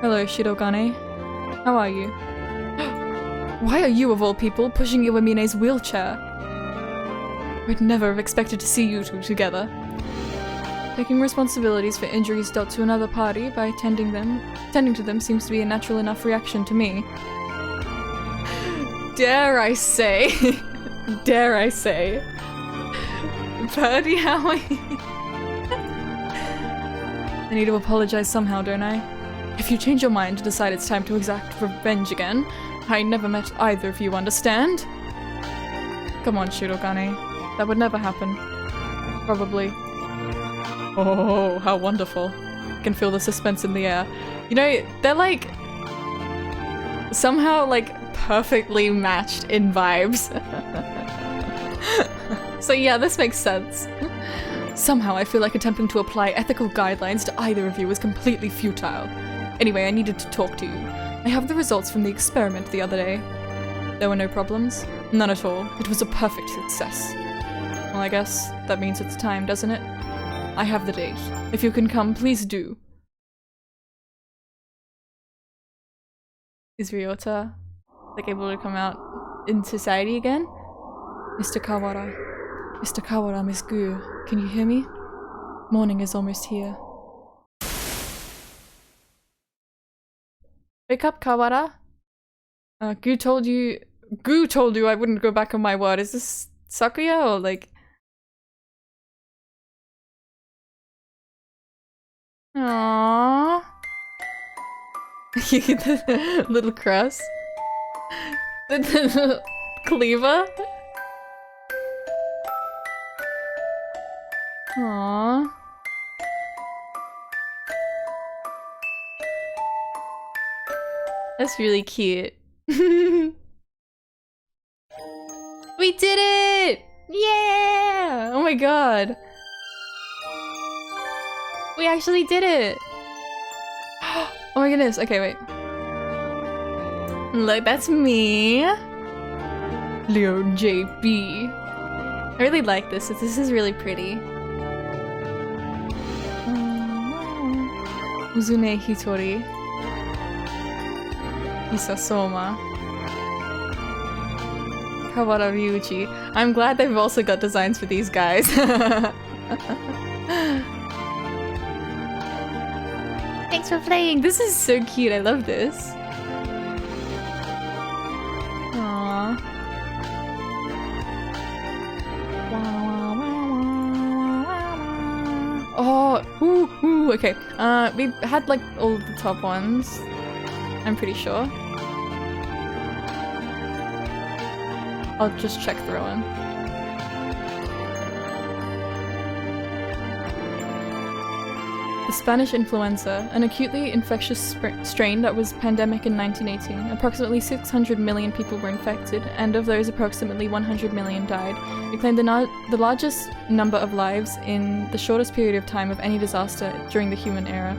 Hello, Shirogane. How are you? Why are you, of all people, pushing Iwamine's wheelchair? I'd never have expected to see you two together. Taking responsibilities for injuries dealt to another party by tending to them seems to be a natural enough reaction to me. Dare I say, dare I say, Birdie, how are you? I need to apologize somehow, don't I? If you change your mind and decide it's time to exact revenge again, I never met either of you, understand? Come on, Shirogane. That would never happen. Probably. Oh, how wonderful. I can feel the suspense in the air. You know, they're like... somehow, like, perfectly matched in vibes. So yeah, this makes sense. Somehow I feel like attempting to apply ethical guidelines to either of you is completely futile. Anyway, I needed to talk to you. I have the results from the experiment the other day. There were no problems? None at all. It was a perfect success. Well, I guess that means it's time, doesn't it? I have the date. If you can come, please do. Is Ryota, like, able to come out in society again? Mr. Kawara. Mr. Kawara, Miss Gu, can you hear me? Morning is almost here. Wake up, Kawara. Gu told you I wouldn't go back on my word. Is this Sakuya or like... Aww. The little crust. The cleaver. Aww. That's really cute. We did it! Yeah! Oh my god. We actually did it! Oh my goodness, okay, wait. Look, that's me! Leo JB. I really like this, this is really pretty. Uzune Hitori. Isasoma. Kawara Ryuichi. I'm glad they've also got designs for these guys. Thanks for playing. This is so cute. I love this. Aww. Oh, ooh, okay. We had like all the top ones. I'm pretty sure. I'll just check through them. The Spanish influenza, an acutely infectious strain that was pandemic in 1918. Approximately 600 million people were infected, and of those approximately 100 million died. It claimed the largest number of lives in the shortest period of time of any disaster during the human era.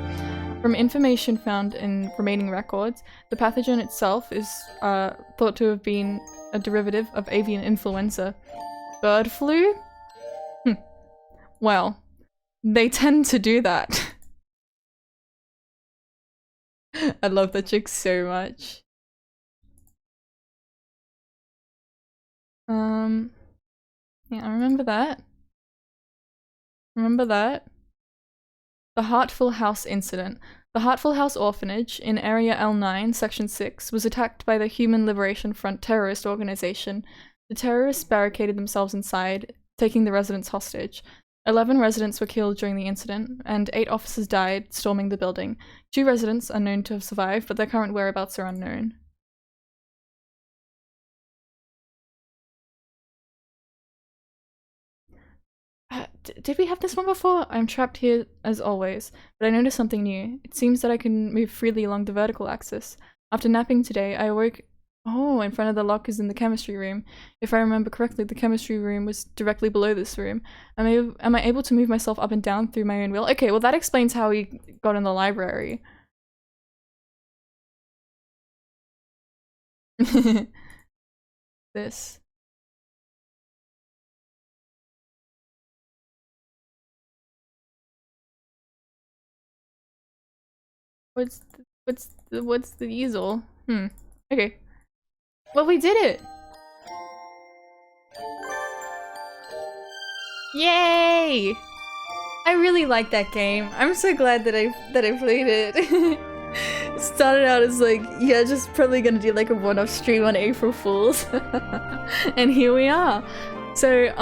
From information found in remaining records, the pathogen itself is thought to have been a derivative of avian influenza. Bird flu? Well, they tend to do that. I love that chick so much. Yeah, I remember that. Remember that? The Hatoful House incident. The Hatoful House orphanage in Area L9, Section 6, was attacked by the Human Liberation Front terrorist organization. The terrorists barricaded themselves inside, taking the residents hostage. 11 residents were killed during the incident, and 8 officers died storming the building. 2 residents are known to have survived, but their current whereabouts are unknown. Did we have this one before? I'm trapped here as always, but I noticed something new. It seems that I can move freely along the vertical axis. After napping today, I awoke in front of the lockers in the chemistry room. If I remember correctly, the chemistry room was directly below this room. Am I able to move myself up and down through my own will? Okay, well that explains how we got in the library. This. What's the easel? Okay. Well, we did it! Yay! I really like that game. I'm so glad that I played it. It started out as like, yeah, just probably gonna do like a one-off stream on April Fools. And here we are. So,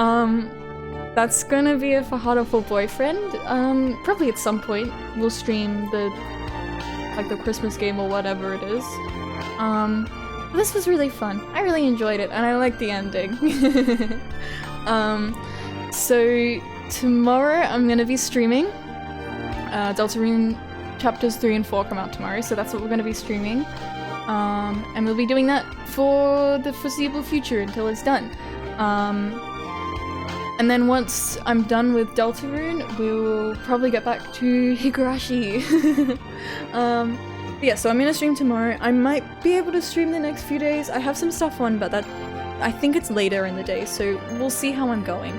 that's gonna be it for Hatoful Boyfriend. Probably at some point we'll stream the Christmas game or whatever it is. This was really fun. I really enjoyed it, and I liked the ending. So tomorrow I'm gonna be streaming. Deltarune chapters 3 and 4 come out tomorrow, so that's what we're gonna be streaming. And we'll be doing that for the foreseeable future until it's done. And then once I'm done with Deltarune, we'll probably get back to Higurashi. Yeah, so I'm gonna stream tomorrow. I might be able to stream the next few days. I have some stuff on, but I think it's later in the day, so we'll see how I'm going.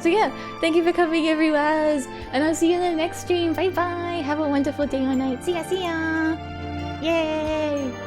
So yeah, thank you for coming everywhere, and I'll see you in the next stream. Bye bye! Have a wonderful day or night. See ya, see ya! Yay!